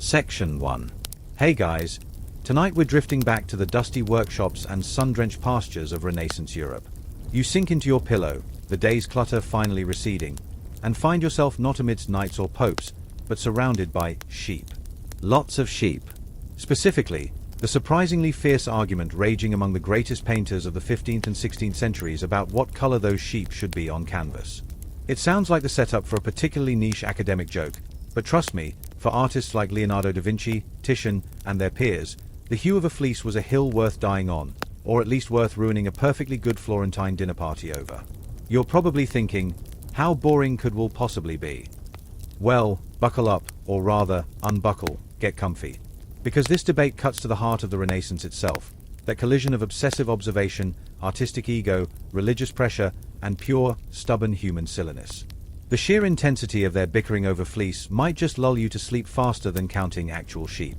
Section 1. Hey guys, tonight we're drifting back to the dusty workshops and sun-drenched pastures of Renaissance Europe. You sink into your pillow, the day's clutter finally receding, and find yourself not amidst knights or popes, but surrounded by sheep. Lots of sheep. Specifically, the surprisingly fierce argument raging among the greatest painters of the 15th and 16th centuries about what color those sheep should be on canvas. It sounds like the setup for a particularly niche academic joke, but trust me, for artists like Leonardo da Vinci, Titian, and their peers, the hue of a fleece was a hill worth dying on, or at least worth ruining a perfectly good Florentine dinner party over. You're probably thinking, how boring could wool possibly be? Well, buckle up, or rather, unbuckle, get comfy. Because this debate cuts to the heart of the Renaissance itself, that collision of obsessive observation, artistic ego, religious pressure, and pure, stubborn human silliness. The sheer intensity of their bickering over fleece might just lull you to sleep faster than counting actual sheep.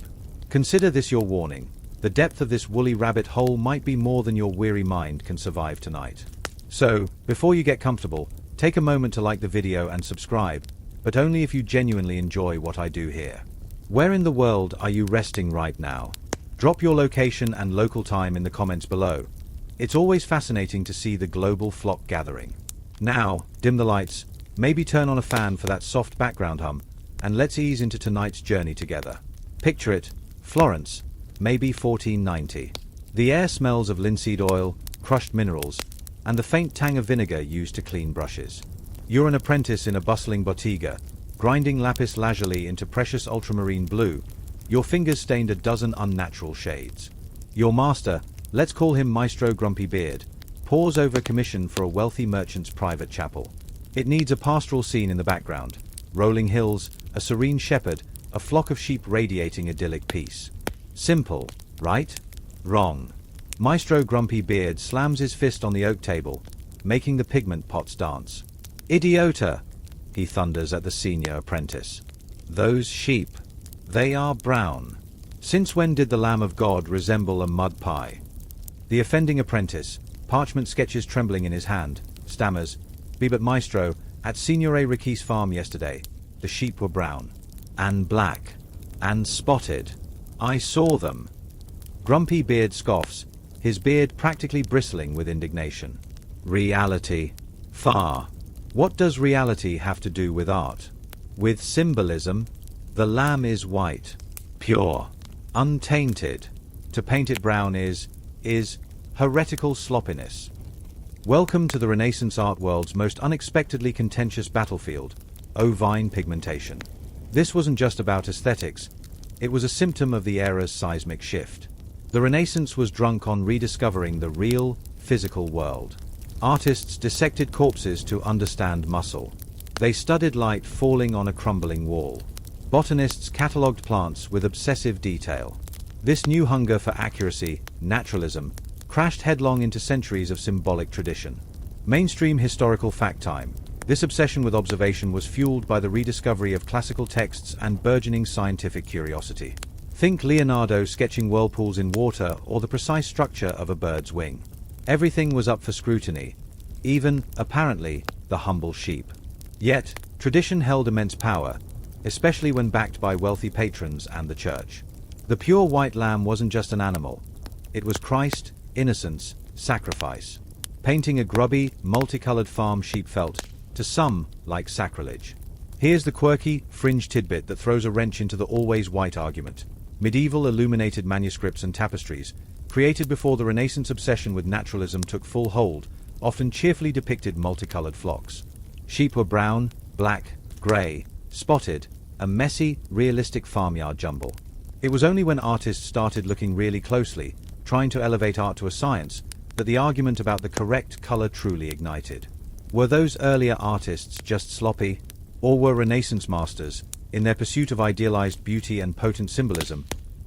Consider this your warning. The depth of this woolly rabbit hole might be more than your weary mind can survive tonight. So, before you get comfortable, take a moment to like the video and subscribe, but only if you genuinely enjoy what I do here. Where in the world are you resting right now? Drop your location and local time in the comments below. It's always fascinating to see the global flock gathering. Now, dim the lights, maybe turn on a fan for that soft background hum, and let's ease into tonight's journey together. Picture it, Florence, maybe 1490. The air smells of linseed oil, crushed minerals, and the faint tang of vinegar used to clean brushes. You're an apprentice in a bustling bottega, grinding lapis lazuli into precious ultramarine blue, your fingers stained a dozen unnatural shades. Your master, let's call him Maestro Grumpy Beard, pores over a commission for a wealthy merchant's private chapel. It needs a pastoral scene in the background, rolling hills, a serene shepherd, a flock of sheep radiating idyllic peace. Simple, right? Wrong. Maestro Grumpy Beard slams his fist on the oak table, making the pigment pots dance. Idiota! He thunders at the senior apprentice. Those sheep. They are brown. Since when did the Lamb of God resemble a mud pie? The offending apprentice, parchment sketches trembling in his hand, stammers, "But Maestro, at Signore Ricci's farm yesterday, the sheep were brown. And black. And spotted. I saw them." Grumpy Beard scoffs, his beard practically bristling with indignation. Reality. Far. What does reality have to do with art? With symbolism? The lamb is white. Pure. Untainted. To paint it brown is heretical sloppiness. Welcome to the Renaissance art world's most unexpectedly contentious battlefield, ovine pigmentation. This wasn't just about aesthetics, it was a symptom of the era's seismic shift. The Renaissance was drunk on rediscovering the real, physical world. Artists dissected corpses to understand muscle. They studied light falling on a crumbling wall. Botanists catalogued plants with obsessive detail. This new hunger for accuracy, naturalism, crashed headlong into centuries of symbolic tradition. Mainstream historical fact time. This obsession with observation was fueled by the rediscovery of classical texts and burgeoning scientific curiosity. Think Leonardo sketching whirlpools in water or the precise structure of a bird's wing. Everything was up for scrutiny, even, apparently, the humble sheep. Yet, tradition held immense power, especially when backed by wealthy patrons and the church. The pure white lamb wasn't just an animal. It was Christ, innocence, sacrifice. Painting a grubby, multicolored farm sheep felt, to some, like sacrilege. Here's the quirky, fringe tidbit that throws a wrench into the always white argument. Medieval illuminated manuscripts and tapestries, created before the Renaissance obsession with naturalism took full hold, often cheerfully depicted multicolored flocks. Sheep were brown, black, grey, spotted, a messy, realistic farmyard jumble. It was only when artists started looking really closely, trying to elevate art to a science, that the argument about the correct color truly ignited. Were those earlier artists just sloppy? Or were Renaissance masters, in their pursuit of idealized beauty and potent symbolism,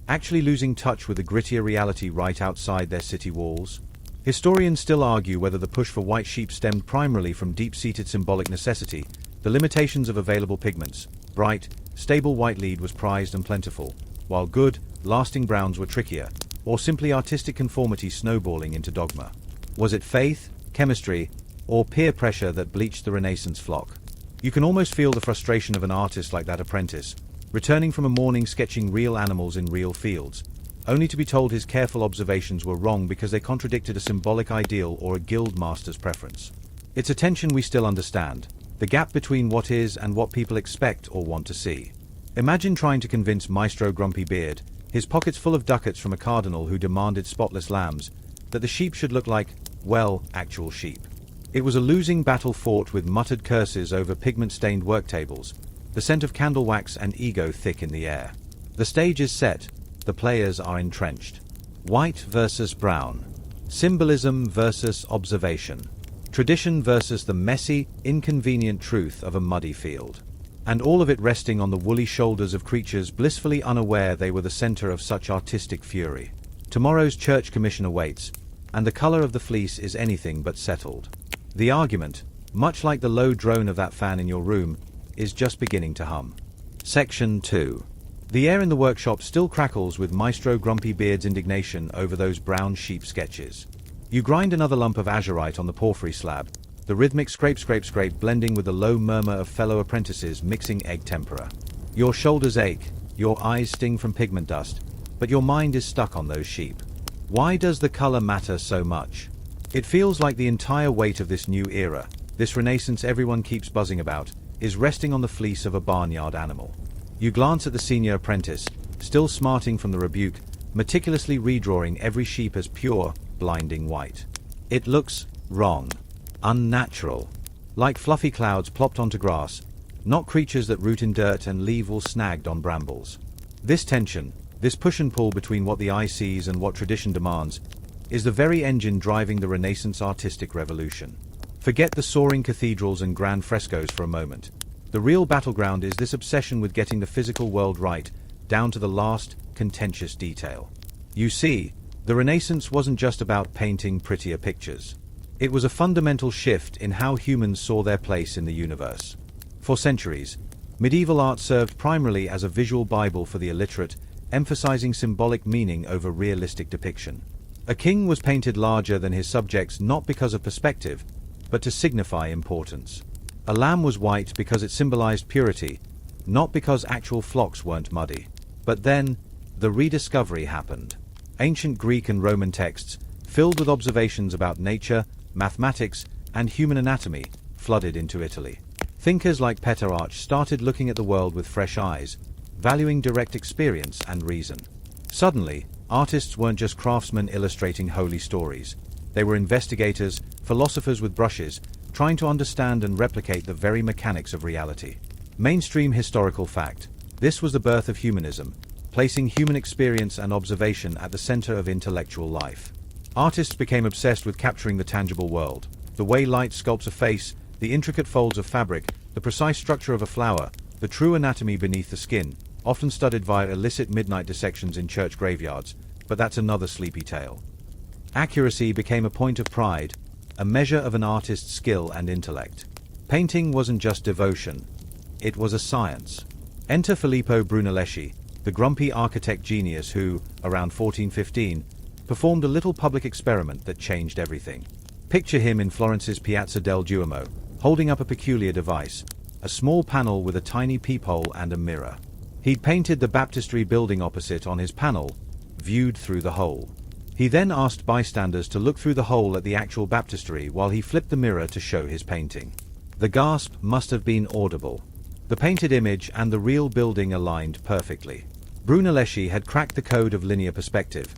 actually losing touch with the grittier reality right outside their city walls? Historians still argue whether the push for white sheep stemmed primarily from deep-seated symbolic necessity, the limitations of available pigments. Bright, stable white lead was prized and plentiful, while good, lasting browns were trickier, or simply artistic conformity snowballing into dogma. Was it faith, chemistry, or peer pressure that bleached the Renaissance flock? You can almost feel the frustration of an artist like that apprentice, returning from a morning sketching real animals in real fields, only to be told his careful observations were wrong because they contradicted a symbolic ideal or a guild master's preference. It's a tension we still understand, the gap between what is and what people expect or want to see. Imagine trying to convince Maestro Grumpy Beard, his pockets full of ducats from a cardinal who demanded spotless lambs, that the sheep should look like, well, actual sheep. It was a losing battle fought with muttered curses over pigment-stained work tables, the scent of candle wax and ego thick in the air. The stage is set, the players are entrenched. White versus brown. Symbolism versus observation. Tradition versus the messy, inconvenient truth of a muddy field. And all of it resting on the woolly shoulders of creatures blissfully unaware they were the center of such artistic fury. Tomorrow's church commission awaits, and the color of the fleece is anything but settled. The argument, much like the low drone of that fan in your room, is just beginning to hum. Section 2. The air in the workshop still crackles with Maestro Grumpy Beard's indignation over those brown sheep sketches. You grind another lump of azurite on the porphyry slab, the rhythmic scrape blending with the low murmur of fellow apprentices mixing egg tempera. Your shoulders ache, your eyes sting from pigment dust, but your mind is stuck on those sheep. Why does the color matter so much? It feels like the entire weight of this new era, this renaissance everyone keeps buzzing about, is resting on the fleece of a barnyard animal. You glance at the senior apprentice, still smarting from the rebuke, meticulously redrawing every sheep as pure, blinding white. It looks wrong. Unnatural. Like fluffy clouds plopped onto grass, not creatures that root in dirt and leave all snagged on brambles. This tension, this push and pull between what the eye sees and what tradition demands, is the very engine driving the Renaissance artistic revolution. Forget the soaring cathedrals and grand frescoes for a moment. The real battleground is this obsession with getting the physical world right, down to the last, contentious detail. You see, the Renaissance wasn't just about painting prettier pictures. It was a fundamental shift in how humans saw their place in the universe. For centuries, medieval art served primarily as a visual Bible for the illiterate, emphasizing symbolic meaning over realistic depiction. A king was painted larger than his subjects not because of perspective, but to signify importance. A lamb was white because it symbolized purity, not because actual flocks weren't muddy. But then, the rediscovery happened. Ancient Greek and Roman texts, filled with observations about nature, mathematics, and human anatomy, flooded into Italy. Thinkers like Petrarch started looking at the world with fresh eyes, valuing direct experience and reason. Suddenly, artists weren't just craftsmen illustrating holy stories. They were investigators, philosophers with brushes, trying to understand and replicate the very mechanics of reality. Mainstream historical fact. This was the birth of humanism, placing human experience and observation at the center of intellectual life. Artists became obsessed with capturing the tangible world, the way light sculpts a face, the intricate folds of fabric, the precise structure of a flower, the true anatomy beneath the skin, often studied via illicit midnight dissections in church graveyards, but that's another sleepy tale. Accuracy became a point of pride, a measure of an artist's skill and intellect. Painting wasn't just devotion, it was a science. Enter Filippo Brunelleschi, the grumpy architect genius who, around 1415, performed a little public experiment that changed everything. Picture him in Florence's Piazza del Duomo, holding up a peculiar device, a small panel with a tiny peephole and a mirror. He'd painted the baptistry building opposite on his panel, viewed through the hole. He then asked bystanders to look through the hole at the actual baptistry while he flipped the mirror to show his painting. The gasp must have been audible. The painted image and the real building aligned perfectly. Brunelleschi had cracked the code of linear perspective,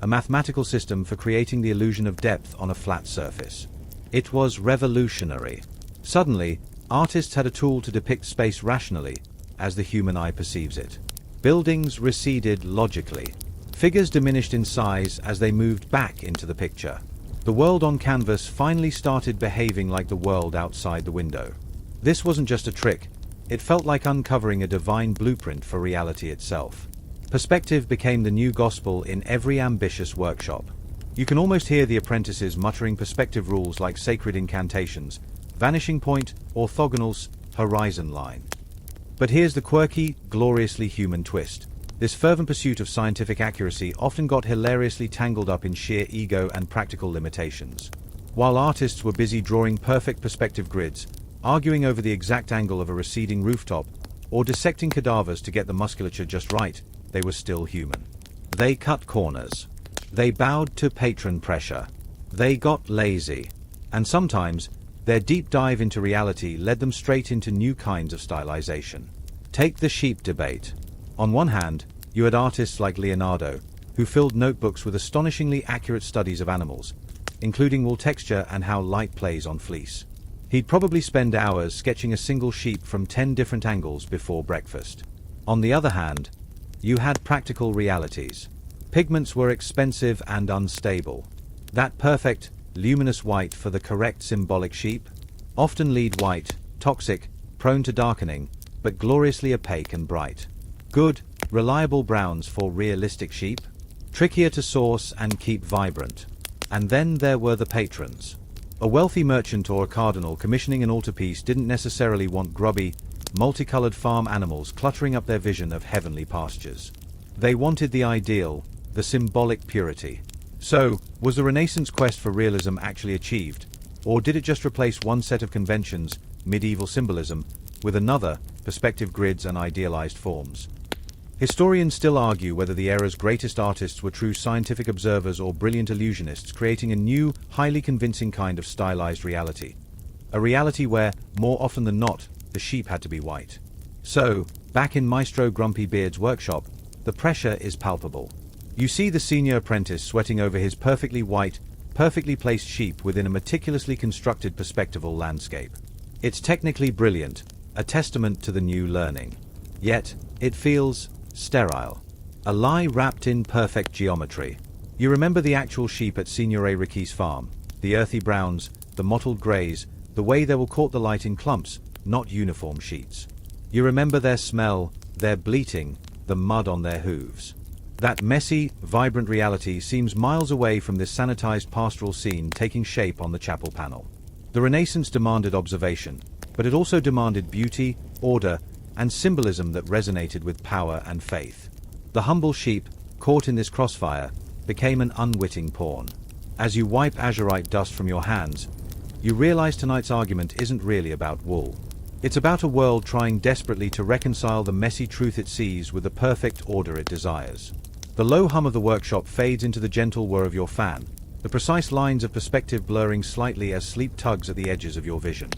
a mathematical system for creating the illusion of depth on a flat surface. It was revolutionary. Suddenly, artists had a tool to depict space rationally, as the human eye perceives it. Buildings receded logically. Figures diminished in size as they moved back into the picture. The world on canvas finally started behaving like the world outside the window. This wasn't just a trick, it felt like uncovering a divine blueprint for reality itself. Perspective became the new gospel in every ambitious workshop. You can almost hear the apprentices muttering perspective rules like sacred incantations, vanishing point, orthogonals, horizon line. But here's the quirky, gloriously human twist. This fervent pursuit of scientific accuracy often got hilariously tangled up in sheer ego and practical limitations. While artists were busy drawing perfect perspective grids, arguing over the exact angle of a receding rooftop, or dissecting cadavers to get the musculature just right, they were still human. They cut corners. They bowed to patron pressure. They got lazy. And sometimes, their deep dive into reality led them straight into new kinds of stylization. Take the sheep debate. On one hand, you had artists like Leonardo, who filled notebooks with astonishingly accurate studies of animals, including wool texture and how light plays on fleece. He'd probably spend hours sketching a single sheep from 10 different angles before breakfast. On the other hand, you had practical realities. Pigments were expensive and unstable. That perfect, luminous white for the correct symbolic sheep? Often lead white, toxic, prone to darkening, but gloriously opaque and bright. Good, reliable browns for realistic sheep? Trickier to source and keep vibrant. And then there were the patrons. A wealthy merchant or a cardinal commissioning an altarpiece didn't necessarily want grubby, multicolored farm animals cluttering up their vision of heavenly pastures. They wanted the ideal, the symbolic purity. So, was the Renaissance quest for realism actually achieved? Or did it just replace one set of conventions, medieval symbolism, with another, perspective grids and idealized forms? Historians still argue whether the era's greatest artists were true scientific observers or brilliant illusionists creating a new, highly convincing kind of stylized reality. A reality where, more often than not, the sheep had to be white. So, back in Maestro Grumpy Beard's workshop, the pressure is palpable. You see the senior apprentice sweating over his perfectly white, perfectly placed sheep within a meticulously constructed perspectival landscape. It's technically brilliant, a testament to the new learning. Yet, it feels sterile. A lie wrapped in perfect geometry. You remember the actual sheep at Signore Ricci's farm, the earthy browns, the mottled greys, the way they will caught the light in clumps, not uniform sheets. You remember their smell, their bleating, the mud on their hooves. That messy, vibrant reality seems miles away from this sanitized pastoral scene taking shape on the chapel panel. The Renaissance demanded observation, but it also demanded beauty, order, and symbolism that resonated with power and faith. The humble sheep, caught in this crossfire, became an unwitting pawn. As you wipe azurite dust from your hands, you realize tonight's argument isn't really about wool. It's about a world trying desperately to reconcile the messy truth it sees with the perfect order it desires. The low hum of the workshop fades into the gentle whir of your fan, the precise lines of perspective blurring slightly as sleep tugs at the edges of your vision.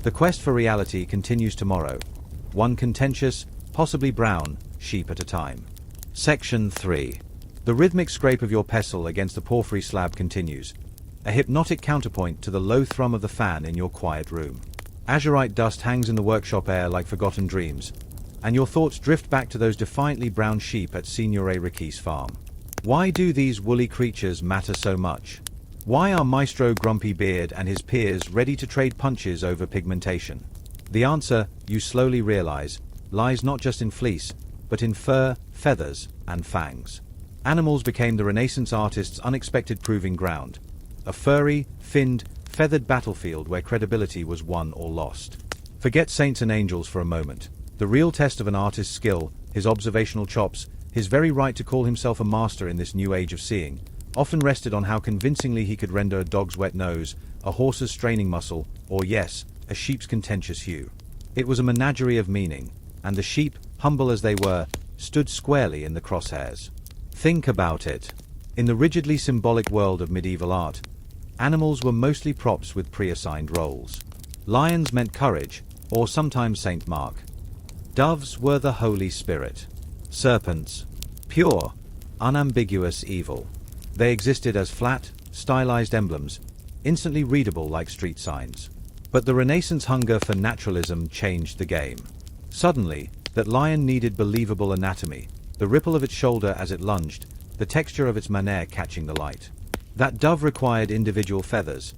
The quest for reality continues tomorrow, one contentious, possibly brown, sheep at a time. Section 3. The rhythmic scrape of your pestle against the porphyry slab continues, a hypnotic counterpoint to the low thrum of the fan in your quiet room. Azurite dust hangs in the workshop air like forgotten dreams, and your thoughts drift back to those defiantly brown sheep at Signore Ricci's farm. Why do these woolly creatures matter so much? Why are Maestro Grumpy Beard and his peers ready to trade punches over pigmentation? The answer, you slowly realize, lies not just in fleece, but in fur, feathers, and fangs. Animals became the Renaissance artists' unexpected proving ground, a furry, finned, feathered battlefield where credibility was won or lost. Forget saints and angels for a moment. The real test of an artist's skill, his observational chops, his very right to call himself a master in this new age of seeing, often rested on how convincingly he could render a dog's wet nose, a horse's straining muscle, or yes, a sheep's contentious hue. It was a menagerie of meaning, and the sheep, humble as they were, stood squarely in the crosshairs. Think about it. In the rigidly symbolic world of medieval art, animals were mostly props with pre-assigned roles. Lions meant courage, or sometimes Saint Mark. Doves were the Holy Spirit. Serpents, pure, unambiguous evil. They existed as flat, stylized emblems, instantly readable like street signs. But the Renaissance hunger for naturalism changed the game. Suddenly, that lion needed believable anatomy, the ripple of its shoulder as it lunged, the texture of its manner catching the light. That dove required individual feathers,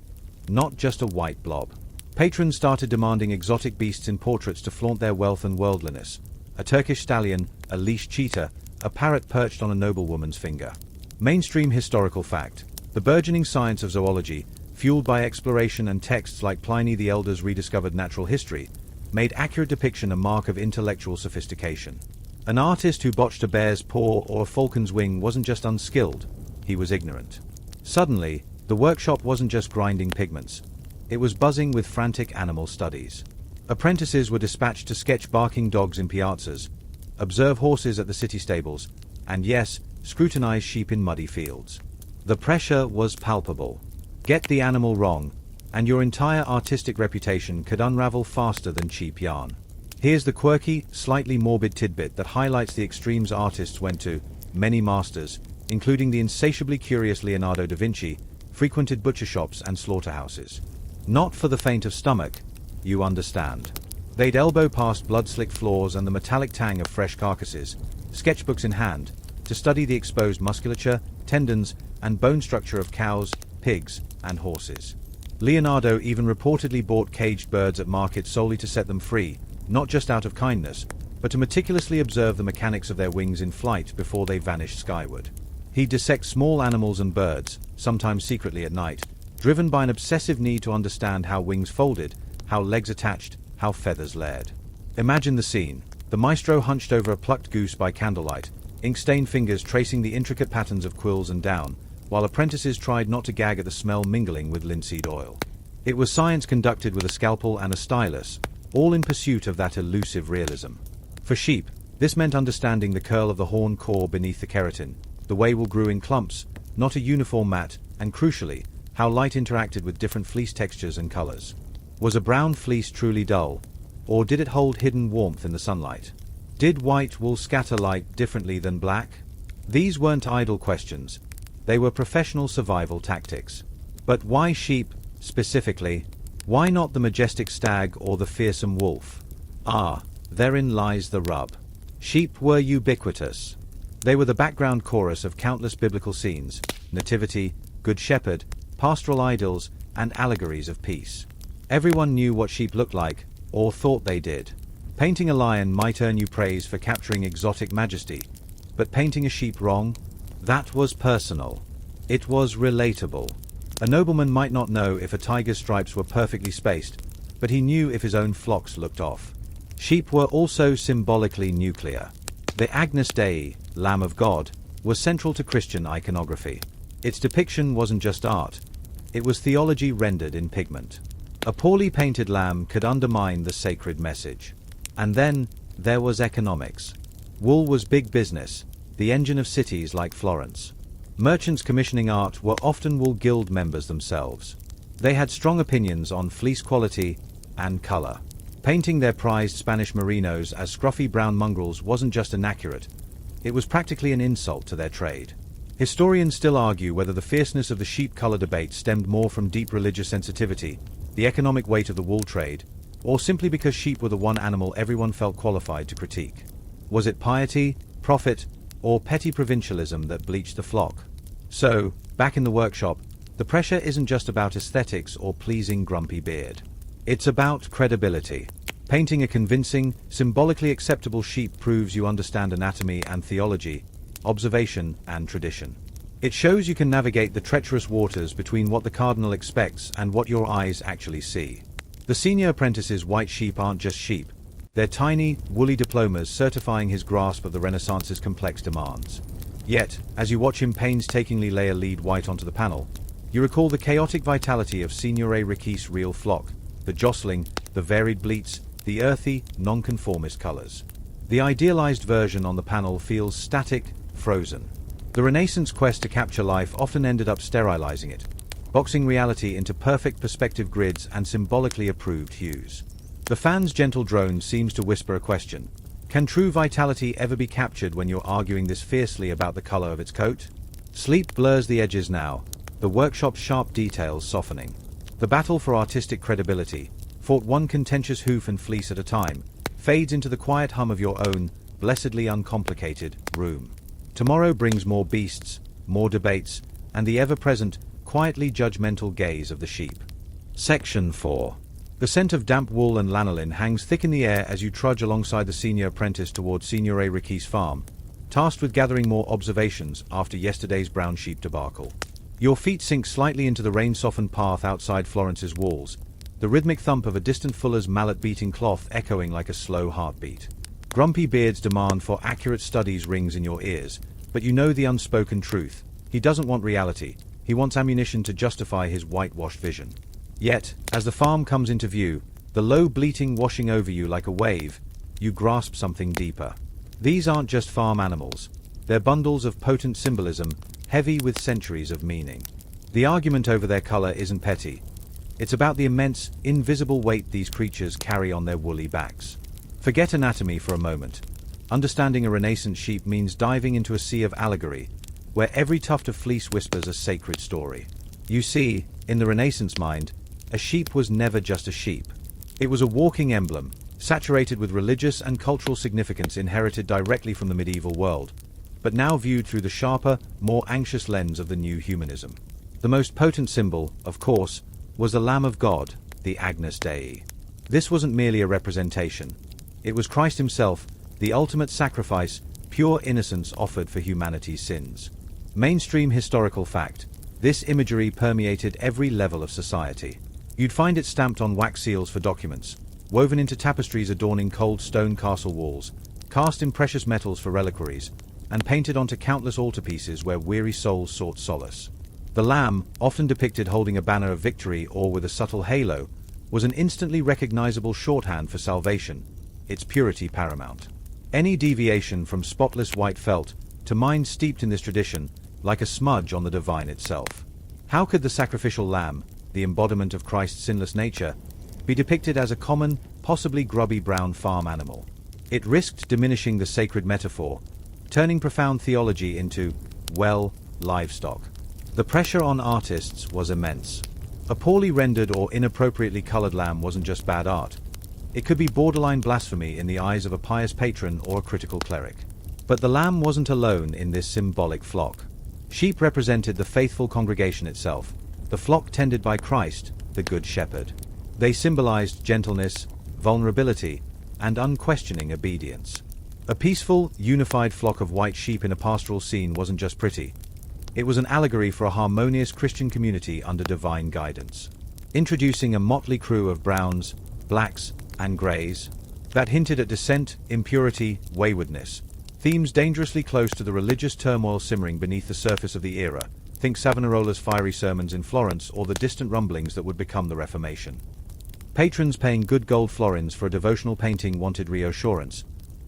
not just a white blob. Patrons started demanding exotic beasts in portraits to flaunt their wealth and worldliness. A Turkish stallion, a leashed cheetah, a parrot perched on a noblewoman's finger. Mainstream historical fact. The burgeoning science of zoology, fueled by exploration and texts like Pliny the Elder's rediscovered natural history, made accurate depiction a mark of intellectual sophistication. An artist who botched a bear's paw or a falcon's wing wasn't just unskilled, he was ignorant. Suddenly, the workshop wasn't just grinding pigments. It was buzzing with frantic animal studies. Apprentices were dispatched to sketch barking dogs in piazzas, observe horses at the city stables, and yes, scrutinize sheep in muddy fields. The pressure was palpable. Get the animal wrong, and your entire artistic reputation could unravel faster than cheap yarn. Here's the quirky, slightly morbid tidbit that highlights the extremes artists went to. Many masters, including the insatiably curious Leonardo da Vinci, frequented butcher shops and slaughterhouses. Not for the faint of stomach, you understand. They'd elbow past blood-slicked floors and the metallic tang of fresh carcasses, sketchbooks in hand, to study the exposed musculature, tendons, and bone structure of cows, pigs, and horses. Leonardo even reportedly bought caged birds at markets solely to set them free, not just out of kindness, but to meticulously observe the mechanics of their wings in flight before they vanished skyward. He'd dissect small animals and birds, sometimes secretly at night, driven by an obsessive need to understand how wings folded, how legs attached, how feathers layered. Imagine the scene: the maestro hunched over a plucked goose by candlelight, ink-stained fingers tracing the intricate patterns of quills and down, while apprentices tried not to gag at the smell mingling with linseed oil. It was science conducted with a scalpel and a stylus, all in pursuit of that elusive realism. For sheep, this meant understanding the curl of the horn core beneath the keratin, the way wool grew in clumps, not a uniform mat, and crucially, how light interacted with different fleece textures and colors. Was a brown fleece truly dull, or did it hold hidden warmth in the sunlight? Did white wool scatter light differently than black? These weren't idle questions. They were professional survival tactics. But why sheep, specifically? Why not the majestic stag or the fearsome wolf? Ah, therein lies the rub. Sheep were ubiquitous. They were the background chorus of countless biblical scenes: nativity, good shepherd, pastoral idyls, and allegories of peace. Everyone knew what sheep looked like, or thought they did. Painting a lion might earn you praise for capturing exotic majesty, but painting a sheep wrong? That was personal. It was relatable. A nobleman might not know if a tiger's stripes were perfectly spaced, but he knew if his own flocks looked off. Sheep were also symbolically nuclear. The Agnus Dei, Lamb of God, was central to Christian iconography. Its depiction wasn't just art, it was theology rendered in pigment. A poorly painted lamb could undermine the sacred message. And then, there was economics. Wool was big business, the engine of cities like Florence. Merchants commissioning art were often wool guild members themselves. They had strong opinions on fleece quality and color. Painting their prized Spanish merinos as scruffy brown mongrels wasn't just inaccurate, it was practically an insult to their trade. Historians still argue whether the fierceness of the sheep color debate stemmed more from deep religious sensitivity, the economic weight of the wool trade, or simply because sheep were the one animal everyone felt qualified to critique. Was it piety, profit, or petty provincialism that bleached the flock? So, back in the workshop, the pressure isn't just about aesthetics or pleasing grumpy beard. It's about credibility. Painting a convincing, symbolically acceptable sheep proves you understand anatomy and theology, observation and tradition. It shows you can navigate the treacherous waters between what the cardinal expects and what your eyes actually see. The senior apprentice's white sheep aren't just sheep. They're tiny, woolly diplomas certifying his grasp of the Renaissance's complex demands. Yet, as you watch him painstakingly lay a lead white onto the panel, you recall the chaotic vitality of Signore Ricci's real flock, the jostling, the varied bleats, the earthy, nonconformist colors. The idealized version on the panel feels static, frozen. The Renaissance quest to capture life often ended up sterilizing it, boxing reality into perfect perspective grids and symbolically approved hues. The fan's gentle drone seems to whisper a question. Can true vitality ever be captured when you're arguing this fiercely about the color of its coat? Sleep blurs the edges now, the workshop's sharp details softening. The battle for artistic credibility, fought one contentious hoof and fleece at a time, fades into the quiet hum of your own, blessedly uncomplicated, room. Tomorrow brings more beasts, more debates, and the ever-present, quietly judgmental gaze of the sheep. Section 4. The scent of damp wool and lanolin hangs thick in the air as you trudge alongside the senior apprentice towards Signore Ricci's farm, tasked with gathering more observations after yesterday's brown sheep debacle. Your feet sink slightly into the rain-softened path outside Florence's walls, the rhythmic thump of a distant fuller's mallet-beating cloth echoing like a slow heartbeat. Grumpy Beard's demand for accurate studies rings in your ears, but you know the unspoken truth. He doesn't want reality, he wants ammunition to justify his whitewashed vision. Yet, as the farm comes into view, the low bleating washing over you like a wave, you grasp something deeper. These aren't just farm animals. They're bundles of potent symbolism, heavy with centuries of meaning. The argument over their color isn't petty. It's about the immense, invisible weight these creatures carry on their woolly backs. Forget anatomy for a moment. Understanding a Renaissance sheep means diving into a sea of allegory, where every tuft of fleece whispers a sacred story. You see, in the Renaissance mind, a sheep was never just a sheep. It was a walking emblem, saturated with religious and cultural significance inherited directly from the medieval world, but now viewed through the sharper, more anxious lens of the new humanism. The most potent symbol, of course, was the Lamb of God, the Agnus Dei. This wasn't merely a representation. It was Christ himself, the ultimate sacrifice, pure innocence offered for humanity's sins. Mainstream historical fact. This imagery permeated every level of society. You'd find it stamped on wax seals for documents, woven into tapestries adorning cold stone castle walls, cast in precious metals for reliquaries, and painted onto countless altarpieces where weary souls sought solace. The lamb, often depicted holding a banner of victory or with a subtle halo, was an instantly recognizable shorthand for salvation, its purity paramount. Any deviation from spotless white felt, to minds steeped in this tradition, like a smudge on the divine itself. How could the sacrificial lamb, the embodiment of Christ's sinless nature, be depicted as a common, possibly grubby brown farm animal? It risked diminishing the sacred metaphor, turning profound theology into, well, livestock. The pressure on artists was immense. A poorly rendered or inappropriately colored lamb wasn't just bad art. It could be borderline blasphemy in the eyes of a pious patron or a critical cleric. But the lamb wasn't alone in this symbolic flock. Sheep represented the faithful congregation itself, the flock tended by Christ, the Good Shepherd. They symbolized gentleness, vulnerability, and unquestioning obedience. A peaceful, unified flock of white sheep in a pastoral scene wasn't just pretty. It was an allegory for a harmonious Christian community under divine guidance. Introducing a motley crew of browns, blacks, and greys that hinted at dissent, impurity, waywardness. Themes dangerously close to the religious turmoil simmering beneath the surface of the era. Think Savonarola's fiery sermons in Florence or the distant rumblings that would become the Reformation. Patrons paying good gold florins for a devotional painting wanted reassurance,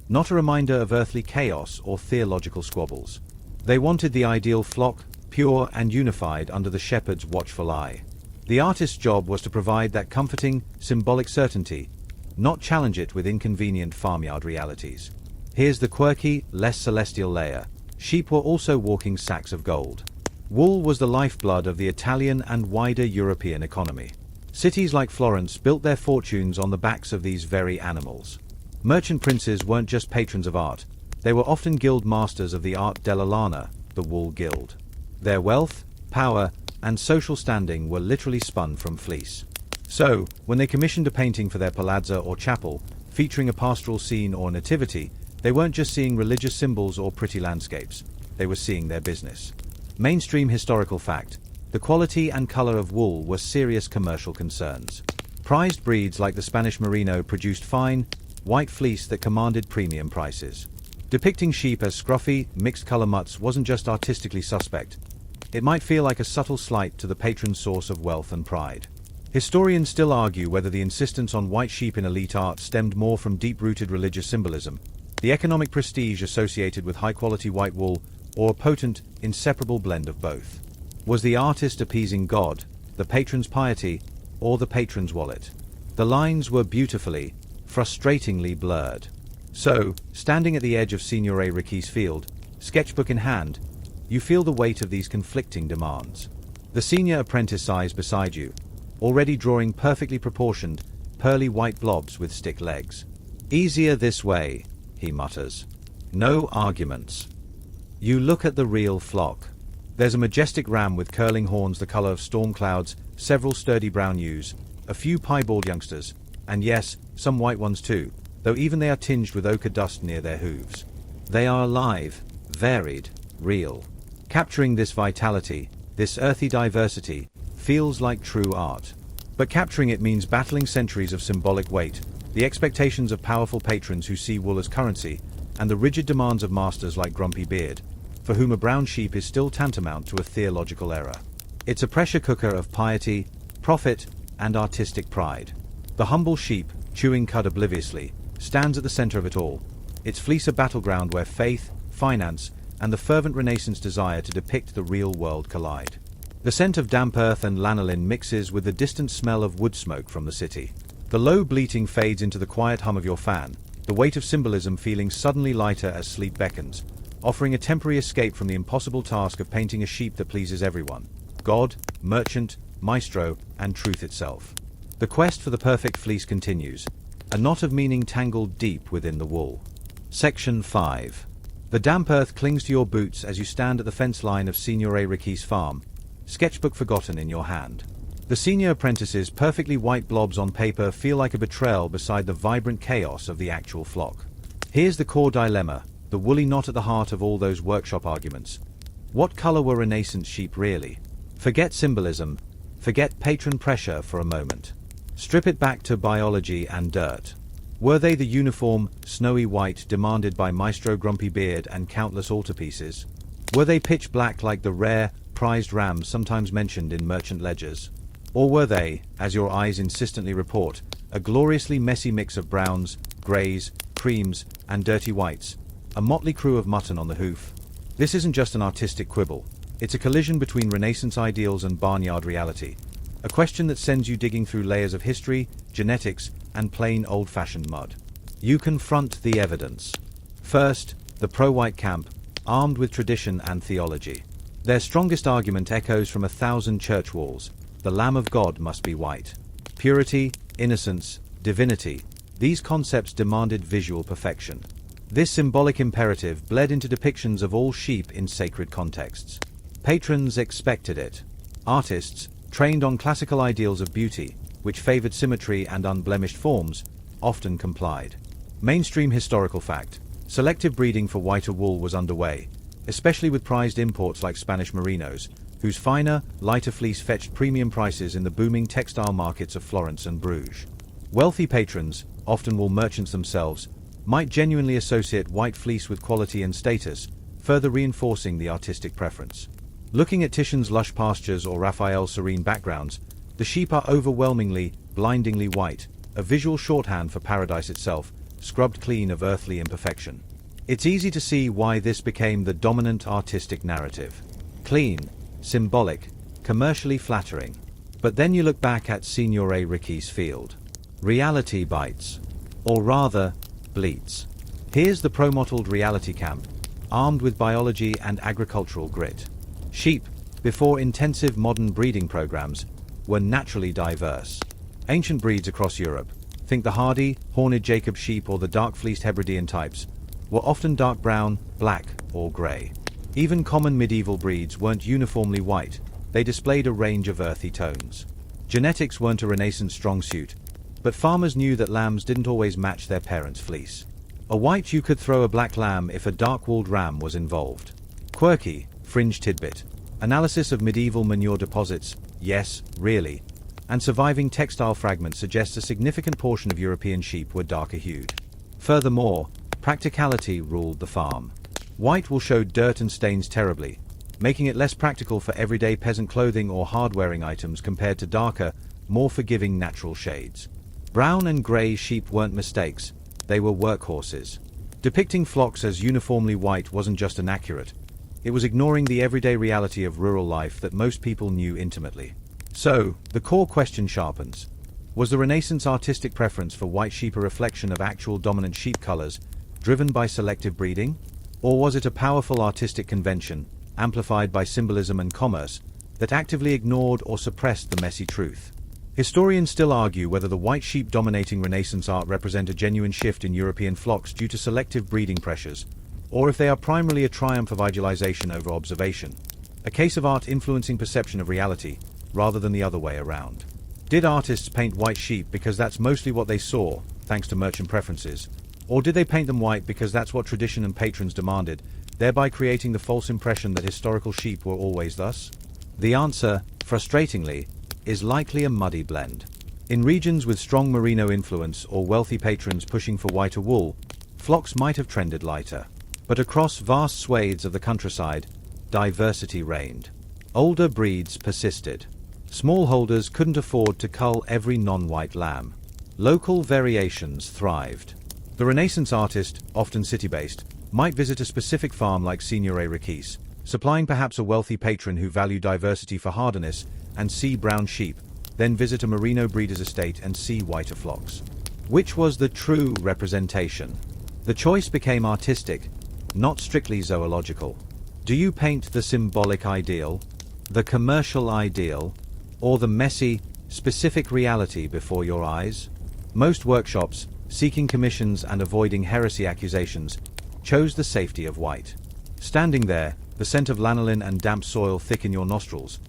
not a reminder of earthly chaos or theological squabbles. They wanted the ideal flock, pure and unified under the shepherd's watchful eye. The artist's job was to provide that comforting, symbolic certainty, not challenge it with inconvenient farmyard realities. Here's the quirky, less celestial layer. Sheep were also walking sacks of gold. Wool was the lifeblood of the Italian and wider European economy. Cities like Florence built their fortunes on the backs of these very animals. Merchant princes weren't just patrons of art, they were often guild masters of the Art della Lana, the wool guild. Their wealth, power, and social standing were literally spun from fleece. So, when they commissioned a painting for their palazzo or chapel, featuring a pastoral scene or nativity, they weren't just seeing religious symbols or pretty landscapes, they were seeing their business. Mainstream historical fact. The quality and color of wool were serious commercial concerns. Prized breeds like the Spanish Merino produced fine, white fleece that commanded premium prices. Depicting sheep as scruffy, mixed-color mutts wasn't just artistically suspect. It might feel like a subtle slight to the patron's source of wealth and pride. Historians still argue whether the insistence on white sheep in elite art stemmed more from deep-rooted religious symbolism, the economic prestige associated with high-quality white wool, or a potent, inseparable blend of both. Was the artist appeasing God, the patron's piety, or the patron's wallet? The lines were beautifully, frustratingly blurred. So, standing at the edge of Signore Ricci's field, sketchbook in hand, you feel the weight of these conflicting demands. The senior apprentice sighs beside you, already drawing perfectly proportioned, pearly white blobs with stick legs. Easier this way, he mutters. No arguments. You look at the real flock. There's a majestic ram with curling horns the color of storm clouds, several sturdy brown ewes, a few piebald youngsters, and yes, some white ones too, though even they are tinged with ochre dust near their hooves. They are alive, varied, real. Capturing this vitality, this earthy diversity, feels like true art. But capturing it means battling centuries of symbolic weight, the expectations of powerful patrons who see wool as currency, and the rigid demands of masters like Grumpy Beard, for whom a brown sheep is still tantamount to a theological error. It's a pressure cooker of piety, profit, and artistic pride. The humble sheep, chewing cud obliviously, stands at the center of it all, its fleece a battleground where faith, finance, and the fervent Renaissance desire to depict the real world collide. The scent of damp earth and lanolin mixes with the distant smell of wood smoke from the city. The low bleating fades into the quiet hum of your fan, the weight of symbolism feeling suddenly lighter as sleep beckons, offering a temporary escape from the impossible task of painting a sheep that pleases everyone: God, merchant, maestro, and truth itself. The quest for the perfect fleece continues, a knot of meaning tangled deep within the wool. Section 5. The damp earth clings to your boots as you stand at the fence line of Signore Ricci's farm, sketchbook forgotten in your hand. The senior apprentice's perfectly white blobs on paper feel like a betrayal beside the vibrant chaos of the actual flock. Here's the core dilemma, the woolly knot at the heart of all those workshop arguments. What color were Renaissance sheep really? Forget symbolism, forget patron pressure for a moment. Strip it back to biology and dirt. Were they the uniform, snowy white demanded by Maestro Grumpy Beard and countless altarpieces? Were they pitch black like the rare, prized rams sometimes mentioned in merchant ledgers? Or were they, as your eyes insistently report, a gloriously messy mix of browns, greys, creams, and dirty whites, a motley crew of mutton on the hoof? This isn't just an artistic quibble, it's a collision between Renaissance ideals and barnyard reality, a question that sends you digging through layers of history, genetics, and plain old-fashioned mud. You confront the evidence. First, the pro-white camp, armed with tradition and theology. Their strongest argument echoes from 1,000 church walls: the Lamb of God must be white. Purity, innocence, divinity, these concepts demanded visual perfection. This symbolic imperative bled into depictions of all sheep in sacred contexts. Patrons expected it. Artists, trained on classical ideals of beauty, which favored symmetry and unblemished forms, often complied. Mainstream historical fact: selective breeding for whiter wool was underway, especially with prized imports like Spanish merinos, whose finer, lighter fleece fetched premium prices in the booming textile markets of Florence and Bruges. Wealthy patrons, often wool merchants themselves, might genuinely associate white fleece with quality and status, further reinforcing the artistic preference. Looking at Titian's lush pastures or Raphael's serene backgrounds, the sheep are overwhelmingly, blindingly white, a visual shorthand for paradise itself, scrubbed clean of earthly imperfection. It's easy to see why this became the dominant artistic narrative. Clean, symbolic, commercially flattering. But then you look back at Signore Ricci's field. Reality bites. Or rather, bleats. Here's the pro-mottled reality camp, armed with biology and agricultural grit. Sheep, before intensive modern breeding programs, were naturally diverse. Ancient breeds across Europe, think the hardy, horned Jacob sheep or the dark-fleeced Hebridean types, were often dark brown, black, or grey. Even common medieval breeds weren't uniformly white, they displayed a range of earthy tones. Genetics weren't a Renaissance strong suit, but farmers knew that lambs didn't always match their parents' fleece. A white ewe could throw a black lamb if a dark-wooled ram was involved. Quirky, fringe tidbit. Analysis of medieval manure deposits, yes, really, and surviving textile fragments suggests a significant portion of European sheep were darker hued. Furthermore, practicality ruled the farm. White wool showed dirt and stains terribly, making it less practical for everyday peasant clothing or hard-wearing items compared to darker, more forgiving natural shades. Brown and grey sheep weren't mistakes, they were workhorses. Depicting flocks as uniformly white wasn't just inaccurate, it was ignoring the everyday reality of rural life that most people knew intimately. So, the core question sharpens. Was the Renaissance artistic preference for white sheep a reflection of actual dominant sheep colors, driven by selective breeding? Or was it a powerful artistic convention, amplified by symbolism and commerce, that actively ignored or suppressed the messy truth? Historians still argue whether the white sheep dominating Renaissance art represent a genuine shift in European flocks due to selective breeding pressures, or if they are primarily a triumph of idealization over observation, a case of art influencing perception of reality, rather than the other way around. Did artists paint white sheep because that's mostly what they saw, thanks to merchant preferences, or did they paint them white because that's what tradition and patrons demanded, thereby creating the false impression that historical sheep were always thus? The answer, frustratingly, is likely a muddy blend. In regions with strong merino influence or wealthy patrons pushing for whiter wool, flocks might have trended lighter. But across vast swathes of the countryside, diversity reigned. Older breeds persisted. Smallholders couldn't afford to cull every non-white lamb. Local variations thrived. The Renaissance artist, often city-based, might visit a specific farm like Signore Ricchis, supplying perhaps a wealthy patron who valued diversity for hardiness and see brown sheep, then visit a merino breeder's estate and see whiter flocks. Which was the true representation? The choice became artistic, not strictly zoological. Do you paint the symbolic ideal, the commercial ideal, or the messy, specific reality before your eyes? Most workshops, seeking commissions and avoiding heresy accusations, chose the safety of white. Standing there, the scent of lanolin and damp soil thick in your nostrils,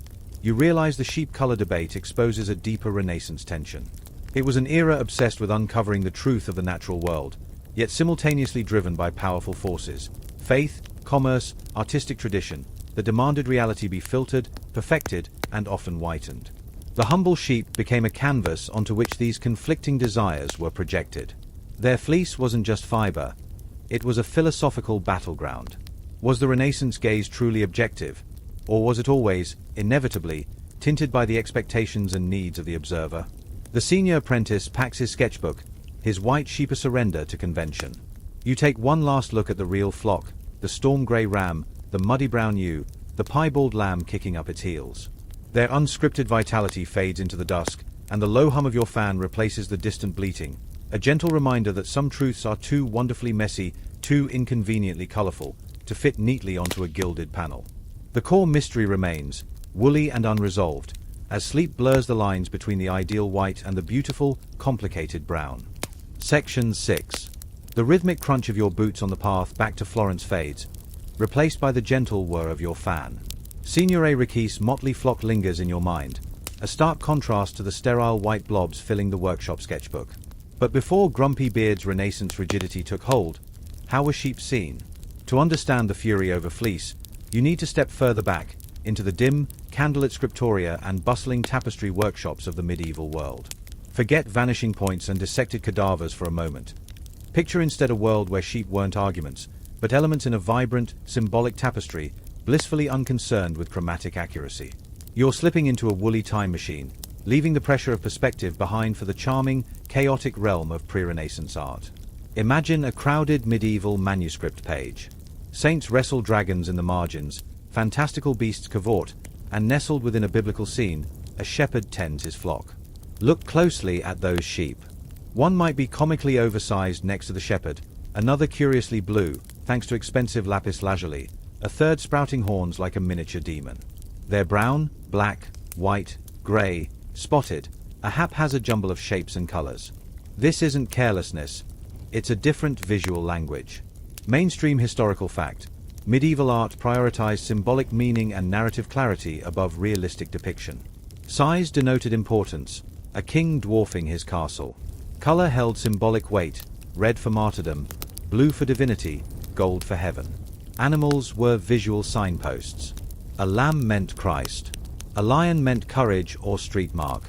you realize the sheep color debate exposes a deeper Renaissance tension. It was an era obsessed with uncovering the truth of the natural world, yet simultaneously driven by powerful forces, faith, commerce, artistic tradition, that demanded reality be filtered, perfected, and often whitened. The humble sheep became a canvas onto which these conflicting desires were projected. Their fleece wasn't just fiber, it was a philosophical battleground. Was the Renaissance gaze truly objective, or was it always, inevitably, tinted by the expectations and needs of the observer? The senior apprentice packs his sketchbook, his white sheep a surrender to convention. You take one last look at the real flock, the storm-grey ram, the muddy brown ewe, the piebald lamb kicking up its heels. Their unscripted vitality fades into the dusk, and the low hum of your fan replaces the distant bleating, a gentle reminder that some truths are too wonderfully messy, too inconveniently colorful, to fit neatly onto a gilded panel. The core mystery remains, woolly and unresolved, as sleep blurs the lines between the ideal white and the beautiful, complicated brown. Section 6. The rhythmic crunch of your boots on the path back to Florence fades, replaced by the gentle whir of your fan. Signore Ricchis' motley flock lingers in your mind, a stark contrast to the sterile white blobs filling the workshop sketchbook. But before Grumpy Beard's Renaissance rigidity took hold, how were sheep seen? To understand the fury over fleece, you need to step further back, into the dim, candlelit scriptoria and bustling tapestry workshops of the medieval world. Forget vanishing points and dissected cadavers for a moment. Picture instead a world where sheep weren't arguments, but elements in a vibrant, symbolic tapestry, blissfully unconcerned with chromatic accuracy. You're slipping into a woolly time machine, leaving the pressure of perspective behind for the charming, chaotic realm of pre-Renaissance art. Imagine a crowded medieval manuscript page. Saints wrestle dragons in the margins, fantastical beasts cavort, and nestled within a biblical scene, a shepherd tends his flock. Look closely at those sheep. One might be comically oversized next to the shepherd, another curiously blue, thanks to expensive lapis lazuli, a third sprouting horns like a miniature demon. They're brown, black, white, grey, spotted, a haphazard jumble of shapes and colors. This isn't carelessness, it's a different visual language. Mainstream historical fact: medieval art prioritized symbolic meaning and narrative clarity above realistic depiction. Size denoted importance, a king dwarfing his castle. Color held symbolic weight, red for martyrdom, blue for divinity, gold for heaven. Animals were visual signposts. A lamb meant Christ. A lion meant courage or street mark.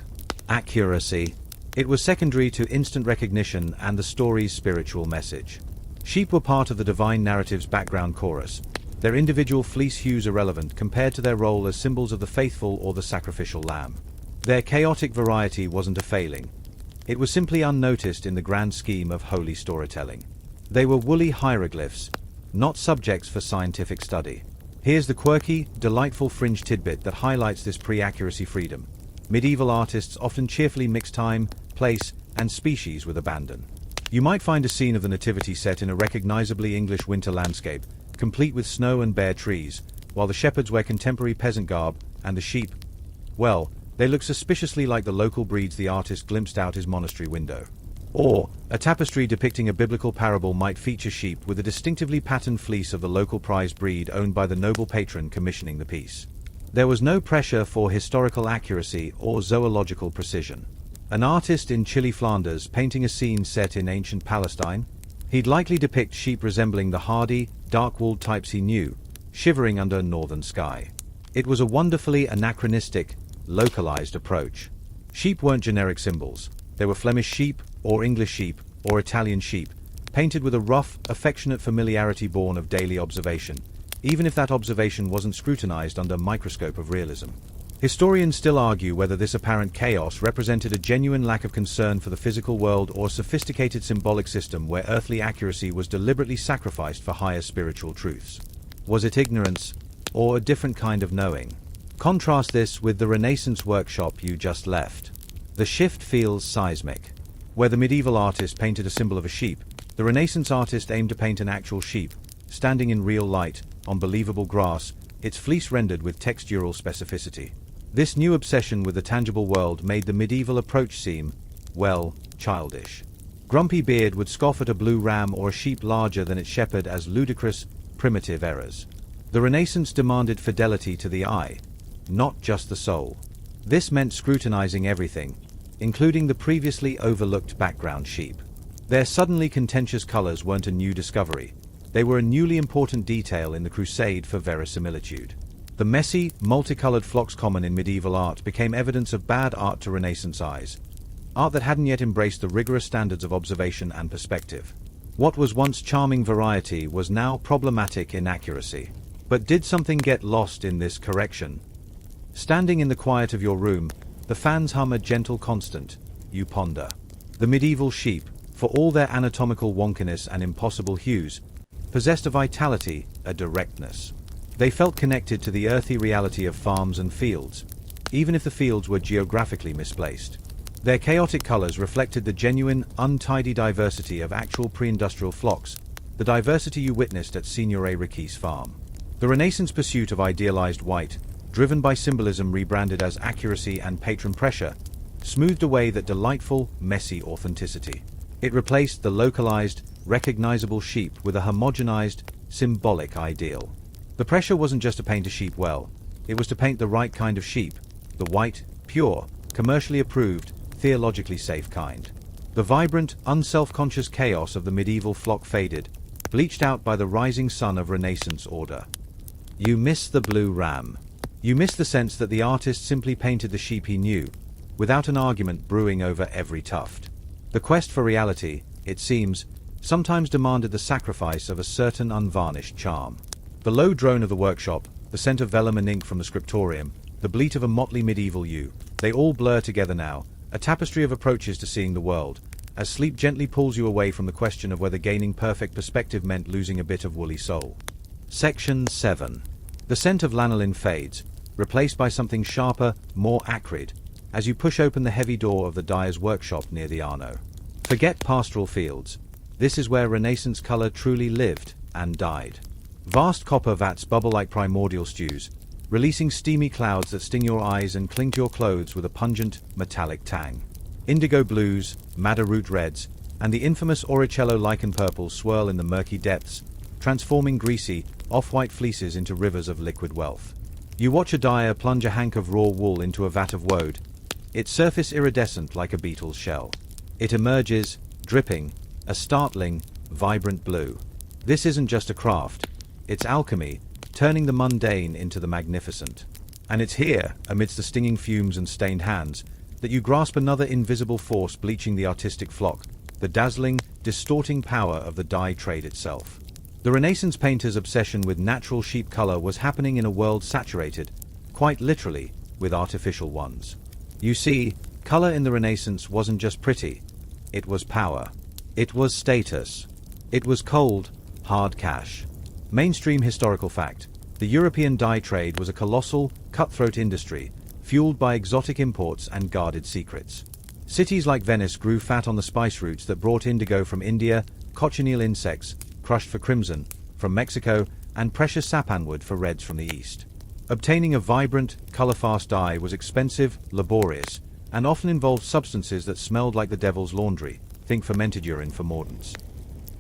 Accuracy. It was secondary to instant recognition and the story's spiritual message. Sheep were part of the divine narrative's background chorus, their individual fleece hues irrelevant compared to their role as symbols of the faithful or the sacrificial lamb. Their chaotic variety wasn't a failing. It was simply unnoticed in the grand scheme of holy storytelling. They were woolly hieroglyphs, not subjects for scientific study. Here's the quirky, delightful fringe tidbit that highlights this pre-accuracy freedom. Medieval artists often cheerfully mix time, place, and species with abandon. You might find a scene of the Nativity set in a recognizably English winter landscape, complete with snow and bare trees, while the shepherds wear contemporary peasant garb, and the sheep, well, they look suspiciously like the local breeds the artist glimpsed out his monastery window. Or, a tapestry depicting a biblical parable might feature sheep with a distinctively patterned fleece of the local prized breed owned by the noble patron commissioning the piece. There was no pressure for historical accuracy or zoological precision. An artist in chilly Flanders painting a scene set in ancient Palestine? He'd likely depict sheep resembling the hardy, dark-walled types he knew, shivering under a northern sky. It was a wonderfully anachronistic, localized approach. Sheep weren't generic symbols. They were Flemish sheep, or English sheep, or Italian sheep, painted with a rough, affectionate familiarity born of daily observation, even if that observation wasn't scrutinized under a microscope of realism. Historians still argue whether this apparent chaos represented a genuine lack of concern for the physical world or a sophisticated symbolic system where earthly accuracy was deliberately sacrificed for higher spiritual truths. Was it ignorance, or a different kind of knowing? Contrast this with the Renaissance workshop you just left. The shift feels seismic. Where the medieval artist painted a symbol of a sheep, the Renaissance artist aimed to paint an actual sheep, standing in real light, on believable grass, its fleece rendered with textural specificity. This new obsession with the tangible world made the medieval approach seem, well, childish. Grumpy Beard would scoff at a blue ram or a sheep larger than its shepherd as ludicrous, primitive errors. The Renaissance demanded fidelity to the eye, not just the soul. This meant scrutinizing everything, including the previously overlooked background sheep. Their suddenly contentious colors weren't a new discovery. They were a newly important detail in the crusade for verisimilitude. The messy, multicolored flocks common in medieval art became evidence of bad art to Renaissance eyes. Art that hadn't yet embraced the rigorous standards of observation and perspective. What was once charming variety was now problematic inaccuracy. But did something get lost in this correction? Standing in the quiet of your room, the fans hum a gentle constant, you ponder. The medieval sheep, for all their anatomical wonkiness and impossible hues, possessed a vitality, a directness. They felt connected to the earthy reality of farms and fields, even if the fields were geographically misplaced. Their chaotic colors reflected the genuine, untidy diversity of actual pre-industrial flocks, the diversity you witnessed at Signore Ricci's farm. The Renaissance pursuit of idealized white, driven by symbolism rebranded as accuracy and patron pressure, smoothed away that delightful, messy authenticity. It replaced the localized, recognizable sheep with a homogenized, symbolic ideal. The pressure wasn't just to paint a sheep well, it was to paint the right kind of sheep, the white, pure, commercially approved, theologically safe kind. The vibrant, unself-conscious chaos of the medieval flock faded, bleached out by the rising sun of Renaissance order. You miss the blue ram. You miss the sense that the artist simply painted the sheep he knew, without an argument brewing over every tuft. The quest for reality, it seems, sometimes demanded the sacrifice of a certain unvarnished charm. The low drone of the workshop, the scent of vellum and ink from the scriptorium, the bleat of a motley medieval ewe, they all blur together now, a tapestry of approaches to seeing the world, as sleep gently pulls you away from the question of whether gaining perfect perspective meant losing a bit of woolly soul. Section 7. The scent of lanolin fades, replaced by something sharper, more acrid, as you push open the heavy door of the dyer's workshop near the Arno. Forget pastoral fields. This is where Renaissance color truly lived and died. Vast copper vats bubble like primordial stews, releasing steamy clouds that sting your eyes and cling to your clothes with a pungent, metallic tang. Indigo blues, madder root reds, and the infamous Auricello lichen purples swirl in the murky depths, transforming greasy, off-white fleeces into rivers of liquid wealth. You watch a dyer plunge a hank of raw wool into a vat of woad, its surface iridescent like a beetle's shell. It emerges, dripping, a startling, vibrant blue. This isn't just a craft. It's alchemy, turning the mundane into the magnificent. And it's here, amidst the stinging fumes and stained hands, that you grasp another invisible force bleaching the artistic flock, the dazzling, distorting power of the dye trade itself. The Renaissance painter's obsession with natural sheep color was happening in a world saturated, quite literally, with artificial ones. You see, color in the Renaissance wasn't just pretty, it was power. It was status. It was cold, hard cash. Mainstream historical fact, the European dye trade was a colossal, cutthroat industry, fueled by exotic imports and guarded secrets. Cities like Venice grew fat on the spice routes that brought indigo from India, cochineal insects, crushed for crimson, from Mexico, and precious sapanwood for reds from the east. Obtaining a vibrant, color-fast dye was expensive, laborious, and often involved substances that smelled like the devil's laundry, think fermented urine for mordants.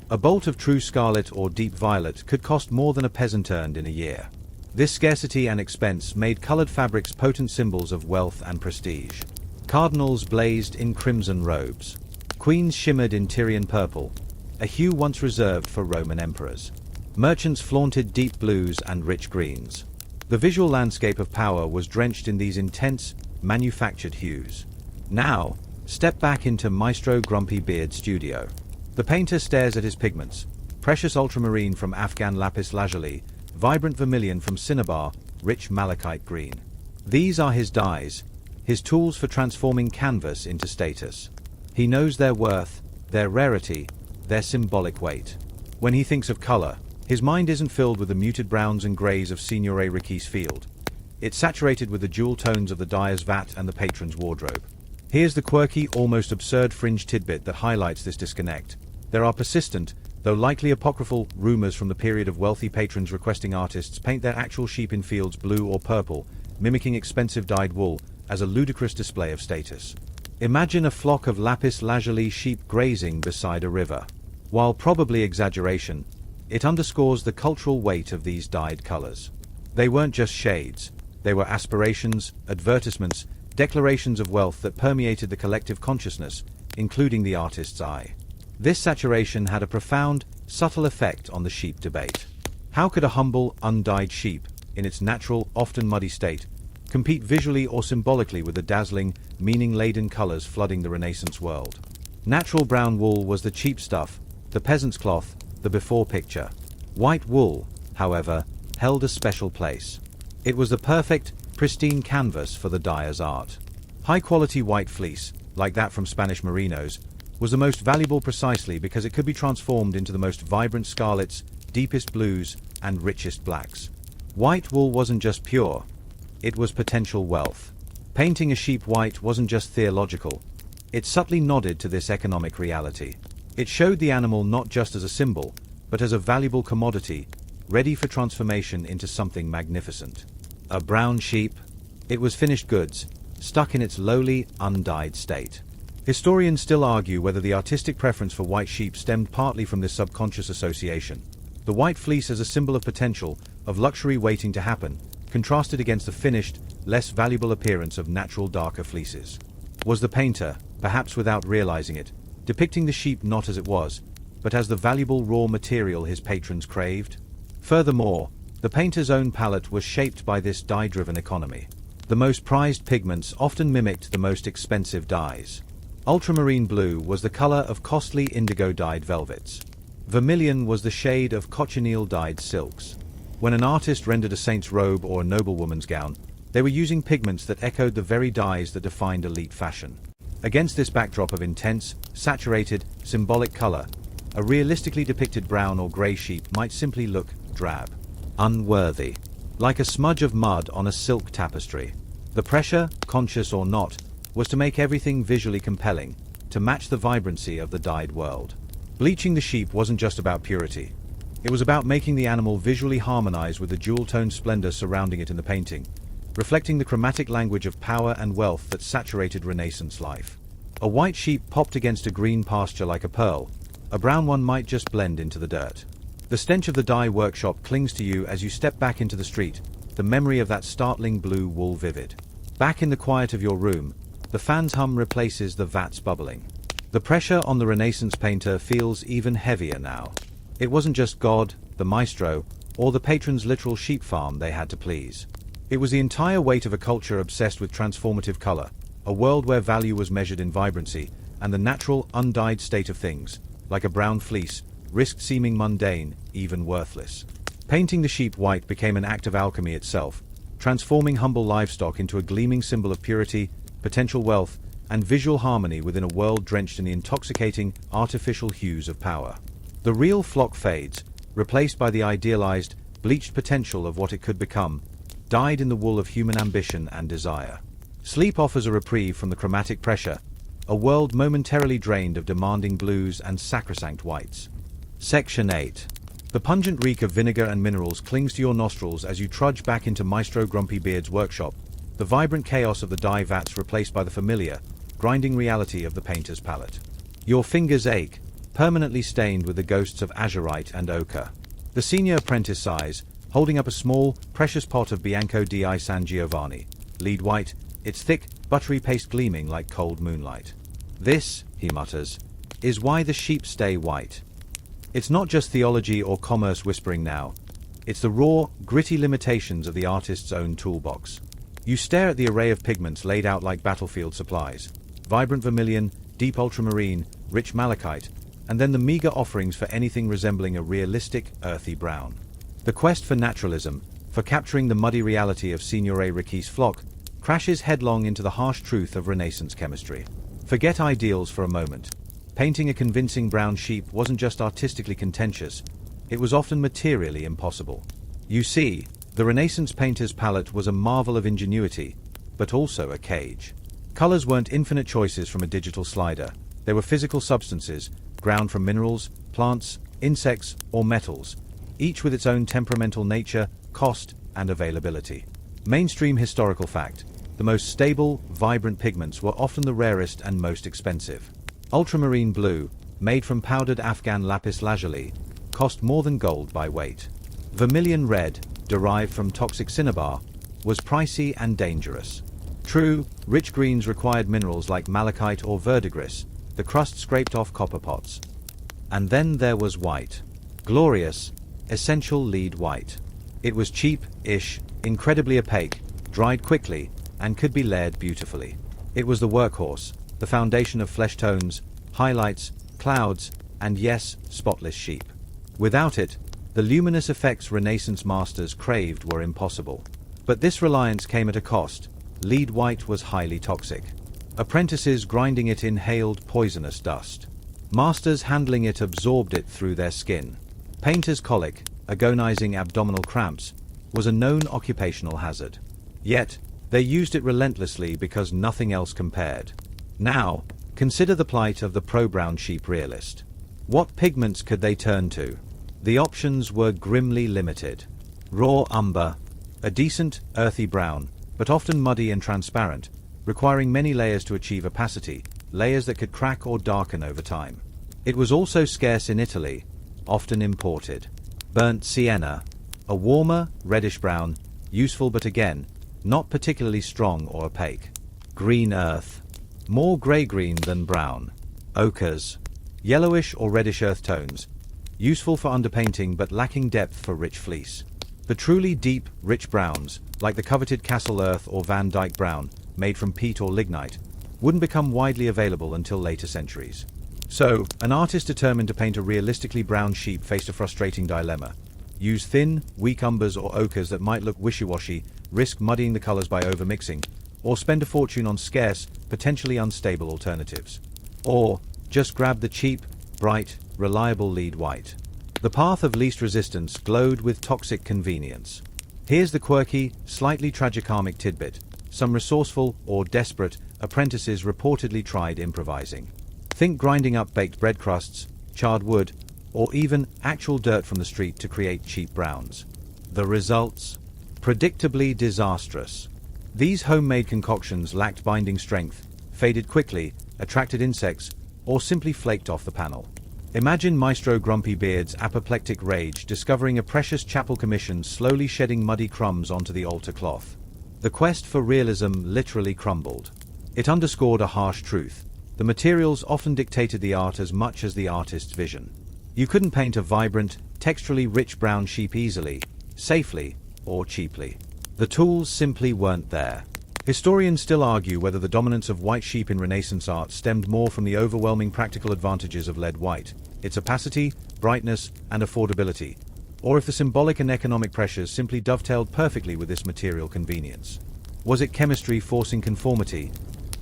A bolt of true scarlet or deep violet could cost more than a peasant earned in a year. This scarcity and expense made colored fabrics potent symbols of wealth and prestige. Cardinals blazed in crimson robes. Queens shimmered in Tyrian purple, a hue once reserved for Roman emperors. Merchants flaunted deep blues and rich greens. The visual landscape of power was drenched in these intense, manufactured hues. Now, step back into Maestro Grumpy Beard's studio. The painter stares at his pigments, precious ultramarine from Afghan lapis lazuli, vibrant vermilion from cinnabar, rich malachite green. These are his dyes, his tools for transforming canvas into status. He knows their worth, their rarity, their symbolic weight. When he thinks of color, his mind isn't filled with the muted browns and grays of Signore Ricci's field. It's saturated with the jewel tones of the dyer's vat and the patron's wardrobe. Here's the quirky, almost absurd fringe tidbit that highlights this disconnect. There are persistent, though likely apocryphal, rumors from the period of wealthy patrons requesting artists paint their actual sheep in fields blue or purple, mimicking expensive dyed wool, as a ludicrous display of status. Imagine a flock of lapis lazuli sheep grazing beside a river. While probably exaggeration, it underscores the cultural weight of these dyed colors. They weren't just shades, they were aspirations, advertisements, declarations of wealth that permeated the collective consciousness, including the artist's eye. This saturation had a profound, subtle effect on the sheep debate. How could a humble, undyed sheep, in its natural, often muddy state, compete visually or symbolically with the dazzling, meaning-laden colors flooding the Renaissance world? Natural brown wool was the cheap stuff, the peasant's cloth, the before picture. White wool, however, held a special place. It was the perfect, pristine canvas for the dyer's art. High-quality white fleece, like that from Spanish merinos, was the most valuable precisely because it could be transformed into the most vibrant scarlets, deepest blues, and richest blacks. White wool wasn't just pure, it was potential wealth. Painting a sheep white wasn't just theological, it subtly nodded to this economic reality. It showed the animal not just as a symbol, but as a valuable commodity, ready for transformation into something magnificent. A brown sheep? It was finished goods, stuck in its lowly, undyed state. Historians still argue whether the artistic preference for white sheep stemmed partly from this subconscious association. The white fleece as a symbol of potential, of luxury waiting to happen, contrasted against the finished, less valuable appearance of natural darker fleeces. Was the painter, perhaps without realizing it, depicting the sheep not as it was, but as the valuable raw material his patrons craved? Furthermore, the painter's own palette was shaped by this dye-driven economy. The most prized pigments often mimicked the most expensive dyes. Ultramarine blue was the color of costly indigo-dyed velvets. Vermilion was the shade of cochineal-dyed silks. When an artist rendered a saint's robe or a noblewoman's gown, they were using pigments that echoed the very dyes that defined elite fashion. Against this backdrop of intense, saturated, symbolic color, a realistically depicted brown or gray sheep might simply look drab, unworthy, like a smudge of mud on a silk tapestry. The pressure, conscious or not, was to make everything visually compelling, to match the vibrancy of the dyed world. Bleaching the sheep wasn't just about purity. It was about making the animal visually harmonize with the jewel-toned splendor surrounding it in the painting, reflecting the chromatic language of power and wealth that saturated Renaissance life. A white sheep popped against a green pasture like a pearl, a brown one might just blend into the dirt. The stench of the dye workshop clings to you as you step back into the street, the memory of that startling blue wool vivid. Back in the quiet of your room, the fan's hum replaces the vat's bubbling. The pressure on the Renaissance painter feels even heavier now. It wasn't just God, the maestro, or the patron's literal sheep farm they had to please. It was the entire weight of a culture obsessed with transformative color, a world where value was measured in vibrancy, and the natural, undyed state of things, like a brown fleece, risked seeming mundane, even worthless. Painting the sheep white became an act of alchemy itself, transforming humble livestock into a gleaming symbol of purity, potential wealth, and visual harmony within a world drenched in the intoxicating, artificial hues of power. The real flock fades, replaced by the idealized, bleached potential of what it could become, dyed in the wool of human ambition and desire. Sleep offers a reprieve from the chromatic pressure, a world momentarily drained of demanding blues and sacrosanct whites. Section 8. The pungent reek of vinegar and minerals clings to your nostrils as you trudge back into Maestro Grumpy Beard's workshop, the vibrant chaos of the dye vats replaced by the familiar, grinding reality of the painter's palette. Your fingers ache, permanently stained with the ghosts of azurite and ochre. The senior apprentice sighs, holding up a small, precious pot of Bianco di San Giovanni, lead white, its thick, buttery paste gleaming like cold moonlight. This, he mutters, is why the sheep stay white. It's not just theology or commerce whispering now. It's the raw, gritty limitations of the artist's own toolbox. You stare at the array of pigments laid out like battlefield supplies. Vibrant vermilion, deep ultramarine, rich malachite, and then the meager offerings for anything resembling a realistic, earthy brown. The quest for naturalism, for capturing the muddy reality of Signore Ricci's flock, crashes headlong into the harsh truth of Renaissance chemistry. Forget ideals for a moment. Painting a convincing brown sheep wasn't just artistically contentious, it was often materially impossible. You see, the Renaissance painter's palette was a marvel of ingenuity, but also a cage. Colors weren't infinite choices from a digital slider. They were physical substances, ground from minerals, plants, insects, or metals, each with its own temperamental nature, cost, and availability. Mainstream historical fact: the most stable, vibrant pigments were often the rarest and most expensive. Ultramarine blue, made from powdered Afghan lapis lazuli, cost more than gold by weight. Vermilion red, derived from toxic cinnabar, was pricey and dangerous. True, rich greens required minerals like malachite or verdigris, the crust scraped off copper pots. And then there was white. Glorious, essential lead white. It was cheap-ish, incredibly opaque, dried quickly, and could be layered beautifully. It was the workhorse, the foundation of flesh tones, highlights, clouds, and yes, spotless sheep. Without it, the luminous effects Renaissance masters craved were impossible. But this reliance came at a cost. Lead white was highly toxic. Apprentices grinding it inhaled poisonous dust. Masters handling it absorbed it through their skin. Painters' colic, agonizing abdominal cramps, was a known occupational hazard. Yet, they used it relentlessly because nothing else compared. Now, consider the plight of the pro-brown sheep realist. What pigments could they turn to? The options were grimly limited. Raw umber, a decent, earthy brown, but often muddy and transparent, requiring many layers to achieve opacity, layers that could crack or darken over time. It was also scarce in Italy, often imported. Burnt sienna, a warmer, reddish-brown, useful but again, not particularly strong or opaque. Green earth, more grey-green than brown. Ochres, yellowish or reddish earth tones, useful for underpainting but lacking depth for rich fleece. The truly deep, rich browns, like the coveted Castle Earth or Van Dyke Brown, made from peat or lignite, wouldn't become widely available until later centuries. So, an artist determined to paint a realistically brown sheep faced a frustrating dilemma. Use thin, weak umbers or ochres that might look wishy-washy, risk muddying the colors by overmixing, or spend a fortune on scarce, potentially unstable alternatives. Or, just grab the cheap, bright, reliable lead white. The path of least resistance glowed with toxic convenience. Here's the quirky, slightly tragicomic tidbit. Some resourceful, or desperate, apprentices reportedly tried improvising. Think grinding up baked bread crusts, charred wood, or even actual dirt from the street to create cheap browns. The results? Predictably disastrous. These homemade concoctions lacked binding strength, faded quickly, attracted insects, or simply flaked off the panel. Imagine Maestro Grumpy Beard's apoplectic rage discovering a precious chapel commission slowly shedding muddy crumbs onto the altar cloth. The quest for realism literally crumbled. It underscored a harsh truth. The materials often dictated the art as much as the artist's vision. You couldn't paint a vibrant, texturally rich brown sheep easily, safely, or cheaply. The tools simply weren't there. Historians still argue whether the dominance of white sheep in Renaissance art stemmed more from the overwhelming practical advantages of lead white, its opacity, brightness, and affordability, or if the symbolic and economic pressures simply dovetailed perfectly with this material convenience. Was it chemistry forcing conformity,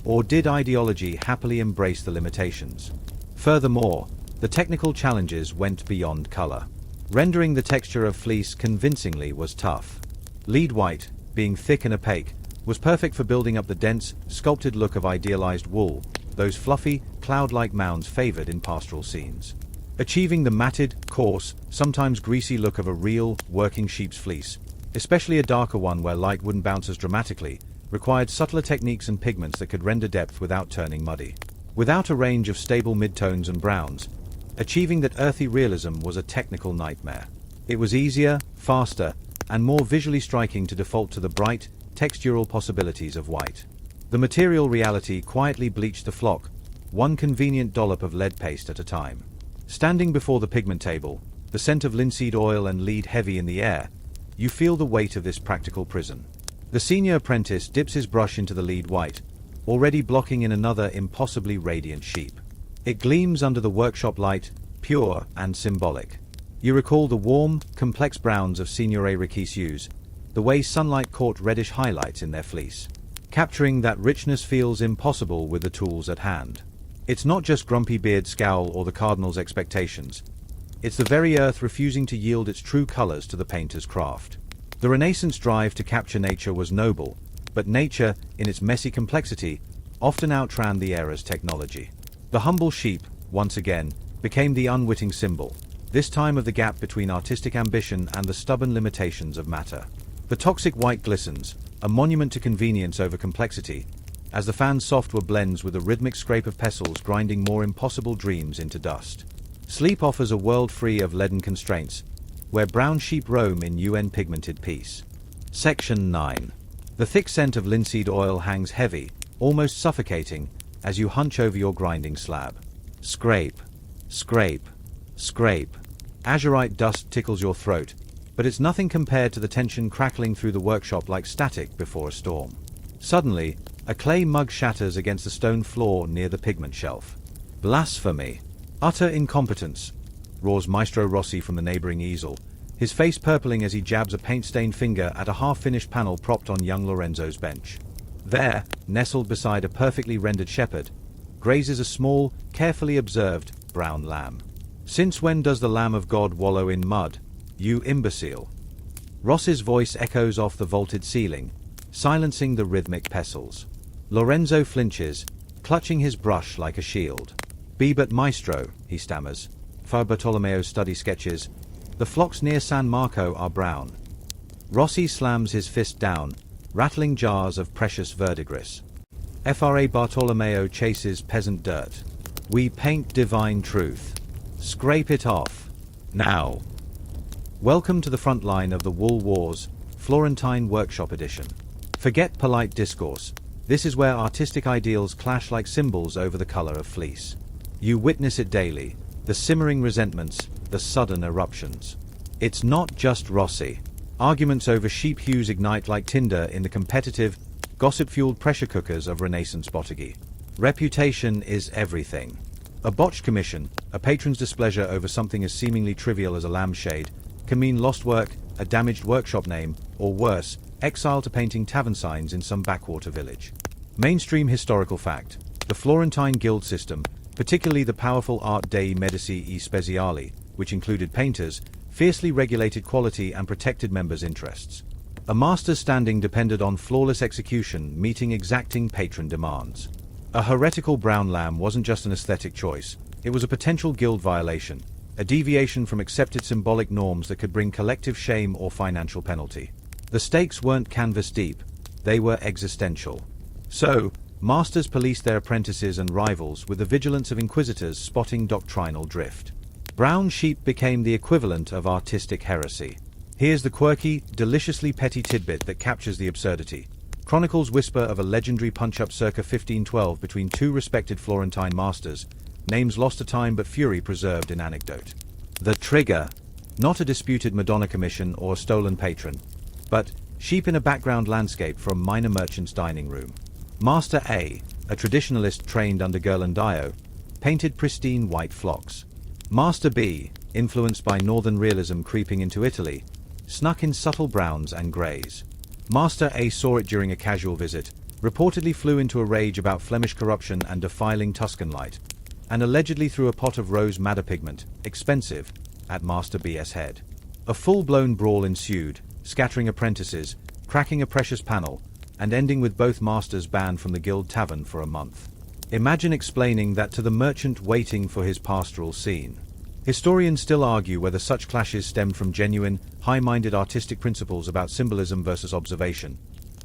or did ideology happily embrace the limitations? Furthermore, the technical challenges went beyond color. Rendering the texture of fleece convincingly was tough. Lead white, being thick and opaque, was perfect for building up the dense, sculpted look of idealized wool, those fluffy, cloud-like mounds favored in pastoral scenes. Achieving the matted, coarse, sometimes greasy look of a real, working sheep's fleece, especially a darker one where light wouldn't bounce as dramatically, required subtler techniques and pigments that could render depth without turning muddy. Without a range of stable midtones and browns, achieving that earthy realism was a technical nightmare. It was easier, faster, and more visually striking to default to the bright, textural possibilities of white. The material reality quietly bleached the flock, one convenient dollop of lead paste at a time. Standing before the pigment table, the scent of linseed oil and lead heavy in the air, you feel the weight of this practical prison. The senior apprentice dips his brush into the lead white, already blocking in another impossibly radiant sheep. It gleams under the workshop light, pure and symbolic. You recall the warm, complex browns of Signore Ricci's hues, the way sunlight caught reddish highlights in their fleece. Capturing that richness feels impossible with the tools at hand. It's not just Grumpy Beard's scowl or the Cardinal's expectations. It's the very earth refusing to yield its true colors to the painter's craft. The Renaissance drive to capture nature was noble, but nature, in its messy complexity, often outran the era's technology. The humble sheep, once again, became the unwitting symbol, this time of the gap between artistic ambition and the stubborn limitations of matter. The toxic white glistens, a monument to convenience over complexity, as the fan's software blends with a rhythmic scrape of pestles grinding more impossible dreams into dust. Sleep offers a world free of leaden constraints, where brown sheep roam in UN-pigmented peace. Section 9. The thick scent of linseed oil hangs heavy, almost suffocating, as you hunch over your grinding slab. Scrape, scrape, scrape. Azurite dust tickles your throat, but it's nothing compared to the tension crackling through the workshop like static before a storm. Suddenly, a clay mug shatters against the stone floor near the pigment shelf. Blasphemy! Utter incompetence! Roars Maestro Rossi from the neighboring easel, his face purpling as he jabs a paint-stained finger at a half-finished panel propped on young Lorenzo's bench. There, nestled beside a perfectly rendered shepherd, grazes a small, carefully observed, brown lamb. Since when does the Lamb of God wallow in mud, you imbecile? Ross's voice echoes off the vaulted ceiling, silencing the rhythmic pestles. Lorenzo flinches, clutching his brush like a shield. "Be but maestro," he stammers. Fra Bartolomeo's study sketches. The flocks near San Marco are brown. Rossi slams his fist down, rattling jars of precious verdigris. Fra Bartolomeo chases peasant dirt. "We paint divine truth. Scrape it off. Now." Welcome to the front line of the Wool Wars, Florentine Workshop Edition. Forget polite discourse. This is where artistic ideals clash like symbols over the color of fleece. You witness it daily, the simmering resentments, the sudden eruptions. It's not just Rossi. Arguments over sheep hues ignite like tinder in the competitive, gossip-fueled pressure cookers of Renaissance botteghi. Reputation is everything. A botched commission, a patron's displeasure over something as seemingly trivial as a lampshade, can mean lost work, a damaged workshop name, or worse, exile to painting tavern signs in some backwater village. Mainstream historical fact. The Florentine guild system, particularly the powerful Art dei Medici e Speciali, which included painters, fiercely regulated quality and protected members' interests. A master's standing depended on flawless execution meeting exacting patron demands. A heretical brown lamb wasn't just an aesthetic choice, it was a potential guild violation, a deviation from accepted symbolic norms that could bring collective shame or financial penalty. The stakes weren't canvas deep, they were existential. So, masters policed their apprentices and rivals with the vigilance of inquisitors spotting doctrinal drift. Brown sheep became the equivalent of artistic heresy. Here's the quirky, deliciously petty tidbit that captures the absurdity. Chronicles whisper of a legendary punch-up circa 1512 between two respected Florentine masters, names lost to time but fury preserved in anecdote. The trigger, not a disputed Madonna commission or a stolen patron, but sheep in a background landscape for a minor merchant's dining room. Master A, a traditionalist trained under Ghirlandaio, painted pristine white flocks. Master B, influenced by northern realism creeping into Italy, snuck in subtle browns and greys. Master A saw it during a casual visit, reportedly flew into a rage about Flemish corruption and defiling Tuscan light, and allegedly threw a pot of rose madder pigment, expensive, at Master B's head. A full-blown brawl ensued, scattering apprentices, cracking a precious panel, and ending with both masters banned from the guild tavern for a month. Imagine explaining that to the merchant waiting for his pastoral scene. Historians still argue whether such clashes stemmed from genuine, high-minded artistic principles about symbolism versus observation,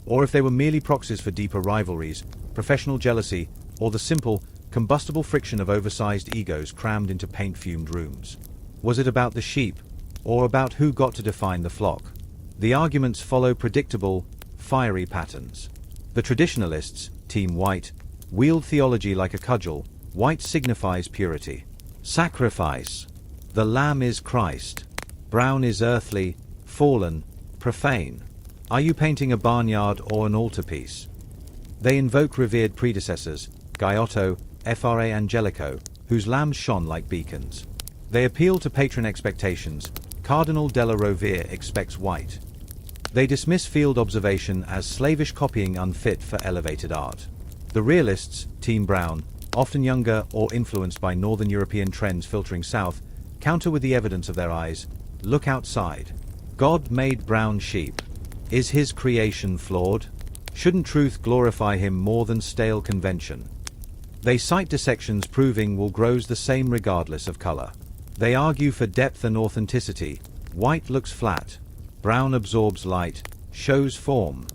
or if they were merely proxies for deeper rivalries, professional jealousy, or the simple, combustible friction of oversized egos crammed into paint-fumed rooms. Was it about the sheep, or about who got to define the flock? The arguments follow predictable, fiery patterns. The traditionalists, Team White, wield theology like a cudgel. White signifies purity. Sacrifice. The Lamb is Christ. Brown is earthly, fallen, profane. Are you painting a barnyard or an altarpiece? They invoke revered predecessors, Giotto, Fra Angelico, whose lambs shone like beacons. They appeal to patron expectations. Cardinal della Rovere expects white. They dismiss field observation as slavish copying unfit for elevated art. The realists, Team Brown, often younger or influenced by Northern European trends filtering south, counter with the evidence of their eyes. Look outside. God made brown sheep. Is his creation flawed? Shouldn't truth glorify him more than stale convention? They cite dissections proving wool grows the same regardless of color. They argue for depth and authenticity. White looks flat. Brown absorbs light, shows form.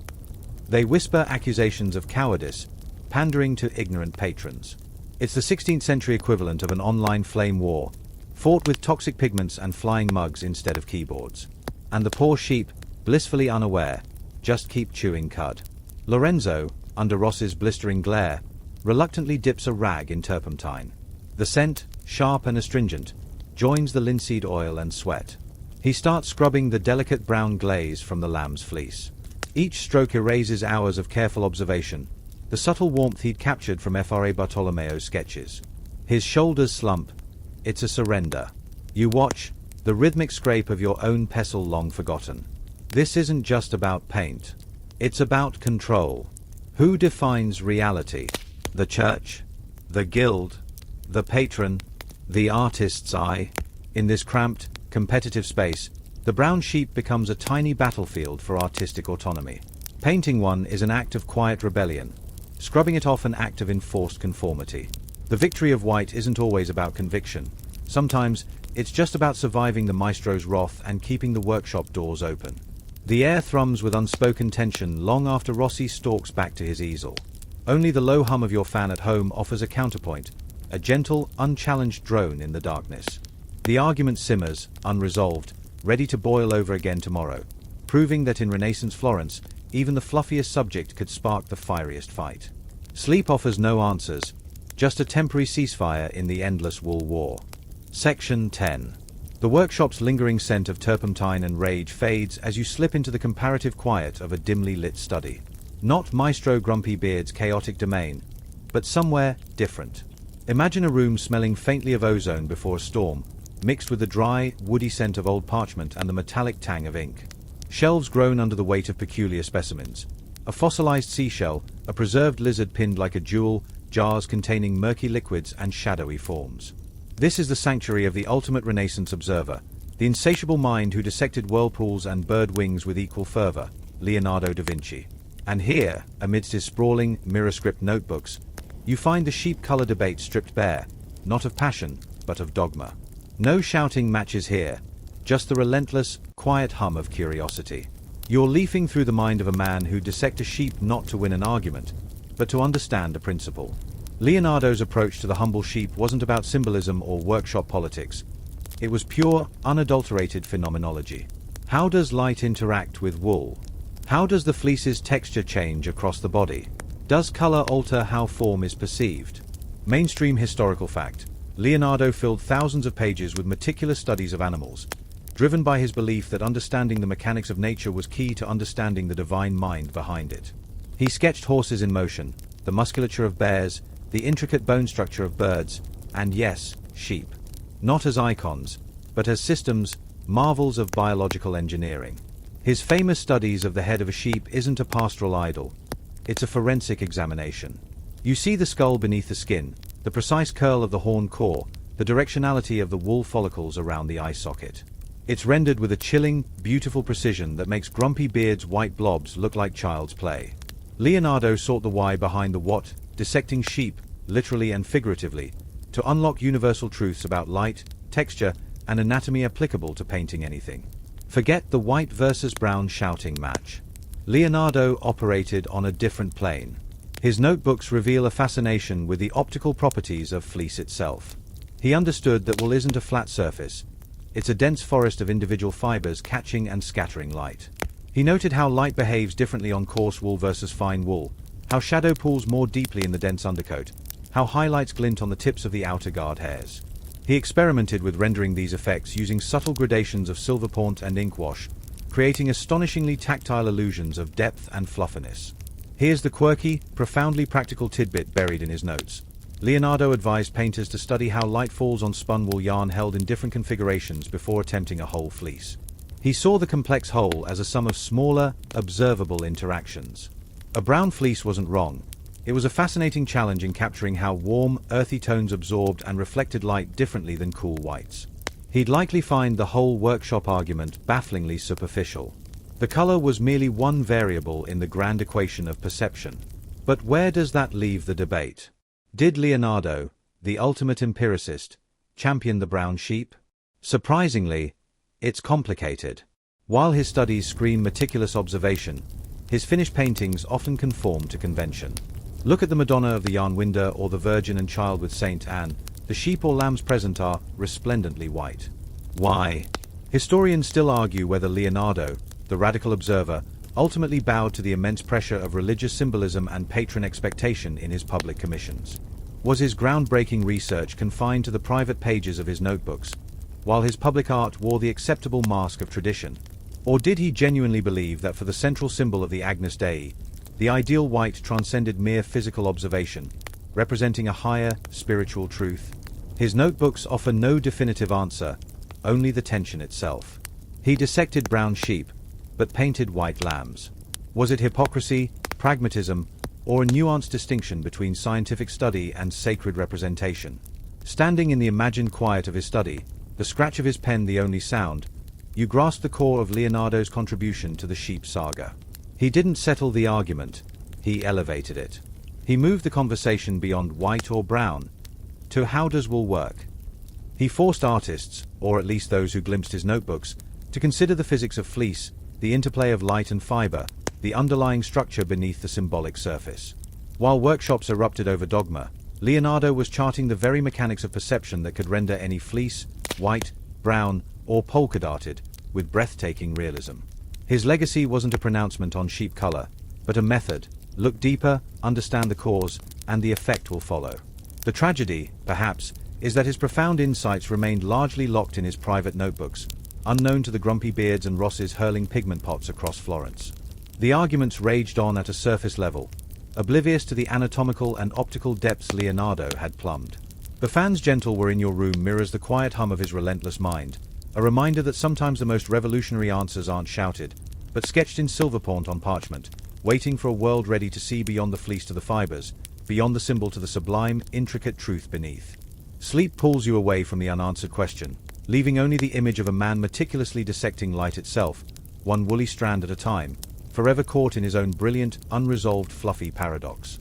They whisper accusations of cowardice, pandering to ignorant patrons. It's the 16th century equivalent of an online flame war, fought with toxic pigments and flying mugs instead of keyboards. And the poor sheep, blissfully unaware, just keep chewing cud. Lorenzo, under Ross's blistering glare, reluctantly dips a rag in turpentine. The scent, sharp and astringent, joins the linseed oil and sweat. He starts scrubbing the delicate brown glaze from the lamb's fleece. Each stroke erases hours of careful observation, the subtle warmth he'd captured from Fra Bartolomeo's sketches. His shoulders slump. It's a surrender. You watch, the rhythmic scrape of your own pestle long forgotten. This isn't just about paint. It's about control. Who defines reality? The church? The guild? The patron? The artist's eye? In this cramped, competitive space, the brown sheep becomes a tiny battlefield for artistic autonomy. Painting one is an act of quiet rebellion, scrubbing it off an act of enforced conformity. The victory of white isn't always about conviction. Sometimes, it's just about surviving the maestro's wrath and keeping the workshop doors open. The air thrums with unspoken tension long after Rossi stalks back to his easel. Only the low hum of your fan at home offers a counterpoint, a gentle, unchallenged drone in the darkness. The argument simmers, unresolved, ready to boil over again tomorrow, proving that in Renaissance Florence, even the fluffiest subject could spark the fieriest fight. Sleep offers no answers, just a temporary ceasefire in the endless wool war. Section 10. The workshop's lingering scent of turpentine and rage fades as you slip into the comparative quiet of a dimly lit study. Not Maestro Grumpy Beard's chaotic domain, but somewhere different. Imagine a room smelling faintly of ozone before a storm, mixed with the dry, woody scent of old parchment and the metallic tang of ink. Shelves groan under the weight of peculiar specimens. A fossilized seashell, a preserved lizard pinned like a jewel, jars containing murky liquids and shadowy forms. This is the sanctuary of the ultimate Renaissance observer, the insatiable mind who dissected whirlpools and bird wings with equal fervor, Leonardo da Vinci. And here, amidst his sprawling, mirror-script notebooks, you find the sheep-color debate stripped bare, not of passion, but of dogma. No shouting matches here, just the relentless, quiet hum of curiosity. You're leafing through the mind of a man who dissected a sheep not to win an argument, but to understand a principle. Leonardo's approach to the humble sheep wasn't about symbolism or workshop politics. It was pure, unadulterated phenomenology. How does light interact with wool? How does the fleece's texture change across the body? Does color alter how form is perceived? Mainstream historical fact. Leonardo filled thousands of pages with meticulous studies of animals, driven by his belief that understanding the mechanics of nature was key to understanding the divine mind behind it. He sketched horses in motion, the musculature of bears, the intricate bone structure of birds, and yes, sheep. Not as icons, but as systems, marvels of biological engineering. His famous studies of the head of a sheep isn't a pastoral idyll. It's a forensic examination. You see the skull beneath the skin, the precise curl of the horn core, the directionality of the wool follicles around the eye socket. It's rendered with a chilling, beautiful precision that makes Grumpy Beard's white blobs look like child's play. Leonardo sought the why behind the what, dissecting sheep, literally and figuratively, to unlock universal truths about light, texture, and anatomy applicable to painting anything. Forget the white versus brown shouting match. Leonardo operated on a different plane. His notebooks reveal a fascination with the optical properties of fleece itself. He understood that wool isn't a flat surface. It's a dense forest of individual fibers catching and scattering light. He noted how light behaves differently on coarse wool versus fine wool, how shadow pools more deeply in the dense undercoat, how highlights glint on the tips of the outer guard hairs. He experimented with rendering these effects using subtle gradations of silver paint and ink wash, creating astonishingly tactile illusions of depth and fluffiness. Here's the quirky, profoundly practical tidbit buried in his notes. Leonardo advised painters to study how light falls on spun wool yarn held in different configurations before attempting a whole fleece. He saw the complex whole as a sum of smaller, observable interactions. A brown fleece wasn't wrong. It was a fascinating challenge in capturing how warm, earthy tones absorbed and reflected light differently than cool whites. He'd likely find the whole workshop argument bafflingly superficial. The color was merely one variable in the grand equation of perception. But where does that leave the debate? Did Leonardo, the ultimate empiricist, champion the brown sheep? Surprisingly, it's complicated. While his studies scream meticulous observation, his finished paintings often conform to convention. Look at the Madonna of the Yarn Window or the Virgin and Child with Saint Anne. The sheep or lambs present are resplendently white. Why? Historians still argue whether Leonardo, the radical observer, ultimately bowed to the immense pressure of religious symbolism and patron expectation in his public commissions. Was his groundbreaking research confined to the private pages of his notebooks, while his public art wore the acceptable mask of tradition? Or did he genuinely believe that for the central symbol of the Agnus Dei, the ideal white transcended mere physical observation, representing a higher, spiritual truth? His notebooks offer no definitive answer, only the tension itself. He dissected brown sheep, but painted white lambs. Was it hypocrisy, pragmatism, or a nuanced distinction between scientific study and sacred representation? Standing in the imagined quiet of his study, the scratch of his pen the only sound, you grasp the core of Leonardo's contribution to the sheep saga. He didn't settle the argument, he elevated it. He moved the conversation beyond white or brown to how does wool work. He forced artists, or at least those who glimpsed his notebooks, to consider the physics of fleece, the interplay of light and fiber, the underlying structure beneath the symbolic surface. While workshops erupted over dogma, Leonardo was charting the very mechanics of perception that could render any fleece, white, brown, or polka-dotted, with breathtaking realism. His legacy wasn't a pronouncement on sheep color, but a method. Look deeper, understand the cause, and the effect will follow. The tragedy, perhaps, is that his profound insights remained largely locked in his private notebooks, unknown to the grumpy beards and Rosses hurling pigment pots across Florence. The arguments raged on at a surface level, oblivious to the anatomical and optical depths Leonardo had plumbed. The fans gentle were in your room mirrors the quiet hum of his relentless mind, a reminder that sometimes the most revolutionary answers aren't shouted, but sketched in silver paint on parchment, waiting for a world ready to see beyond the fleece to the fibers, beyond the symbol to the sublime, intricate truth beneath. Sleep pulls you away from the unanswered question, leaving only the image of a man meticulously dissecting light itself, one woolly strand at a time, forever caught in his own brilliant, unresolved fluffy paradox.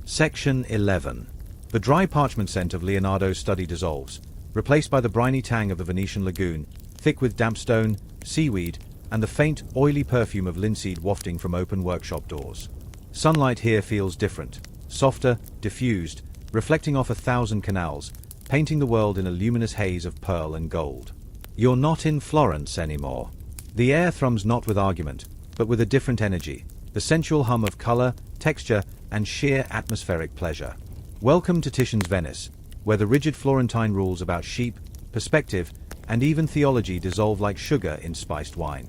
Section 11. The dry parchment scent of Leonardo's study dissolves, replaced by the briny tang of the Venetian lagoon, thick with damp stone, seaweed, and the faint, oily perfume of linseed wafting from open workshop doors. Sunlight here feels different, softer, diffused, reflecting off 1,000 canals, painting the world in a luminous haze of pearl and gold. You're not in Florence anymore. The air thrums not with argument, but with a different energy, the sensual hum of color, texture, and sheer atmospheric pleasure. Welcome to Titian's Venice, where the rigid Florentine rules about sheep, perspective, and even theology dissolve like sugar in spiced wine.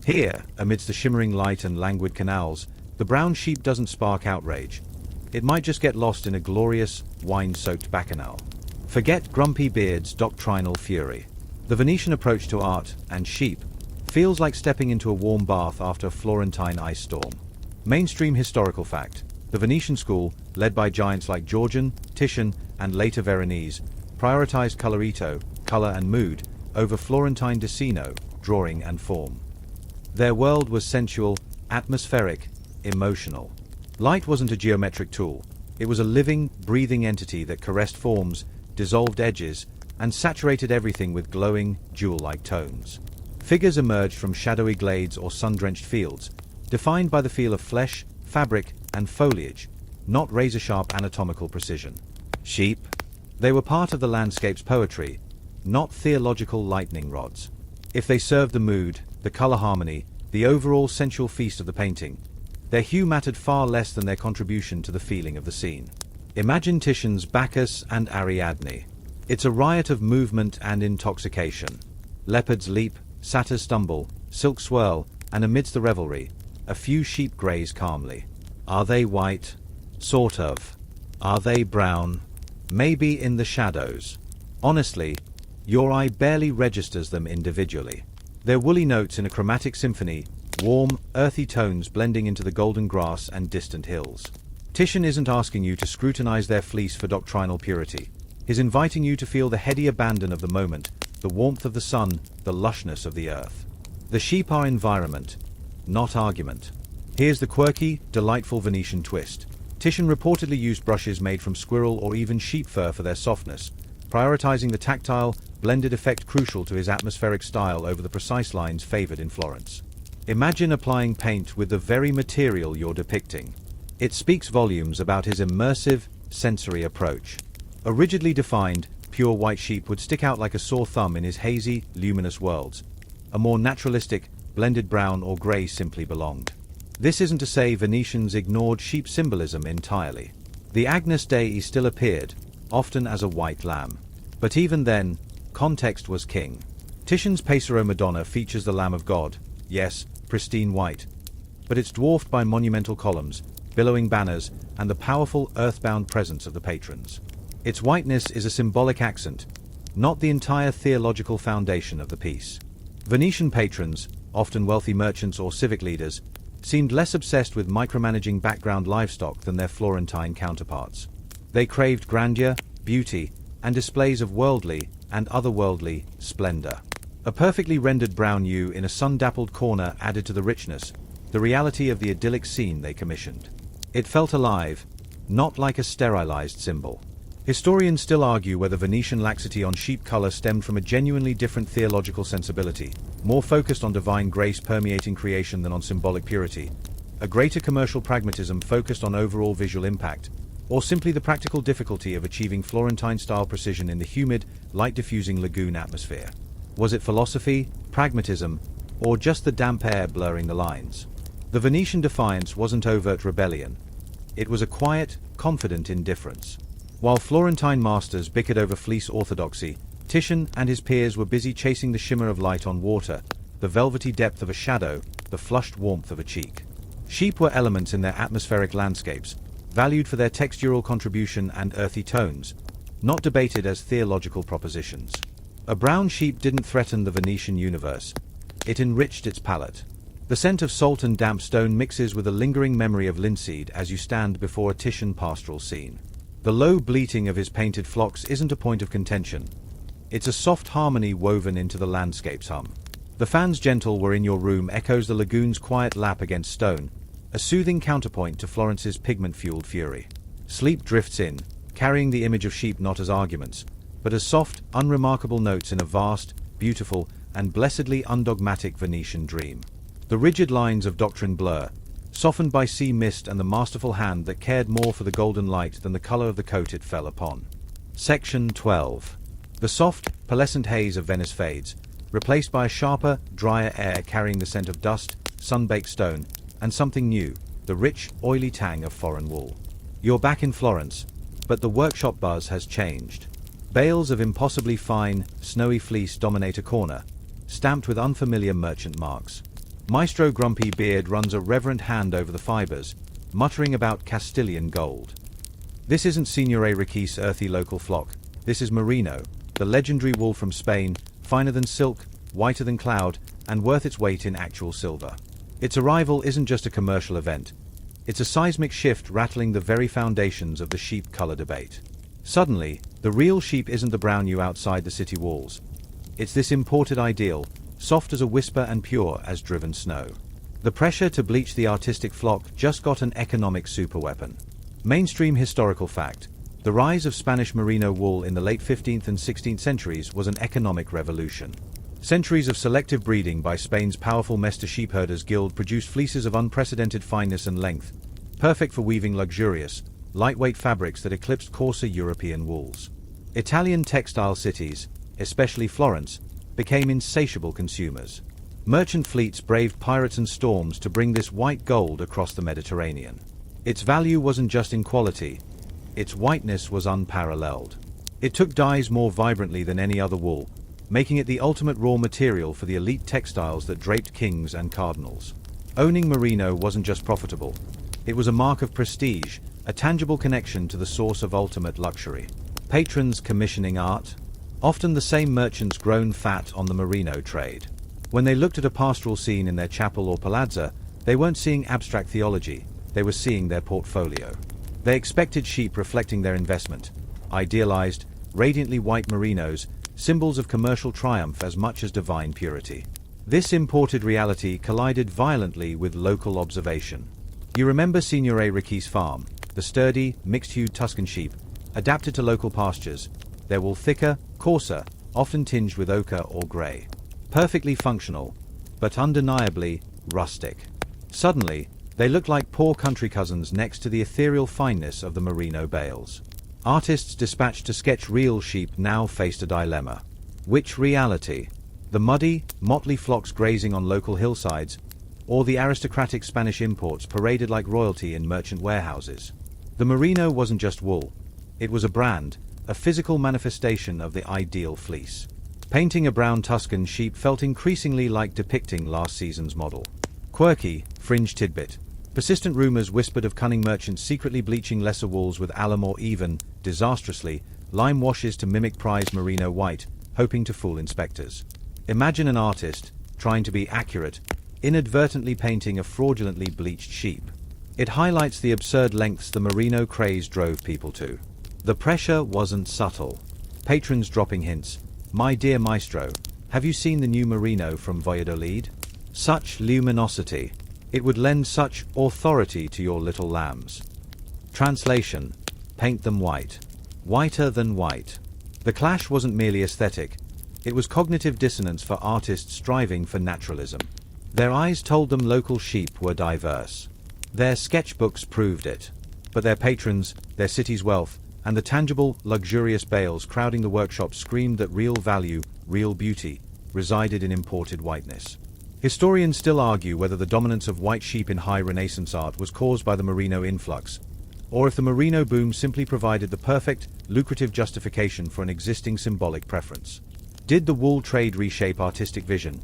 Here, amidst the shimmering light and languid canals, the brown sheep doesn't spark outrage. It might just get lost in a glorious, wine-soaked bacchanal. Forget grumpy beards' doctrinal fury. The Venetian approach to art and sheep feels like stepping into a warm bath after a Florentine ice storm. Mainstream historical fact: the Venetian school, led by giants like Georgian, Titian, and later Veronese, prioritized colorito, color and mood, over Florentine decino, drawing and form. Their world was sensual, atmospheric, emotional. Light wasn't a geometric tool. It was a living, breathing entity that caressed forms, dissolved edges, and saturated everything with glowing, jewel-like tones. Figures emerged from shadowy glades or sun-drenched fields, defined by the feel of flesh, fabric, and foliage, not razor-sharp anatomical precision. Sheep? They were part of the landscape's poetry, not theological lightning rods. If they served the mood, the color harmony, the overall sensual feast of the painting, their hue mattered far less than their contribution to the feeling of the scene. Imagine Titian's Bacchus and Ariadne. It's a riot of movement and intoxication. Leopards leap, satyrs stumble, silks swirl, and amidst the revelry, a few sheep graze calmly. Are they white? Sort of. Are they brown? Maybe in the shadows. Honestly, your eye barely registers them individually. Their woolly notes in a chromatic symphony, warm, earthy tones blending into the golden grass and distant hills. Titian isn't asking you to scrutinize their fleece for doctrinal purity. He's inviting you to feel the heady abandon of the moment, the warmth of the sun, the lushness of the earth. The sheep are environment, not argument. Here's the quirky, delightful Venetian twist. Titian reportedly used brushes made from squirrel or even sheep fur for their softness, prioritizing the tactile, blended effect crucial to his atmospheric style over the precise lines favored in Florence. Imagine applying paint with the very material you're depicting. It speaks volumes about his immersive, sensory approach. A rigidly defined, pure white sheep would stick out like a sore thumb in his hazy, luminous worlds. A more naturalistic, blended brown or grey simply belonged. This isn't to say Venetians ignored sheep symbolism entirely. The Agnus Dei still appeared, often as a white lamb. But even then, context was king. Titian's Pastoral Madonna features the Lamb of God, yes, pristine white. But it's dwarfed by monumental columns, billowing banners, and the powerful earthbound presence of the patrons. Its whiteness is a symbolic accent, not the entire theological foundation of the piece. Venetian patrons, often wealthy merchants or civic leaders, seemed less obsessed with micromanaging background livestock than their Florentine counterparts. They craved grandeur, beauty, and displays of worldly and otherworldly splendor. A perfectly rendered brown ewe in a sun-dappled corner added to the richness, the reality of the idyllic scene they commissioned. It felt alive, not like a sterilized symbol. Historians still argue whether Venetian laxity on sheep color stemmed from a genuinely different theological sensibility, more focused on divine grace permeating creation than on symbolic purity, a greater commercial pragmatism focused on overall visual impact, or simply the practical difficulty of achieving Florentine-style precision in the humid, light-diffusing lagoon atmosphere. Was it philosophy, pragmatism, or just the damp air blurring the lines? The Venetian defiance wasn't overt rebellion. It was a quiet, confident indifference. While Florentine masters bickered over fleece orthodoxy, Titian and his peers were busy chasing the shimmer of light on water, the velvety depth of a shadow, the flushed warmth of a cheek. Sheep were elements in their atmospheric landscapes, valued for their textural contribution and earthy tones, not debated as theological propositions. A brown sheep didn't threaten the Venetian universe. It enriched its palate. The scent of salt and damp stone mixes with a lingering memory of linseed as you stand before a Titian pastoral scene. The low bleating of his painted flocks isn't a point of contention. It's a soft harmony woven into the landscape's hum. The fan's gentle "We're in your room" echoes the lagoon's quiet lap against stone, a soothing counterpoint to Florence's pigment-fueled fury. Sleep drifts in, carrying the image of sheep not as arguments, but as soft, unremarkable notes in a vast, beautiful, and blessedly undogmatic Venetian dream. The rigid lines of doctrine blur, softened by sea mist and the masterful hand that cared more for the golden light than the color of the coat it fell upon. Section 12. The soft, pearlescent haze of Venice fades, replaced by a sharper, drier air carrying the scent of dust, sun-baked stone, and something new, the rich, oily tang of foreign wool. You're back in Florence, but the workshop buzz has changed. Bales of impossibly fine, snowy fleece dominate a corner, stamped with unfamiliar merchant marks. Maestro Grumpy Beard runs a reverent hand over the fibers, muttering about Castilian gold. This isn't Signore Ricci's earthy local flock. This is Merino, the legendary wool from Spain, finer than silk, whiter than cloud, and worth its weight in actual silver. Its arrival isn't just a commercial event. It's a seismic shift rattling the very foundations of the sheep color debate. Suddenly, the real sheep isn't the brown ewe outside the city walls. It's this imported ideal, soft as a whisper and pure as driven snow. The pressure to bleach the artistic flock just got an economic superweapon. Mainstream historical fact: the rise of Spanish merino wool in the late 15th and 16th centuries was an economic revolution. Centuries of selective breeding by Spain's powerful Mester Sheepherders Guild produced fleeces of unprecedented fineness and length, perfect for weaving luxurious, lightweight fabrics that eclipsed coarser European wools. Italian textile cities, especially Florence, became insatiable consumers. Merchant fleets braved pirates and storms to bring this white gold across the Mediterranean. Its value wasn't just in quality, its whiteness was unparalleled. It took dyes more vibrantly than any other wool, making it the ultimate raw material for the elite textiles that draped kings and cardinals. Owning merino wasn't just profitable, it was a mark of prestige, a tangible connection to the source of ultimate luxury. Patrons commissioning art? Often the same merchants grown fat on the merino trade. When they looked at a pastoral scene in their chapel or palazzo, they weren't seeing abstract theology, they were seeing their portfolio. They expected sheep reflecting their investment, idealized, radiantly white merinos, symbols of commercial triumph as much as divine purity. This imported reality collided violently with local observation. You remember Signore Ricci's farm, the sturdy, mixed-hued Tuscan sheep, adapted to local pastures, their wool thicker, coarser, often tinged with ochre or grey. Perfectly functional, but undeniably rustic. Suddenly, they looked like poor country cousins next to the ethereal fineness of the merino bales. Artists dispatched to sketch real sheep now faced a dilemma. Which reality? The muddy, motley flocks grazing on local hillsides, or the aristocratic Spanish imports paraded like royalty in merchant warehouses? The merino wasn't just wool. It was a brand, a physical manifestation of the ideal fleece. Painting a brown Tuscan sheep felt increasingly like depicting last season's model. Quirky, fringe tidbit. Persistent rumors whispered of cunning merchants secretly bleaching lesser wools with alum or even, disastrously, lime washes to mimic prized merino white, hoping to fool inspectors. Imagine an artist, trying to be accurate, inadvertently painting a fraudulently bleached sheep. It highlights the absurd lengths the merino craze drove people to. The pressure wasn't subtle. Patrons dropping hints. My dear maestro, have you seen the new merino from Valladolid? Such luminosity. It would lend such authority to your little lambs. Translation. Paint them white. Whiter than white. The clash wasn't merely aesthetic. It was cognitive dissonance for artists striving for naturalism. Their eyes told them local sheep were diverse. Their sketchbooks proved it. But their patrons, their city's wealth, and the tangible, luxurious bales crowding the workshops screamed that real value, real beauty, resided in imported whiteness. Historians still argue whether the dominance of white sheep in high Renaissance art was caused by the merino influx, or if the merino boom simply provided the perfect, lucrative justification for an existing symbolic preference. Did the wool trade reshape artistic vision,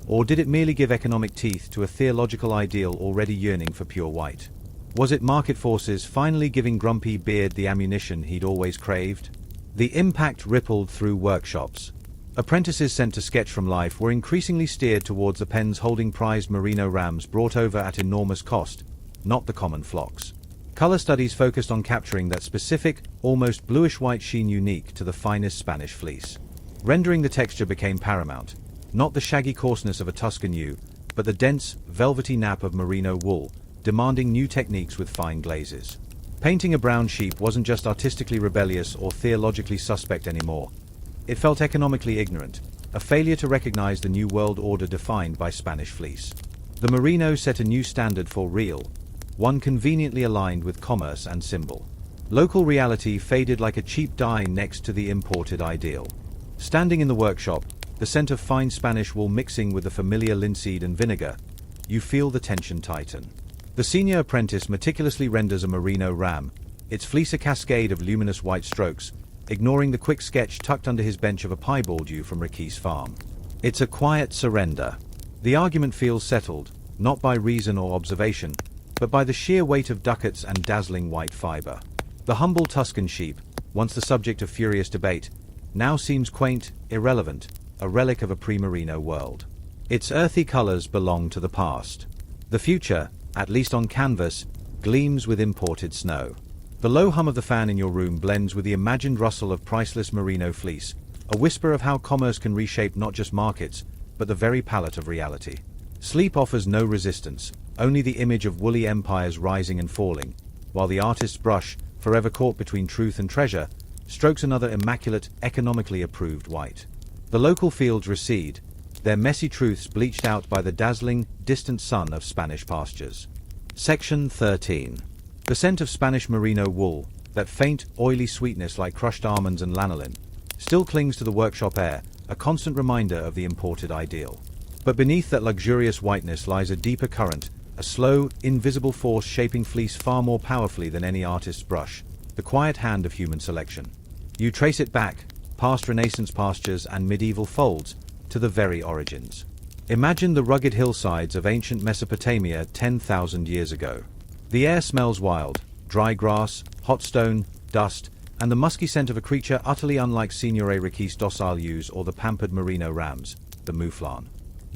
or did it merely give economic teeth to a theological ideal already yearning for pure white? Was it market forces finally giving Grumpy Beard the ammunition he'd always craved? The impact rippled through workshops. Apprentices sent to sketch from life were increasingly steered towards the pens holding prized merino rams brought over at enormous cost, not the common flocks. Color studies focused on capturing that specific, almost bluish-white sheen unique to the finest Spanish fleece. Rendering the texture became paramount, not the shaggy coarseness of a Tuscan ewe, but the dense, velvety nap of merino wool, demanding new techniques with fine glazes. Painting a brown sheep wasn't just artistically rebellious or theologically suspect anymore. It felt economically ignorant, a failure to recognize the new world order defined by Spanish fleece. The merino set a new standard for real, one conveniently aligned with commerce and symbol. Local reality faded like a cheap dye next to the imported ideal. Standing in the workshop, the scent of fine Spanish wool mixing with the familiar linseed and vinegar, you feel the tension tighten. The senior apprentice meticulously renders a merino ram, its fleece a cascade of luminous white strokes, ignoring the quick sketch tucked under his bench of a piebald ewe from Ricci's farm. It's a quiet surrender. The argument feels settled, not by reason or observation, but by the sheer weight of ducats and dazzling white fiber. The humble Tuscan sheep, once the subject of furious debate, now seems quaint, irrelevant, a relic of a pre-merino world. Its earthy colors belong to the past. The future, at least on canvas, gleams with imported snow. The low hum of the fan in your room blends with the imagined rustle of priceless merino fleece, a whisper of how commerce can reshape not just markets, but the very palette of reality. Sleep offers no resistance, only the image of woolly empires rising and falling, while the artist's brush, forever caught between truth and treasure, strokes another immaculate, economically approved white. The local fields recede, their messy truths bleached out by the dazzling, distant sun of Spanish pastures. Section 13. The scent of Spanish merino wool, that faint, oily sweetness like crushed almonds and lanolin, still clings to the workshop air, a constant reminder of the imported ideal. But beneath that luxurious whiteness lies a deeper current, a slow, invisible force shaping fleece far more powerfully than any artist's brush, the quiet hand of human selection. You trace it back, past Renaissance pastures and medieval folds, to the very origins. Imagine the rugged hillsides of ancient Mesopotamia 10,000 years ago. The air smells wild, dry grass, hot stone, dust, and the musky scent of a creature utterly unlike Signore Ricci's docile ewes or the pampered merino rams, the mouflon.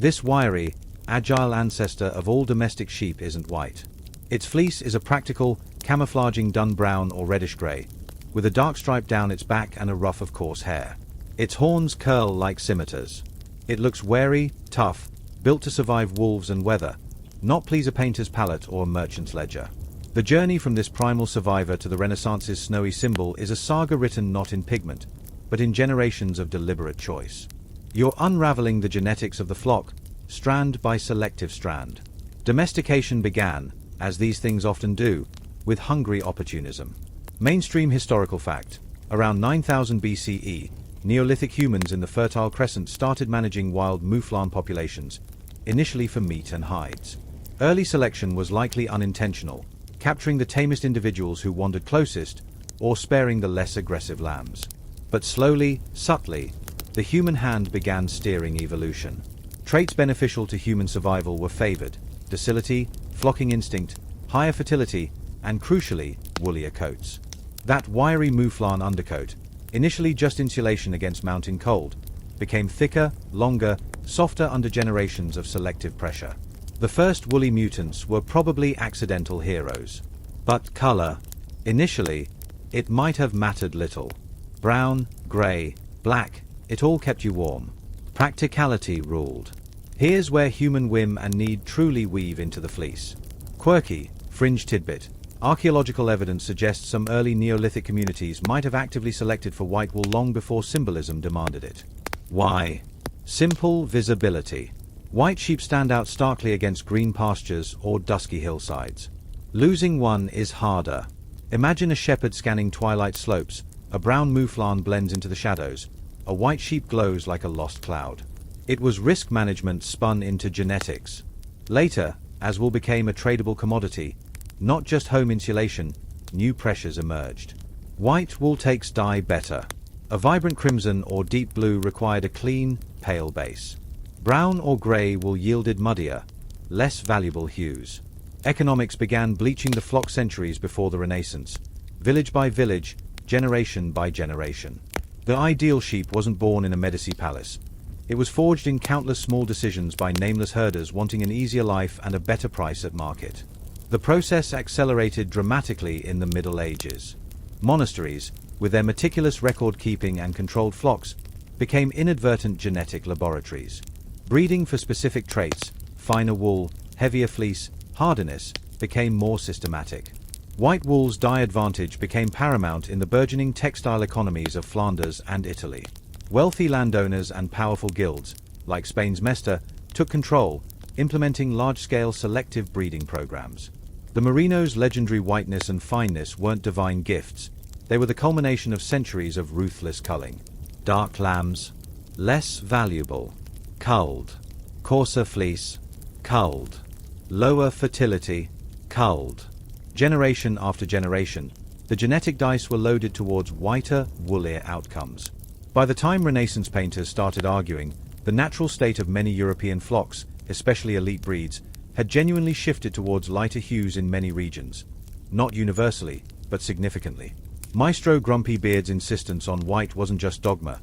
This wiry, agile ancestor of all domestic sheep isn't white. Its fleece is a practical, camouflaging dun brown or reddish-grey, with a dark stripe down its back and a ruff of coarse hair. Its horns curl like scimitars. It looks wary, tough, built to survive wolves and weather, not please a painter's palette or a merchant's ledger. The journey from this primal survivor to the Renaissance's snowy symbol is a saga written not in pigment, but in generations of deliberate choice. You're unraveling the genetics of the flock, strand by selective strand. Domestication began, as these things often do, with hungry opportunism. Mainstream historical fact: around 9000 BCE, Neolithic humans in the Fertile Crescent started managing wild mouflon populations, initially for meat and hides. Early selection was likely unintentional, capturing the tamest individuals who wandered closest, or sparing the less aggressive lambs. But slowly, subtly, the human hand began steering evolution. Traits beneficial to human survival were favored: docility, flocking instinct, higher fertility, and crucially, woollier coats. That wiry mouflon undercoat, initially just insulation against mountain cold, became thicker, longer, softer under generations of selective pressure. The first woolly mutants were probably accidental heroes. But color, initially, it might have mattered little. Brown, grey, black, it all kept you warm. Practicality ruled. Here's where human whim and need truly weave into the fleece. Quirky, fringe tidbit. Archaeological evidence suggests some early Neolithic communities might have actively selected for white wool long before symbolism demanded it. Why? Simple visibility. White sheep stand out starkly against green pastures or dusky hillsides. Losing one is harder. Imagine a shepherd scanning twilight slopes, a brown mouflon blends into the shadows, a white sheep glows like a lost cloud. It was risk management spun into genetics. Later, as wool became a tradable commodity, not just home insulation, new pressures emerged. White wool takes dye better. A vibrant crimson or deep blue required a clean, pale base. Brown or grey wool yielded muddier, less valuable hues. Economics began bleaching the flock centuries before the Renaissance, village by village, generation by generation. The ideal sheep wasn't born in a Medici palace. It was forged in countless small decisions by nameless herders wanting an easier life and a better price at market. The process accelerated dramatically in the Middle Ages. Monasteries, with their meticulous record-keeping and controlled flocks, became inadvertent genetic laboratories. Breeding for specific traits, finer wool, heavier fleece, hardiness, became more systematic. White wool's dye advantage became paramount in the burgeoning textile economies of Flanders and Italy. Wealthy landowners and powerful guilds, like Spain's Mester, took control, implementing large-scale selective breeding programs. The merino's legendary whiteness and fineness weren't divine gifts. They were the culmination of centuries of ruthless culling. Dark lambs, less valuable. Culled. Coarser fleece, culled. Lower fertility, culled. Generation after generation, the genetic dice were loaded towards whiter, woollier outcomes. By the time Renaissance painters started arguing, the natural state of many European flocks, especially elite breeds, had genuinely shifted towards lighter hues in many regions. Not universally, but significantly. Maestro Grumpy Beard's insistence on white wasn't just dogma.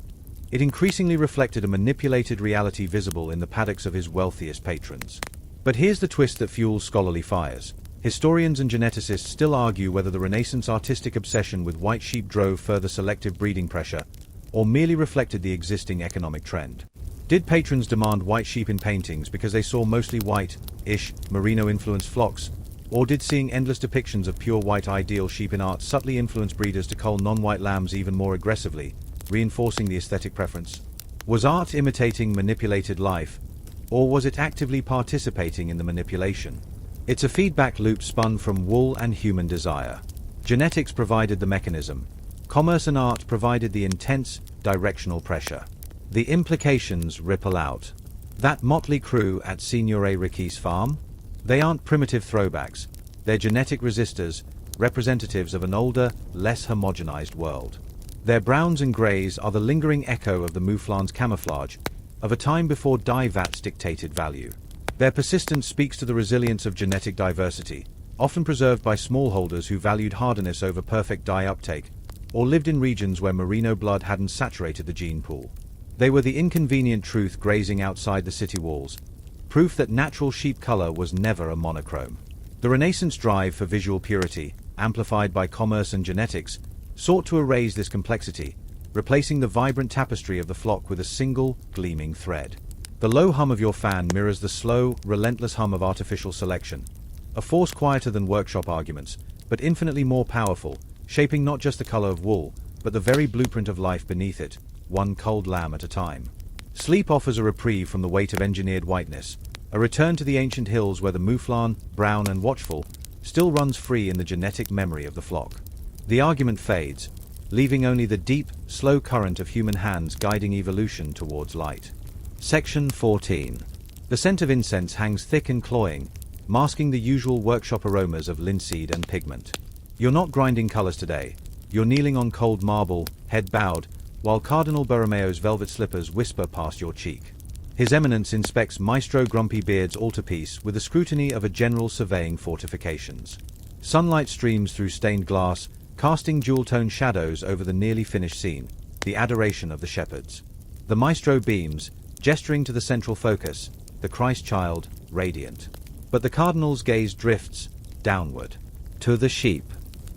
It increasingly reflected a manipulated reality visible in the paddocks of his wealthiest patrons. But here's the twist that fuels scholarly fires. Historians and geneticists still argue whether the Renaissance artistic obsession with white sheep drove further selective breeding pressure, or merely reflected the existing economic trend. Did patrons demand white sheep in paintings because they saw mostly white-ish, merino-influenced flocks, or did seeing endless depictions of pure white ideal sheep in art subtly influence breeders to cull non-white lambs even more aggressively, reinforcing the aesthetic preference? Was art imitating manipulated life, or was it actively participating in the manipulation? It's a feedback loop spun from wool and human desire. Genetics provided the mechanism. Commerce and art provided the intense, directional pressure. The implications ripple out. That motley crew at Signore Ricci's farm? They aren't primitive throwbacks. They're genetic resistors, representatives of an older, less homogenized world. Their browns and greys are the lingering echo of the mouflon's camouflage, of a time before dye vats dictated value. Their persistence speaks to the resilience of genetic diversity, often preserved by smallholders who valued hardiness over perfect dye uptake, or lived in regions where merino blood hadn't saturated the gene pool. They were the inconvenient truth grazing outside the city walls, proof that natural sheep color was never a monochrome. The Renaissance drive for visual purity, amplified by commerce and genetics, sought to erase this complexity, replacing the vibrant tapestry of the flock with a single, gleaming thread. The low hum of your fan mirrors the slow, relentless hum of artificial selection, a force quieter than workshop arguments, but infinitely more powerful, shaping not just the color of wool, but the very blueprint of life beneath it, one culled lamb at a time. Sleep offers a reprieve from the weight of engineered whiteness, a return to the ancient hills where the mouflon, brown and watchful, still runs free in the genetic memory of the flock. The argument fades, leaving only the deep, slow current of human hands guiding evolution towards light. Section 14. The scent of incense hangs thick and cloying, masking the usual workshop aromas of linseed and pigment. You're not grinding colors today. You're kneeling on cold marble, head bowed, while Cardinal Borromeo's velvet slippers whisper past your cheek. His Eminence inspects Maestro Grumpy Beard's altarpiece with the scrutiny of a general surveying fortifications. Sunlight streams through stained glass, casting jewel-toned shadows over the nearly finished scene, the adoration of the shepherds. The Maestro beams, gesturing to the central focus, the Christ child, radiant. But the Cardinal's gaze drifts downward, to the sheep.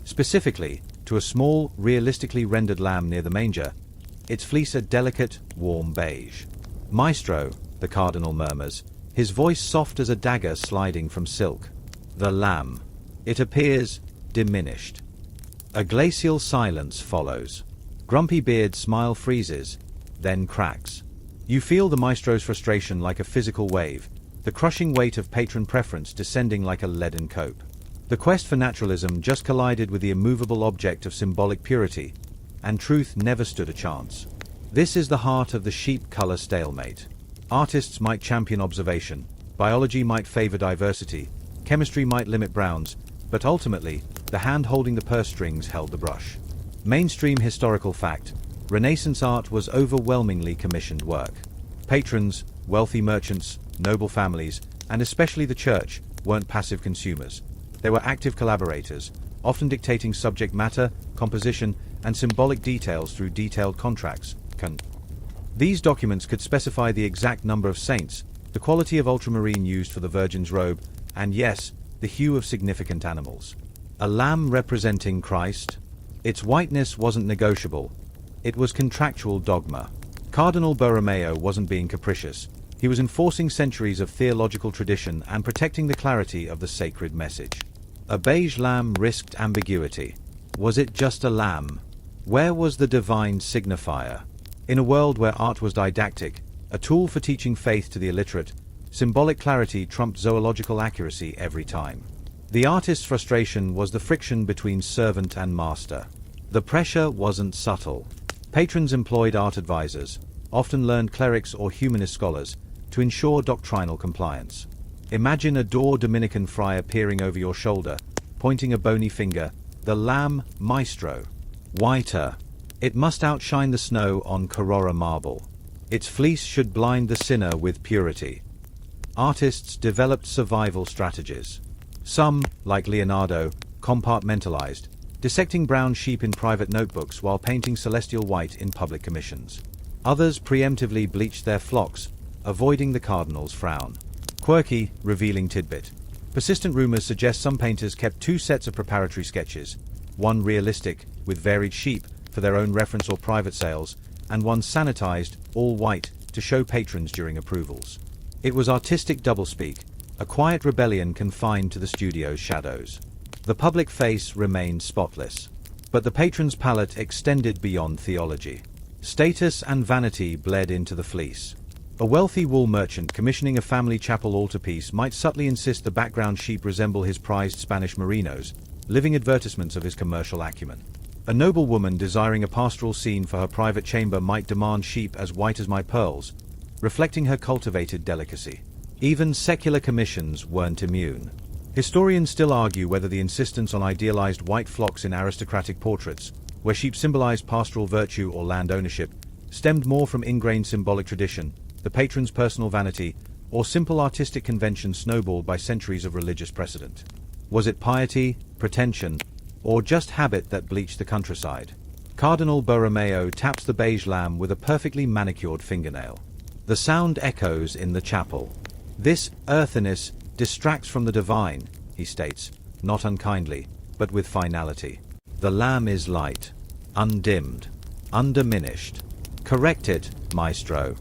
Specifically, to a small, realistically rendered lamb near the manger, its fleece a delicate, warm beige. Maestro, the Cardinal murmurs, his voice soft as a dagger sliding from silk. The lamb. It appears diminished. A glacial silence follows. Grumpy Beard's smile freezes, then cracks. You feel the Maestro's frustration like a physical wave, the crushing weight of patron preference descending like a leaden cope. The quest for naturalism just collided with the immovable object of symbolic purity, and truth never stood a chance. This is the heart of the sheep color stalemate. Artists might champion observation, biology might favor diversity, chemistry might limit browns, but ultimately, the hand holding the purse strings held the brush. Mainstream historical fact: Renaissance art was overwhelmingly commissioned work. Patrons, wealthy merchants, noble families, and especially the church, weren't passive consumers. They were active collaborators, often dictating subject matter, composition, and symbolic details through detailed contracts. These documents could specify the exact number of saints, the quality of ultramarine used for the Virgin's robe, and yes, the hue of significant animals. A lamb representing Christ? Its whiteness wasn't negotiable. It was contractual dogma. Cardinal Borromeo wasn't being capricious. He was enforcing centuries of theological tradition and protecting the clarity of the sacred message. A beige lamb risked ambiguity. Was it just a lamb? Where was the divine signifier? In a world where art was didactic, a tool for teaching faith to the illiterate, symbolic clarity trumped zoological accuracy every time. The artist's frustration was the friction between servant and master. The pressure wasn't subtle. Patrons employed art advisors, often learned clerics or humanist scholars, to ensure doctrinal compliance. Imagine a Dor Dominican friar peering over your shoulder, pointing a bony finger, the lamb Maestro. Whiter. It must outshine the snow on Carrara marble. Its fleece should blind the sinner with purity. Artists developed survival strategies. Some, like Leonardo, compartmentalized, dissecting brown sheep in private notebooks while painting celestial white in public commissions. Others preemptively bleached their flocks, avoiding the cardinal's frown. Quirky, revealing tidbit. Persistent rumors suggest some painters kept two sets of preparatory sketches, one realistic, with varied sheep, for their own reference or private sales, and one sanitized, all white, to show patrons during approvals. It was artistic doublespeak, a quiet rebellion confined to the studio's shadows. The public face remained spotless, but the patron's palette extended beyond theology. Status and vanity bled into the fleece. A wealthy wool merchant commissioning a family chapel altarpiece might subtly insist the background sheep resemble his prized Spanish merinos, living advertisements of his commercial acumen. A noblewoman desiring a pastoral scene for her private chamber might demand sheep as white as my pearls, reflecting her cultivated delicacy. Even secular commissions weren't immune. Historians still argue whether the insistence on idealized white flocks in aristocratic portraits, where sheep symbolized pastoral virtue or land ownership, stemmed more from ingrained symbolic tradition, the patron's personal vanity, or simple artistic convention snowballed by centuries of religious precedent. Was it piety, pretension, or just habit that bleached the countryside? Cardinal Borromeo taps the beige lamb with a perfectly manicured fingernail. The sound echoes in the chapel. This earthiness distracts from the divine, he states, not unkindly, but with finality. The lamb is light, undimmed, undiminished. Correct it, maestro.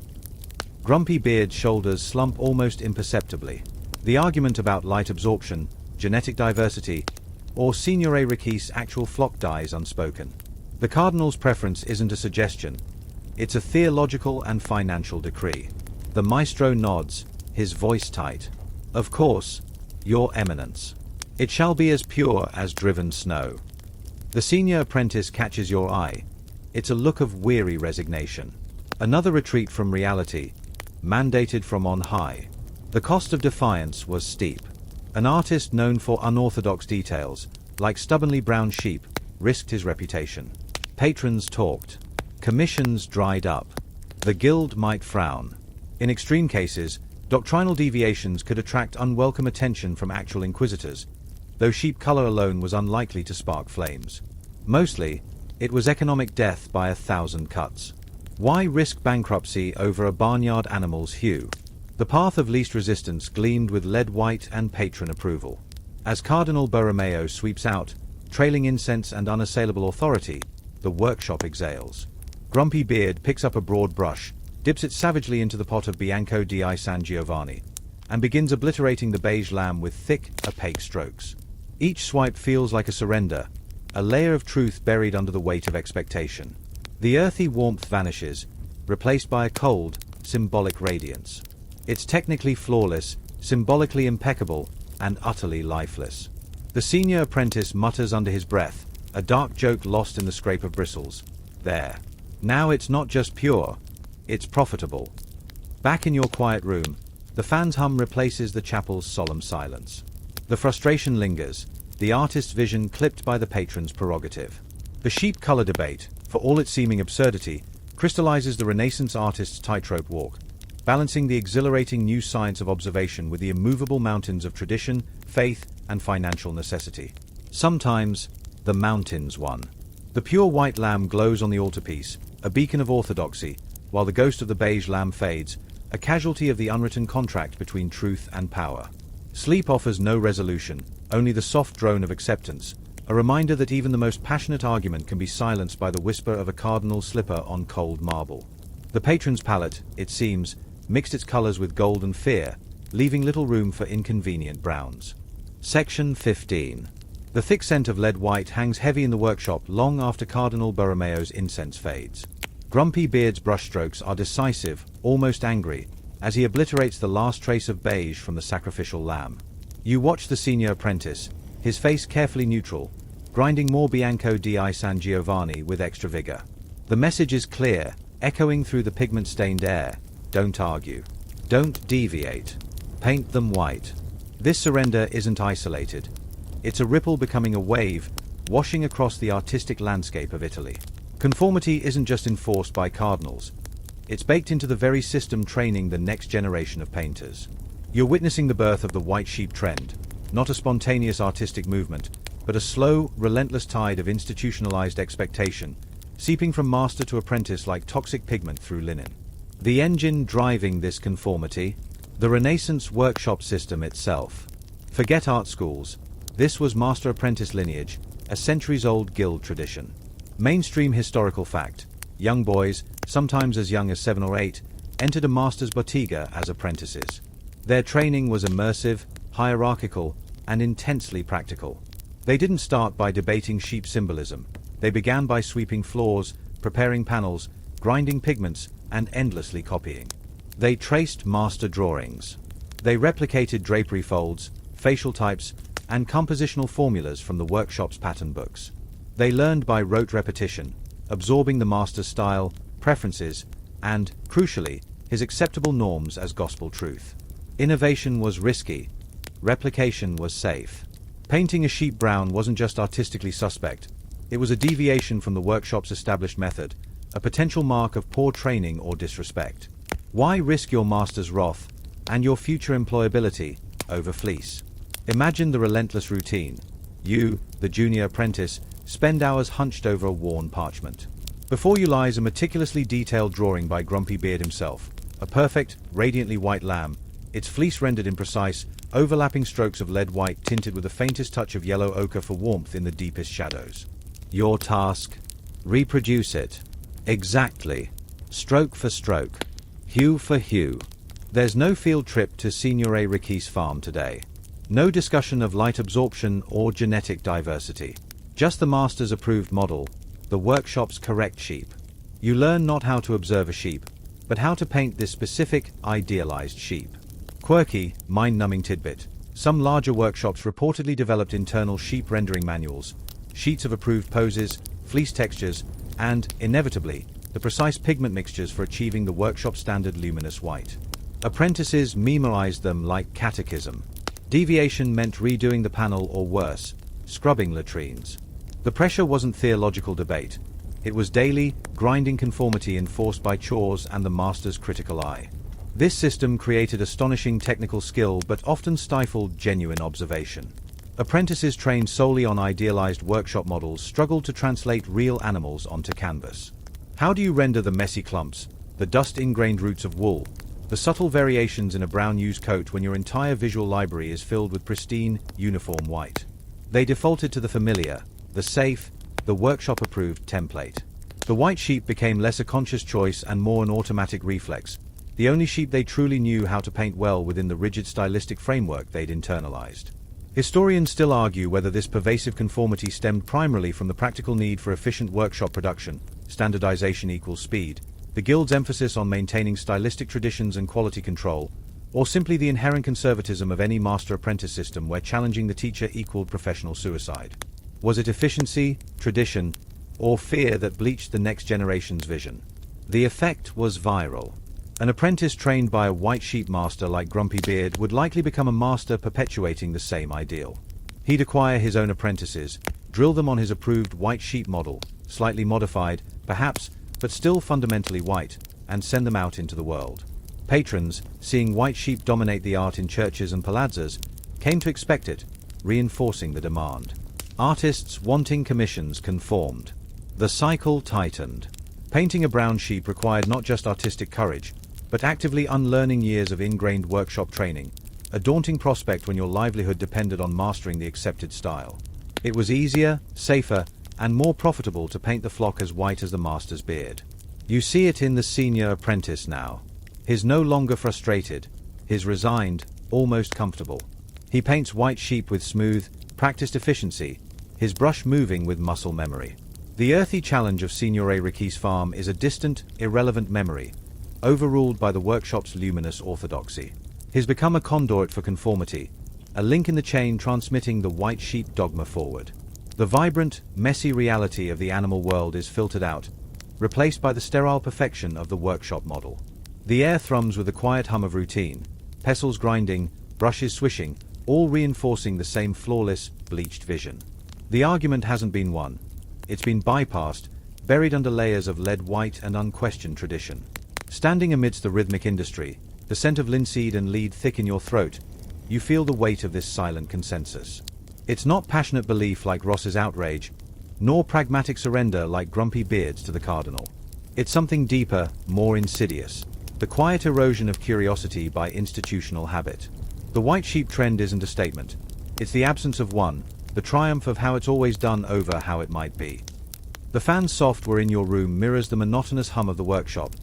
Grumpy Beard's shoulders slump almost imperceptibly. The argument about light absorption, genetic diversity, or Signore Ricci's actual flock dies unspoken. The Cardinal's preference isn't a suggestion. It's a theological and financial decree. The maestro nods, his voice tight. Of course, your eminence. It shall be as pure as driven snow. The senior apprentice catches your eye. It's a look of weary resignation. Another retreat from reality, mandated from on high. The cost of defiance was steep. An artist known for unorthodox details, like stubbornly brown sheep, risked his reputation. Patrons talked. Commissions dried up. The guild might frown. In extreme cases, doctrinal deviations could attract unwelcome attention from actual inquisitors, though sheep color alone was unlikely to spark flames. Mostly, it was economic death by 1,000 cuts. Why risk bankruptcy over a barnyard animal's hue? The path of least resistance gleamed with lead white and patron approval. As Cardinal Borromeo sweeps out, trailing incense and unassailable authority, the workshop exhales. Grumpy Beard picks up a broad brush, dips it savagely into the pot of Bianco di San Giovanni, and begins obliterating the beige lamb with thick, opaque strokes. Each swipe feels like a surrender, a layer of truth buried under the weight of expectation. The earthy warmth vanishes, replaced by a cold, symbolic radiance. It's technically flawless, symbolically impeccable, and utterly lifeless. The senior apprentice mutters under his breath, a dark joke lost in the scrape of bristles. There. Now it's not just pure, it's profitable. Back in your quiet room, the fan's hum replaces the chapel's solemn silence. The frustration lingers, the artist's vision clipped by the patron's prerogative. The sheep color debate, for all its seeming absurdity, crystallizes the Renaissance artist's tightrope walk, balancing the exhilarating new science of observation with the immovable mountains of tradition, faith, and financial necessity. Sometimes, the mountains won. The pure white lamb glows on the altarpiece, a beacon of orthodoxy, while the ghost of the beige lamb fades, a casualty of the unwritten contract between truth and power. Sleep offers no resolution, only the soft drone of acceptance, a reminder that even the most passionate argument can be silenced by the whisper of a cardinal slipper on cold marble. The patron's palette, it seems, mixed its colors with gold and fear, leaving little room for inconvenient browns. Section 15. The thick scent of lead white hangs heavy in the workshop long after Cardinal Borromeo's incense fades. Grumpy Beard's brushstrokes are decisive, almost angry, as he obliterates the last trace of beige from the sacrificial lamb. You watch the senior apprentice, his face carefully neutral, grinding more Bianco di San Giovanni with extra vigor. The message is clear, echoing through the pigment-stained air. Don't argue. Don't deviate. Paint them white. This surrender isn't isolated. It's a ripple becoming a wave, washing across the artistic landscape of Italy. Conformity isn't just enforced by cardinals. It's baked into the very system training the next generation of painters. You're witnessing the birth of the white sheep trend, not a spontaneous artistic movement, but a slow, relentless tide of institutionalized expectation, seeping from master to apprentice like toxic pigment through linen. The engine driving this conformity? The Renaissance workshop system itself. Forget art schools. This was master-apprentice lineage, a centuries-old guild tradition. Mainstream historical fact. Young boys, sometimes as young as 7 or 8, entered a master's bottega as apprentices. Their training was immersive, hierarchical, and intensely practical. They didn't start by debating sheep symbolism. They began by sweeping floors, preparing panels, grinding pigments, and endlessly copying. They traced master drawings. They replicated drapery folds, facial types, and compositional formulas from the workshop's pattern books. They learned by rote repetition, absorbing the master's style, preferences, and, crucially, his acceptable norms as gospel truth. Innovation was risky. Replication was safe. Painting a sheep brown wasn't just artistically suspect. It was a deviation from the workshop's established method, a potential mark of poor training or disrespect. Why risk your master's wrath, and your future employability, over fleece? Imagine the relentless routine. You, the junior apprentice, spend hours hunched over a worn parchment. Before you lies a meticulously detailed drawing by Grumpy Beard himself, a perfect, radiantly white lamb, its fleece rendered in precise, overlapping strokes of lead white tinted with the faintest touch of yellow ochre for warmth in the deepest shadows. Your task? Reproduce it. Exactly. Stroke for stroke. Hue for hue. There's no field trip to Signore Ricci's farm today. No discussion of light absorption or genetic diversity. Just the master's approved model, the workshop's correct sheep. You learn not how to observe a sheep, but how to paint this specific, idealized sheep. Quirky, mind-numbing tidbit. Some larger workshops reportedly developed internal sheep rendering manuals, sheets of approved poses, fleece textures, and, inevitably, the precise pigment mixtures for achieving the workshop standard luminous white. Apprentices memorized them like catechism. Deviation meant redoing the panel or worse, scrubbing latrines. The pressure wasn't theological debate. It was daily, grinding conformity enforced by chores and the master's critical eye. This system created astonishing technical skill but often stifled genuine observation. Apprentices trained solely on idealized workshop models struggled to translate real animals onto canvas. How do you render the messy clumps, the dust-ingrained roots of wool, the subtle variations in a brown used coat when your entire visual library is filled with pristine, uniform white? They defaulted to the familiar, the safe, the workshop-approved template. The white sheep became less a conscious choice and more an automatic reflex, the only sheep they truly knew how to paint well within the rigid stylistic framework they'd internalized. Historians still argue whether this pervasive conformity stemmed primarily from the practical need for efficient workshop production, standardization equals speed, the guild's emphasis on maintaining stylistic traditions and quality control, or simply the inherent conservatism of any master-apprentice system where challenging the teacher equaled professional suicide. Was it efficiency, tradition, or fear that bleached the next generation's vision? The effect was viral. An apprentice trained by a white sheep master like Grumpy Beard would likely become a master perpetuating the same ideal. He'd acquire his own apprentices, drill them on his approved white sheep model, slightly modified, perhaps, but still fundamentally white, and send them out into the world. Patrons, seeing white sheep dominate the art in churches and palazzas, came to expect it, reinforcing the demand. Artists wanting commissions conformed. The cycle tightened. Painting a brown sheep required not just artistic courage, but actively unlearning years of ingrained workshop training, a daunting prospect when your livelihood depended on mastering the accepted style. It was easier, safer, and more profitable to paint the flock as white as the master's beard. You see it in the senior apprentice now. He's no longer frustrated, he's resigned, almost comfortable. He paints white sheep with smooth, practiced efficiency, his brush moving with muscle memory. The earthy challenge of Signore Ricci's farm is a distant, irrelevant memory, overruled by the workshop's luminous orthodoxy. He's become a conduit for conformity, a link in the chain transmitting the white sheep dogma forward. The vibrant, messy reality of the animal world is filtered out, replaced by the sterile perfection of the workshop model. The air thrums with the quiet hum of routine, pestles grinding, brushes swishing, all reinforcing the same flawless, bleached vision. The argument hasn't been won. It's been bypassed, buried under layers of lead white and unquestioned tradition. Standing amidst the rhythmic industry, the scent of linseed and lead thick in your throat, you feel the weight of this silent consensus. It's not passionate belief like Ross's outrage, nor pragmatic surrender like Grumpy Beard's to the cardinal. It's something deeper, more insidious. The quiet erosion of curiosity by institutional habit. The white sheep trend isn't a statement. It's the absence of one, the triumph of how it's always done over how it might be. The fan's soft were in your room mirrors the monotonous hum of the workshop,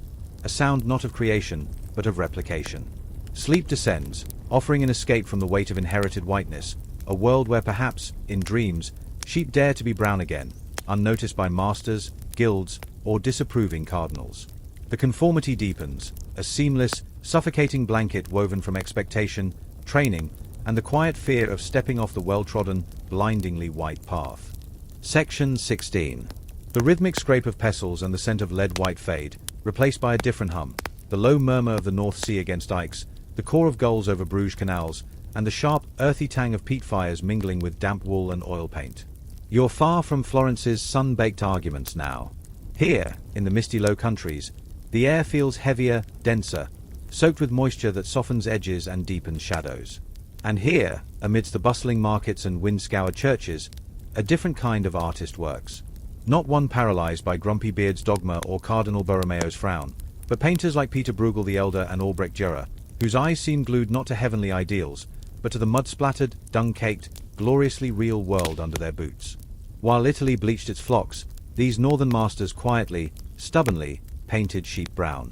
a sound not of creation, but of replication. Sleep descends, offering an escape from the weight of inherited whiteness, a world where perhaps, in dreams, sheep dare to be brown again, unnoticed by masters, guilds, or disapproving cardinals. The conformity deepens, a seamless, suffocating blanket woven from expectation, training, and the quiet fear of stepping off the well-trodden, blindingly white path. Section 16. The rhythmic scrape of pestles and the scent of lead-white fade, replaced by a different hum, the low murmur of the North Sea against dikes, the caw of gulls over Bruges canals, and the sharp, earthy tang of peat fires mingling with damp wool and oil paint. You're far from Florence's sun-baked arguments now. Here, in the misty Low Countries, the air feels heavier, denser, soaked with moisture that softens edges and deepens shadows. And here, amidst the bustling markets and wind-scoured churches, a different kind of artist works. Not one paralyzed by Grumpy Beard's dogma or Cardinal Borromeo's frown, but painters like Peter Bruegel the Elder and Albrecht Dürer, whose eyes seem glued not to heavenly ideals, but to the mud-splattered, dung-caked, gloriously real world under their boots. While Italy bleached its flocks, these northern masters quietly, stubbornly, painted sheep brown.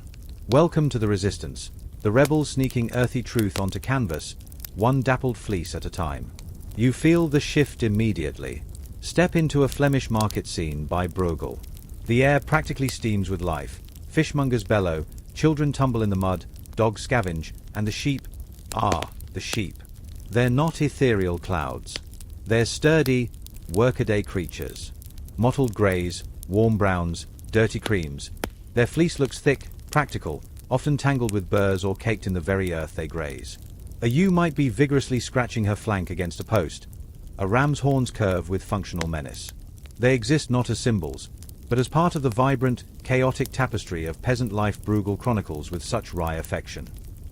Welcome to the resistance, the rebels sneaking earthy truth onto canvas, one dappled fleece at a time. You feel the shift immediately. Step into a Flemish market scene by Bruegel. The air practically steams with life. Fishmongers bellow, children tumble in the mud, dogs scavenge, and the sheep, the sheep. They're not ethereal clouds. They're sturdy, workaday creatures. Mottled greys, warm browns, dirty creams. Their fleece looks thick, practical, often tangled with burrs or caked in the very earth they graze. A ewe might be vigorously scratching her flank against a post. A ram's horns curve with functional menace. They exist not as symbols, but as part of the vibrant, chaotic tapestry of peasant life Bruegel chronicles with such wry affection.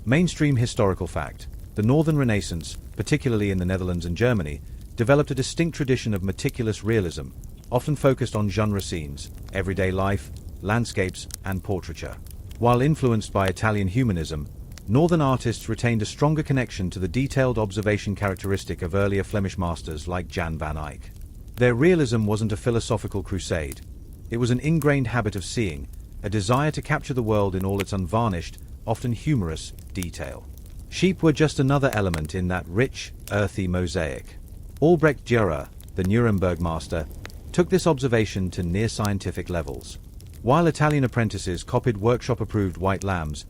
Mainstream historical fact: the Northern Renaissance, particularly in the Netherlands and Germany, developed a distinct tradition of meticulous realism, often focused on genre scenes, everyday life, landscapes, and portraiture. While influenced by Italian humanism, Northern artists retained a stronger connection to the detailed observation characteristic of earlier Flemish masters like Jan van Eyck. Their realism wasn't a philosophical crusade. It was an ingrained habit of seeing, a desire to capture the world in all its unvarnished, often humorous, detail. Sheep were just another element in that rich, earthy mosaic. Albrecht Dürer, the Nuremberg master, took this observation to near-scientific levels. While Italian apprentices copied workshop-approved white lambs,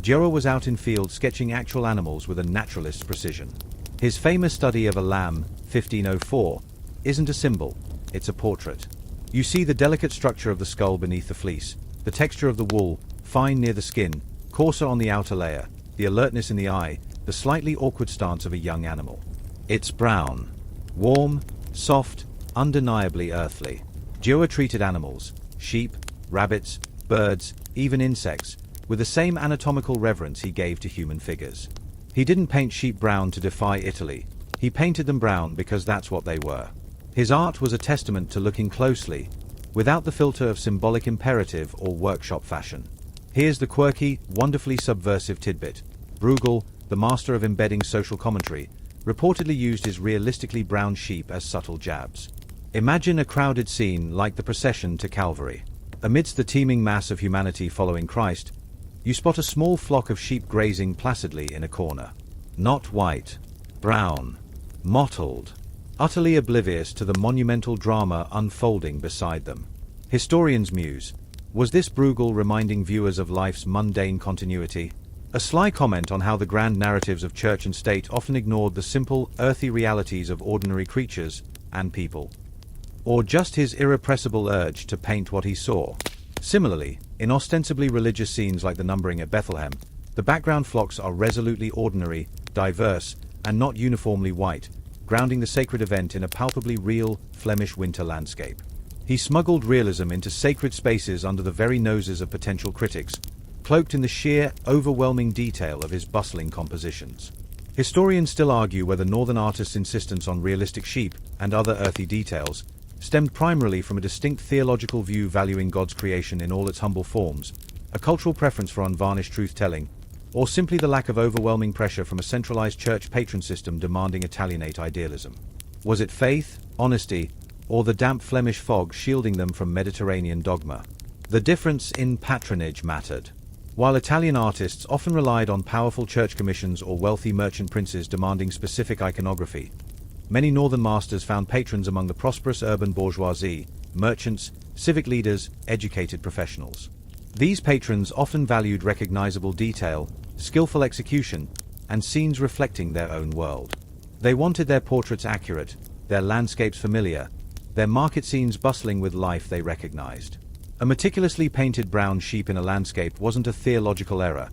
Dürer was out in field sketching actual animals with a naturalist's precision. His famous study of a lamb, 1504, isn't a symbol, it's a portrait. You see the delicate structure of the skull beneath the fleece, the texture of the wool, fine near the skin, coarser on the outer layer, the alertness in the eye, the slightly awkward stance of a young animal. It's brown. Warm, soft, undeniably earthly. Dürer treated animals, sheep, rabbits, birds, even insects, with the same anatomical reverence he gave to human figures. He didn't paint sheep brown to defy Italy. He painted them brown because that's what they were. His art was a testament to looking closely, without the filter of symbolic imperative or workshop fashion. Here's the quirky, wonderfully subversive tidbit. Bruegel, the master of embedding social commentary, reportedly used his realistically brown sheep as subtle jabs. Imagine a crowded scene like the procession to Calvary. Amidst the teeming mass of humanity following Christ, you spot a small flock of sheep grazing placidly in a corner. Not white, brown, mottled, utterly oblivious to the monumental drama unfolding beside them. Historians muse, was this Bruegel reminding viewers of life's mundane continuity? A sly comment on how the grand narratives of church and state often ignored the simple, earthy realities of ordinary creatures and people. Or just his irrepressible urge to paint what he saw. Similarly, in ostensibly religious scenes like the numbering at Bethlehem, the background flocks are resolutely ordinary, diverse, and not uniformly white, grounding the sacred event in a palpably real, Flemish winter landscape. He smuggled realism into sacred spaces under the very noses of potential critics, cloaked in the sheer, overwhelming detail of his bustling compositions. Historians still argue whether Northern artists' insistence on realistic sheep and other earthy details stemmed primarily from a distinct theological view valuing God's creation in all its humble forms, a cultural preference for unvarnished truth-telling, or simply the lack of overwhelming pressure from a centralized church patron system demanding Italianate idealism. Was it faith, honesty, or the damp Flemish fog shielding them from Mediterranean dogma? The difference in patronage mattered. While Italian artists often relied on powerful church commissions or wealthy merchant princes demanding specific iconography, many Northern masters found patrons among the prosperous urban bourgeoisie, merchants, civic leaders, educated professionals. These patrons often valued recognizable detail, skillful execution, and scenes reflecting their own world. They wanted their portraits accurate, their landscapes familiar, their market scenes bustling with life they recognized. A meticulously painted brown sheep in a landscape wasn't a theological error.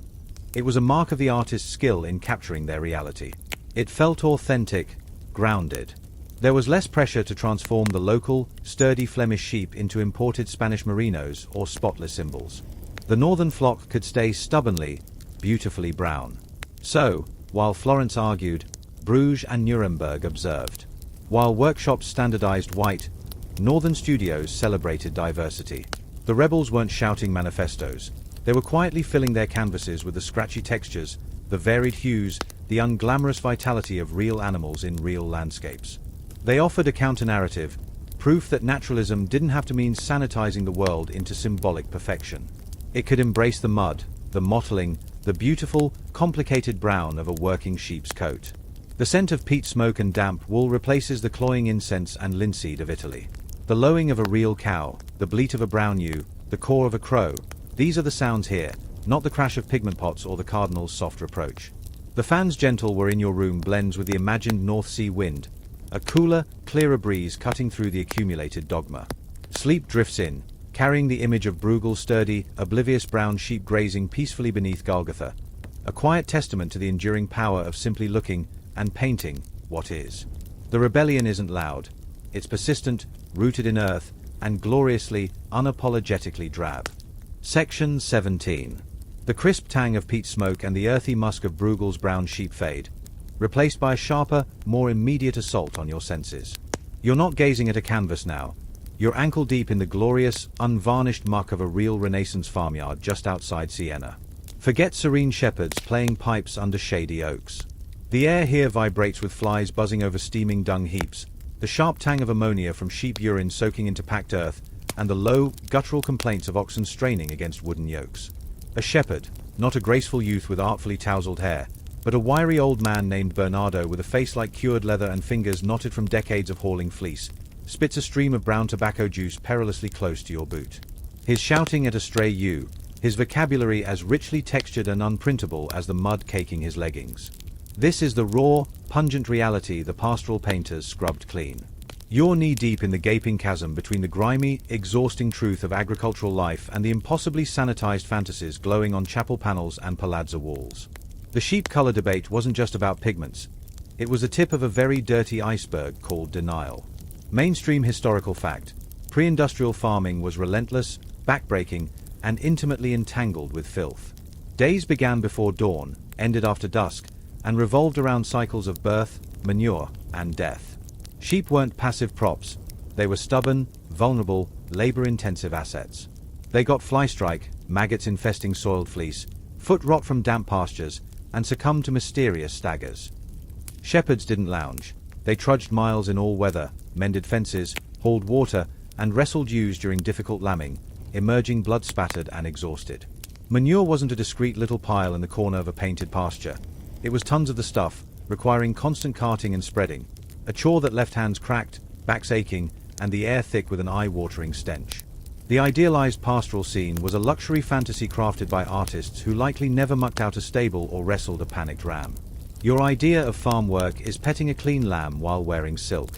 It was a mark of the artist's skill in capturing their reality. It felt authentic, grounded. There was less pressure to transform the local, sturdy Flemish sheep into imported Spanish merinos or spotless symbols. The northern flock could stay stubbornly, beautifully brown. So, while Florence argued, Bruges and Nuremberg observed. While workshops standardized white, northern studios celebrated diversity. The rebels weren't shouting manifestos. They were quietly filling their canvases with the scratchy textures, the varied hues, the unglamorous vitality of real animals in real landscapes. They offered a counter-narrative, proof that naturalism didn't have to mean sanitizing the world into symbolic perfection. It could embrace the mud, the mottling, the beautiful, complicated brown of a working sheep's coat. The scent of peat smoke and damp wool replaces the cloying incense and linseed of Italy. The lowing of a real cow, the bleat of a brown ewe, the caw of a crow, these are the sounds here, not the crash of pigment pots or the cardinal's soft reproach. The fans gentle were in your room blends with the imagined North Sea wind, a cooler, clearer breeze cutting through the accumulated dogma. Sleep drifts in, carrying the image of Bruegel's sturdy, oblivious brown sheep grazing peacefully beneath Golgotha, a quiet testament to the enduring power of simply looking and painting what is. The rebellion isn't loud. It's persistent, rooted in earth, and gloriously, unapologetically drab. Section 17. The crisp tang of peat smoke and the earthy musk of Bruegel's brown sheep fade, replaced by a sharper, more immediate assault on your senses. You're not gazing at a canvas now. You're ankle-deep in the glorious, unvarnished muck of a real Renaissance farmyard just outside Siena. Forget serene shepherds playing pipes under shady oaks. The air here vibrates with flies buzzing over steaming dung heaps, the sharp tang of ammonia from sheep urine soaking into packed earth, and the low, guttural complaints of oxen straining against wooden yokes. A shepherd, not a graceful youth with artfully tousled hair, but a wiry old man named Bernardo with a face like cured leather and fingers knotted from decades of hauling fleece, spits a stream of brown tobacco juice perilously close to your boot. His shouting at a stray ewe, his vocabulary as richly textured and unprintable as the mud caking his leggings. This is the raw, pungent reality the pastoral painters scrubbed clean. You're knee-deep in the gaping chasm between the grimy, exhausting truth of agricultural life and the impossibly sanitized fantasies glowing on chapel panels and palazzo walls. The sheep color debate wasn't just about pigments. It was the tip of a very dirty iceberg called denial. Mainstream historical fact: pre-industrial farming was relentless, backbreaking, and intimately entangled with filth. Days began before dawn, ended after dusk, and revolved around cycles of birth, manure, and death. Sheep weren't passive props. They were stubborn, vulnerable, labor-intensive assets. They got fly strike, maggots infesting soiled fleece, foot rot from damp pastures, and succumbed to mysterious staggers. Shepherds didn't lounge. They trudged miles in all weather, mended fences, hauled water, and wrestled ewes during difficult lambing, emerging blood-spattered and exhausted. Manure wasn't a discreet little pile in the corner of a painted pasture. It was tons of the stuff, requiring constant carting and spreading, a chore that left hands cracked, backs aching, and the air thick with an eye-watering stench. The idealized pastoral scene was a luxury fantasy crafted by artists who likely never mucked out a stable or wrestled a panicked ram. Your idea of farm work is petting a clean lamb while wearing silk.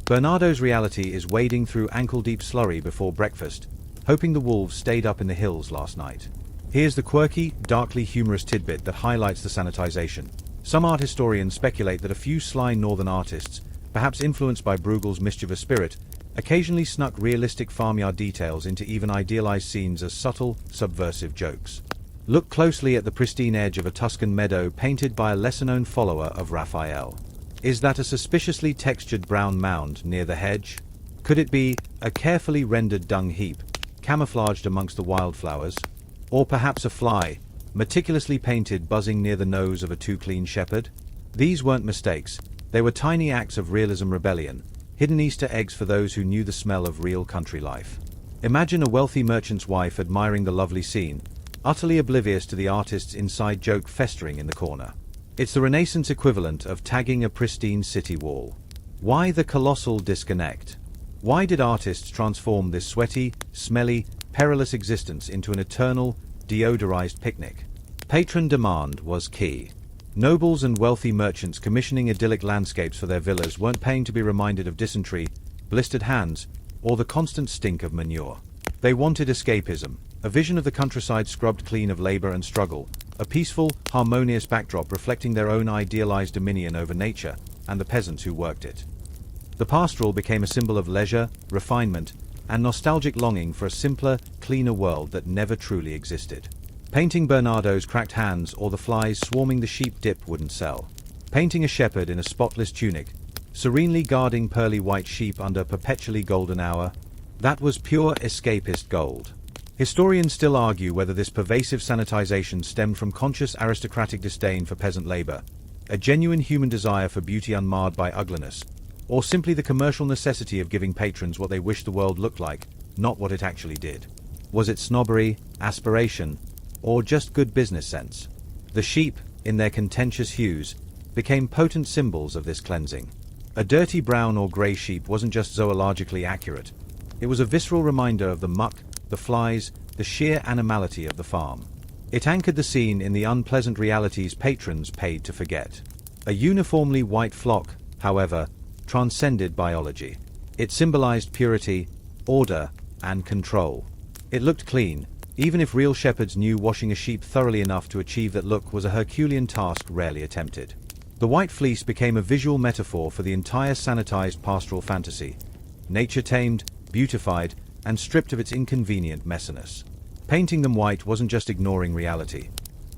Bernardo's reality is wading through ankle-deep slurry before breakfast, hoping the wolves stayed up in the hills last night. Here's the quirky, darkly humorous tidbit that highlights the sanitization. Some art historians speculate that a few sly northern artists, perhaps influenced by Bruegel's mischievous spirit, occasionally snuck realistic farmyard details into even idealized scenes as subtle, subversive jokes. Look closely at the pristine edge of a Tuscan meadow painted by a lesser-known follower of Raphael. Is that a suspiciously textured brown mound near the hedge? Could it be a carefully rendered dung heap, camouflaged amongst the wildflowers? Or perhaps a fly, meticulously painted buzzing near the nose of a too-clean shepherd? These weren't mistakes. They were tiny acts of realism rebellion, hidden Easter eggs for those who knew the smell of real country life. Imagine a wealthy merchant's wife admiring the lovely scene, utterly oblivious to the artist's inside joke festering in the corner. It's the Renaissance equivalent of tagging a pristine city wall. Why the colossal disconnect? Why did artists transform this sweaty, smelly, perilous existence into an eternal, deodorized picnic? Patron demand was key. Nobles and wealthy merchants commissioning idyllic landscapes for their villas weren't paying to be reminded of dysentery, blistered hands, or the constant stink of manure. They wanted escapism, a vision of the countryside scrubbed clean of labor and struggle, a peaceful, harmonious backdrop reflecting their own idealized dominion over nature and the peasants who worked it. The pastoral became a symbol of leisure, refinement, and nostalgic longing for a simpler, cleaner world that never truly existed. Painting Bernardo's cracked hands or the flies swarming the sheep dip wouldn't sell. Painting a shepherd in a spotless tunic, serenely guarding pearly white sheep under perpetually golden hour. That was pure escapist gold. Historians still argue whether this pervasive sanitization stemmed from conscious aristocratic disdain for peasant labor, a genuine human desire for beauty unmarred by ugliness, or simply the commercial necessity of giving patrons what they wished the world looked like, not what it actually did. Was it snobbery, aspiration, or just good business sense? The sheep, in their contentious hues, became potent symbols of this cleansing. A dirty brown or grey sheep wasn't just zoologically accurate. It was a visceral reminder of the muck, the flies, the sheer animality of the farm. It anchored the scene in the unpleasant realities patrons paid to forget. A uniformly white flock, however, transcended biology. It symbolized purity, order, and control. It looked clean, even if real shepherds knew washing a sheep thoroughly enough to achieve that look was a Herculean task rarely attempted. The white fleece became a visual metaphor for the entire sanitized pastoral fantasy. Nature tamed, beautified, and stripped of its inconvenient messiness. Painting them white wasn't just ignoring reality.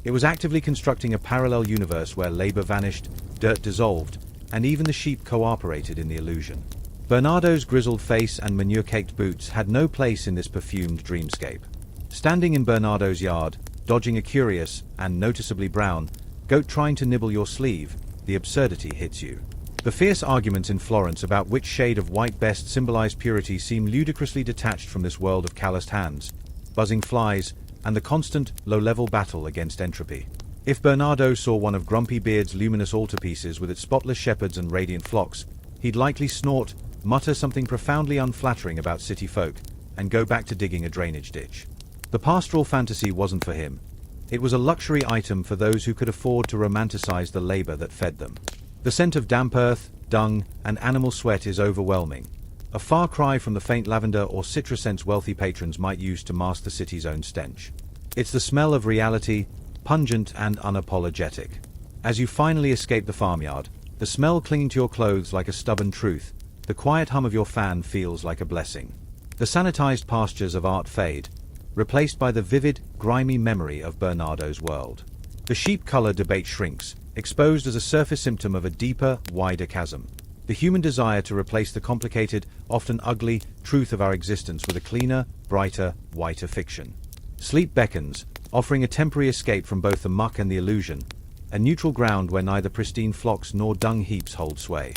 It was actively constructing a parallel universe where labor vanished, dirt dissolved, and even the sheep cooperated in the illusion. Bernardo's grizzled face and manure-caked boots had no place in this perfumed dreamscape. Standing in Bernardo's yard, dodging a curious, and noticeably brown, goat trying to nibble your sleeve, the absurdity hits you. The fierce arguments in Florence about which shade of white best symbolized purity seem ludicrously detached from this world of calloused hands, buzzing flies, and the constant, low-level battle against entropy. If Bernardo saw one of Grumpy Beard's luminous altarpieces with its spotless shepherds and radiant flocks, he'd likely snort, mutter something profoundly unflattering about city folk, and go back to digging a drainage ditch. The pastoral fantasy wasn't for him. It was a luxury item for those who could afford to romanticize the labor that fed them. The scent of damp earth, dung, and animal sweat is overwhelming, a far cry from the faint lavender or citrus scents wealthy patrons might use to mask the city's own stench. It's the smell of reality, pungent and unapologetic. As you finally escape the farmyard, the smell clinging to your clothes like a stubborn truth, the quiet hum of your fan feels like a blessing. The sanitized pastures of art fade, replaced by the vivid, grimy memory of Bernardo's world. The sheep color debate shrinks, exposed as a surface symptom of a deeper, wider chasm. The human desire to replace the complicated, often ugly, truth of our existence with a cleaner, brighter, whiter fiction. Sleep beckons, offering a temporary escape from both the muck and the illusion, a neutral ground where neither pristine flocks nor dung heaps hold sway.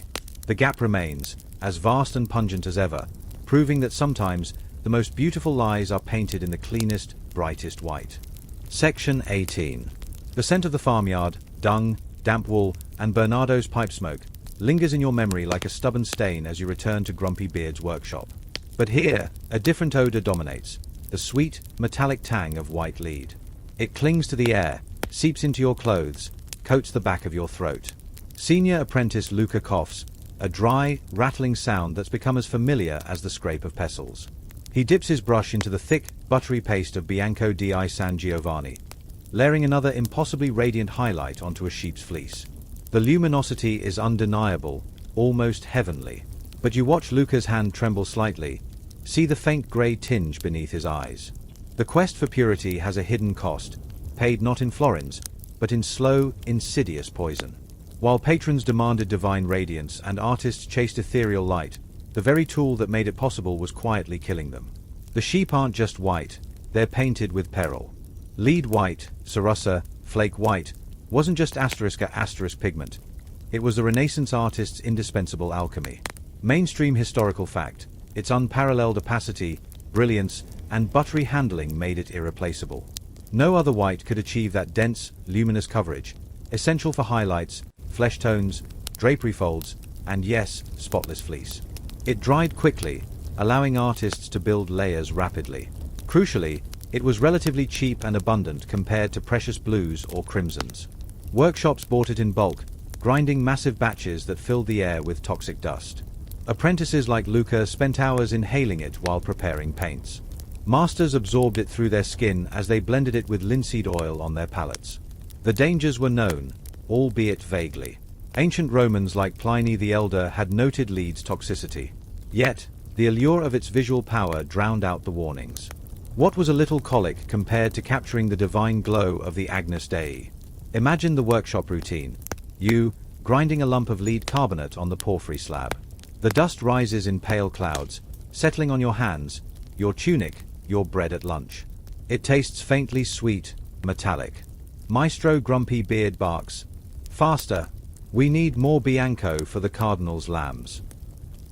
The gap remains, as vast and pungent as ever, proving that sometimes the most beautiful lies are painted in the cleanest, brightest white. Section 18. The scent of the farmyard, dung, damp wool, and Bernardo's pipe smoke lingers in your memory like a stubborn stain as you return to Grumpy Beard's workshop. But here, a different odor dominates, the sweet, metallic tang of white lead. It clings to the air, seeps into your clothes, coats the back of your throat. Senior apprentice Luca coughs, a dry, rattling sound that's become as familiar as the scrape of pestles. He dips his brush into the thick, buttery paste of Bianco di San Giovanni, layering another impossibly radiant highlight onto a sheep's fleece. The luminosity is undeniable, almost heavenly. But you watch Luca's hand tremble slightly, see the faint grey tinge beneath his eyes. The quest for purity has a hidden cost, paid not in florins, but in slow, insidious poison. While patrons demanded divine radiance and artists chased ethereal light, the very tool that made it possible was quietly killing them. The sheep aren't just white, they're painted with peril. Lead white, cerussa, flake white, wasn't just asterisk pigment. It was the Renaissance artist's indispensable alchemy. Mainstream historical fact, its unparalleled opacity, brilliance, and buttery handling made it irreplaceable. No other white could achieve that dense, luminous coverage, essential for highlights, flesh tones, drapery folds, and yes, spotless fleece. It dried quickly, allowing artists to build layers rapidly. Crucially, it was relatively cheap and abundant compared to precious blues or crimsons. Workshops bought it in bulk, grinding massive batches that filled the air with toxic dust. Apprentices like Luca spent hours inhaling it while preparing paints. Masters absorbed it through their skin as they blended it with linseed oil on their palates. The dangers were known, albeit vaguely. Ancient Romans like Pliny the Elder had noted lead's toxicity. Yet, the allure of its visual power drowned out the warnings. What was a little colic compared to capturing the divine glow of the Agnus Dei? Imagine the workshop routine. You, grinding a lump of lead carbonate on the porphyry slab. The dust rises in pale clouds, settling on your hands, your tunic, your bread at lunch. It tastes faintly sweet, metallic. Maestro Grumpy Beard barks, "Faster! We need more Bianco for the Cardinal's lambs."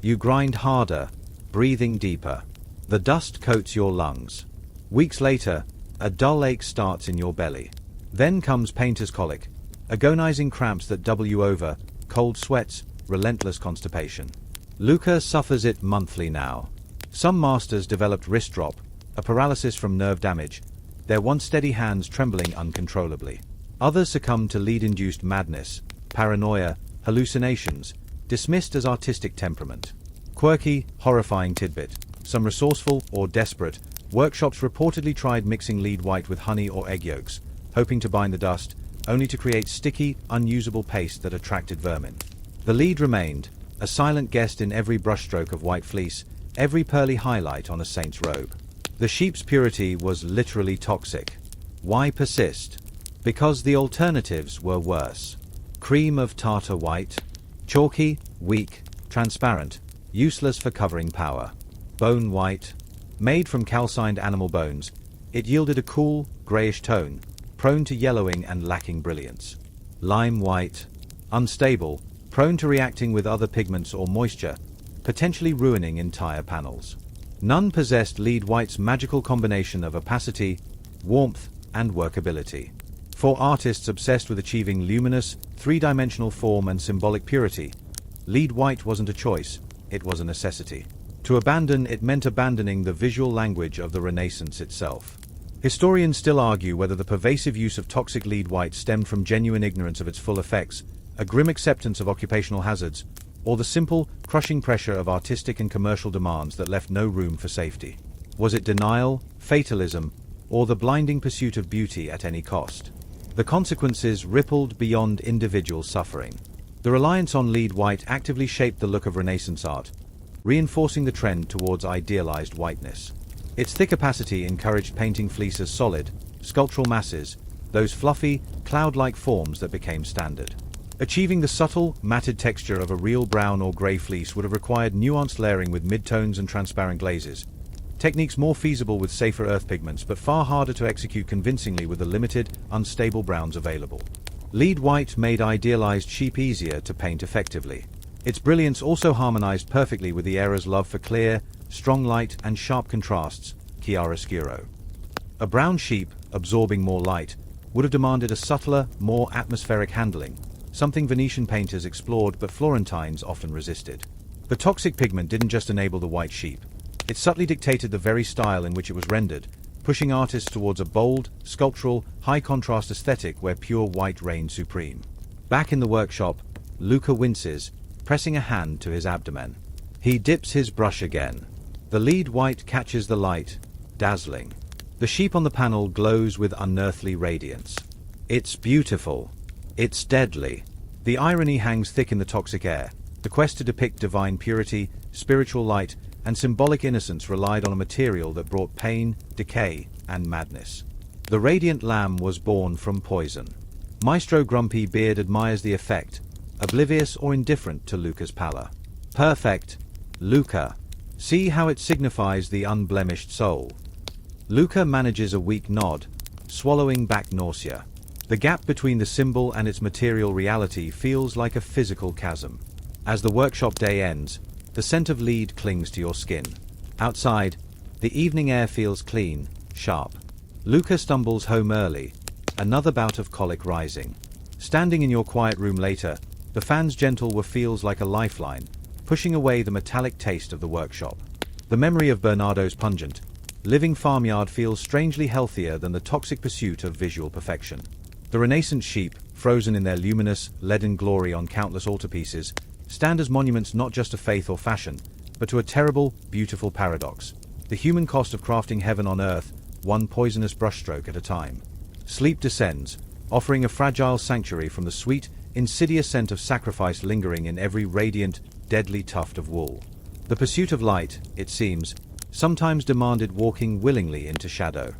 You grind harder, breathing deeper. The dust coats your lungs. Weeks later, a dull ache starts in your belly. Then comes painter's colic, agonizing cramps that double you over, cold sweats, relentless constipation. Luca suffers it monthly now. Some masters developed wrist drop, a paralysis from nerve damage, their once steady hands trembling uncontrollably. Others succumbed to lead-induced madness, paranoia, hallucinations, dismissed as artistic temperament. Quirky, horrifying tidbit. Some resourceful or desperate workshops reportedly tried mixing lead white with honey or egg yolks, hoping to bind the dust, only to create sticky, unusable paste that attracted vermin. The lead remained, a silent guest in every brushstroke of white fleece, every pearly highlight on a saint's robe. The sheep's purity was literally toxic. Why persist? Because the alternatives were worse. Cream of tartar white, chalky, weak, transparent, useless for covering power. Bone white, made from calcined animal bones, it yielded a cool, greyish tone, prone to yellowing and lacking brilliance. Lime white, unstable, prone to reacting with other pigments or moisture, potentially ruining entire panels. None possessed lead white's magical combination of opacity, warmth, and workability. For artists obsessed with achieving luminous, three-dimensional form and symbolic purity, lead white wasn't a choice, it was a necessity. To abandon it meant abandoning the visual language of the Renaissance itself. Historians still argue whether the pervasive use of toxic lead white stemmed from genuine ignorance of its full effects, a grim acceptance of occupational hazards, or the simple, crushing pressure of artistic and commercial demands that left no room for safety. Was it denial, fatalism, or the blinding pursuit of beauty at any cost? The consequences rippled beyond individual suffering. The reliance on lead white actively shaped the look of Renaissance art, reinforcing the trend towards idealized whiteness. Its thick opacity encouraged painting fleece as solid, sculptural masses, those fluffy, cloud-like forms that became standard. Achieving the subtle, matted texture of a real brown or grey fleece would have required nuanced layering with midtones and transparent glazes, techniques more feasible with safer earth pigments but far harder to execute convincingly with the limited, unstable browns available. Lead white made idealized sheep easier to paint effectively. Its brilliance also harmonized perfectly with the era's love for clear, strong light and sharp contrasts, chiaroscuro. A brown sheep, absorbing more light, would have demanded a subtler, more atmospheric handling, something Venetian painters explored but Florentines often resisted. The toxic pigment didn't just enable the white sheep, it subtly dictated the very style in which it was rendered, pushing artists towards a bold, sculptural, high-contrast aesthetic where pure white reigned supreme. Back in the workshop, Luca winces, pressing a hand to his abdomen. He dips his brush again. The lead white catches the light, dazzling. The sheep on the panel glows with unearthly radiance. It's beautiful. It's deadly. The irony hangs thick in the toxic air. The quest to depict divine purity, spiritual light, and symbolic innocence relied on a material that brought pain, decay, and madness. The radiant lamb was born from poison. Maestro Grumpy Beard admires the effect, oblivious or indifferent to Luca's pallor. Perfect, Luca. See how it signifies the unblemished soul. Luca manages a weak nod, swallowing back nausea. The gap between the symbol and its material reality feels like a physical chasm. As the workshop day ends, the scent of lead clings to your skin. Outside, the evening air feels clean, sharp. Luca stumbles home early, another bout of colic rising. Standing in your quiet room later, the fan's gentle whir feels like a lifeline, pushing away the metallic taste of the workshop. The memory of Bernardo's pungent, living farmyard feels strangely healthier than the toxic pursuit of visual perfection. The Renaissance sheep, frozen in their luminous, leaden glory on countless altarpieces, stand as monuments not just to faith or fashion, but to a terrible, beautiful paradox. The human cost of crafting heaven on earth, one poisonous brushstroke at a time. Sleep descends, offering a fragile sanctuary from the sweet, insidious scent of sacrifice lingering in every radiant, deadly tuft of wool. The pursuit of light, it seems, sometimes demanded walking willingly into shadow.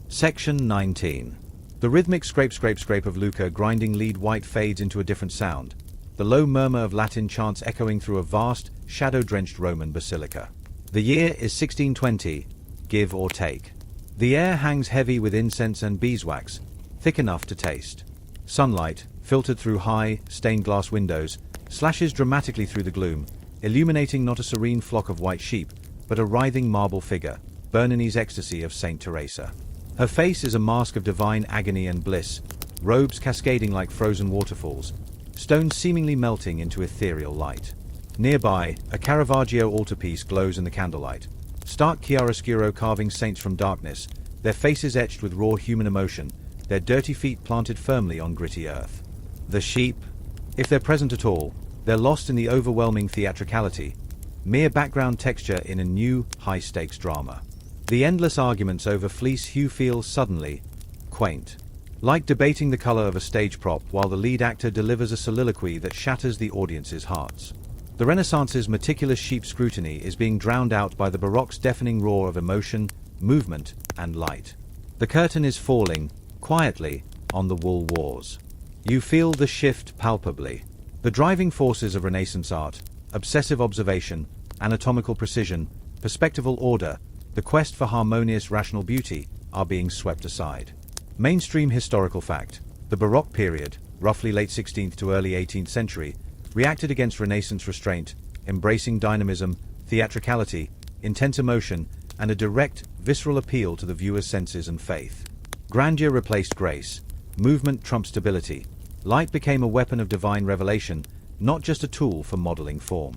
Section 19. The rhythmic scrape of Luca grinding lead white fades into a different sound, the low murmur of Latin chants echoing through a vast, shadow-drenched Roman basilica. The year is 1620, give or take. The air hangs heavy with incense and beeswax, thick enough to taste. Sunlight, filtered through high, stained-glass windows, slashes dramatically through the gloom, illuminating not a serene flock of white sheep, but a writhing marble figure, Bernini's ecstasy of Saint Teresa. Her face is a mask of divine agony and bliss, robes cascading like frozen waterfalls, stones seemingly melting into ethereal light. Nearby, a Caravaggio altarpiece glows in the candlelight, stark chiaroscuro carving saints from darkness, their faces etched with raw human emotion, their dirty feet planted firmly on gritty earth. The sheep, if they're present at all, they're lost in the overwhelming theatricality, mere background texture in a new, high-stakes drama. The endless arguments over fleece hue feel suddenly quaint, like debating the color of a stage prop while the lead actor delivers a soliloquy that shatters the audience's hearts. The Renaissance's meticulous sheep scrutiny is being drowned out by the Baroque's deafening roar of emotion, movement, and light. The curtain is falling, quietly, on the wool wars. You feel the shift palpably. The driving forces of Renaissance art, obsessive observation, anatomical precision, perspectival order, the quest for harmonious rational beauty, are being swept aside. Mainstream historical fact: the Baroque period, roughly late 16th to early 18th century, reacted against Renaissance restraint, embracing dynamism, theatricality, intense emotion, and a direct, visceral appeal to the viewer's senses and faith. Grandeur replaced grace, movement trumped stability, light became a weapon of divine revelation, not just a tool for modeling form.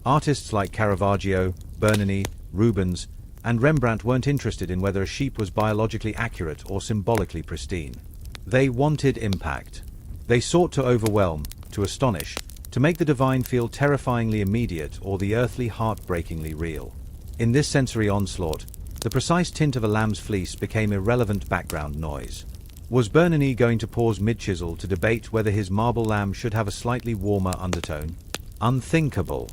Artists like Caravaggio, Bernini, Rubens, and Rembrandt weren't interested in whether a sheep was biologically accurate or symbolically pristine. They wanted impact. They sought to overwhelm, to astonish, to make the divine feel terrifyingly immediate or the earthly heartbreakingly real. In this sensory onslaught, the precise tint of a lamb's fleece became irrelevant background noise. Was Bernini going to pause mid-chisel to debate whether his marble lamb should have a slightly warmer undertone? Unthinkable.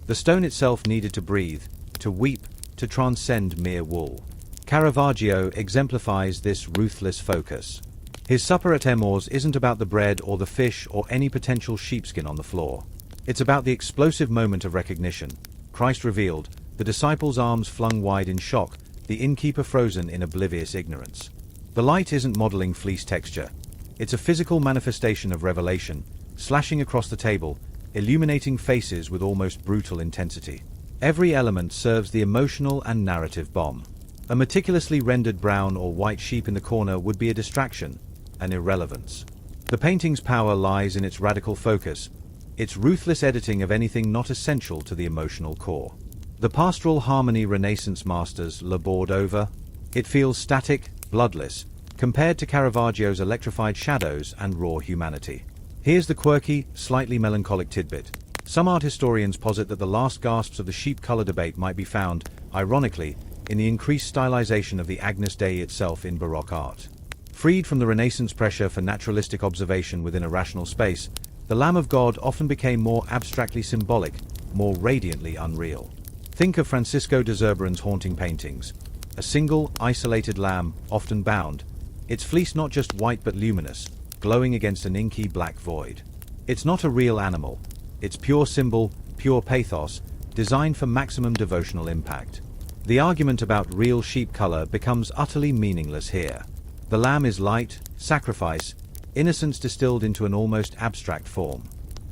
The stone itself needed to breathe, to weep, to transcend mere wool. Caravaggio exemplifies this ruthless focus. His supper at Emours isn't about the bread or the fish or any potential sheepskin on the floor. It's about the explosive moment of recognition. Christ revealed, the disciples' arms flung wide in shock, the innkeeper frozen in oblivious ignorance. The light isn't modeling fleece texture. It's a physical manifestation of revelation, slashing across the table, illuminating faces with almost brutal intensity. Every element serves the emotional and narrative bomb. A meticulously rendered brown or white sheep in the corner would be a distraction, an irrelevance. The painting's power lies in its radical focus, its ruthless editing of anything not essential to the emotional core. The pastoral harmony Renaissance masters labored over. It feels static, bloodless, compared to Caravaggio's electrified shadows and raw humanity. Here's the quirky, slightly melancholic tidbit. Some art historians posit that the last gasps of the sheep color debate might be found, ironically, in the increased stylization of the Agnus Dei itself in Baroque art. Freed from the Renaissance pressure for naturalistic observation within a rational space, the Lamb of God often became more abstractly symbolic, more radiantly unreal. Think of Francisco de Zurbaran's haunting paintings. A single, isolated lamb, often bound, its fleece not just white but luminous, glowing against an inky black void. It's not a real animal. It's pure symbol, pure pathos, designed for maximum devotional impact. The argument about real sheep color becomes utterly meaningless here. The lamb is light, sacrifice, innocence distilled into an almost abstract form.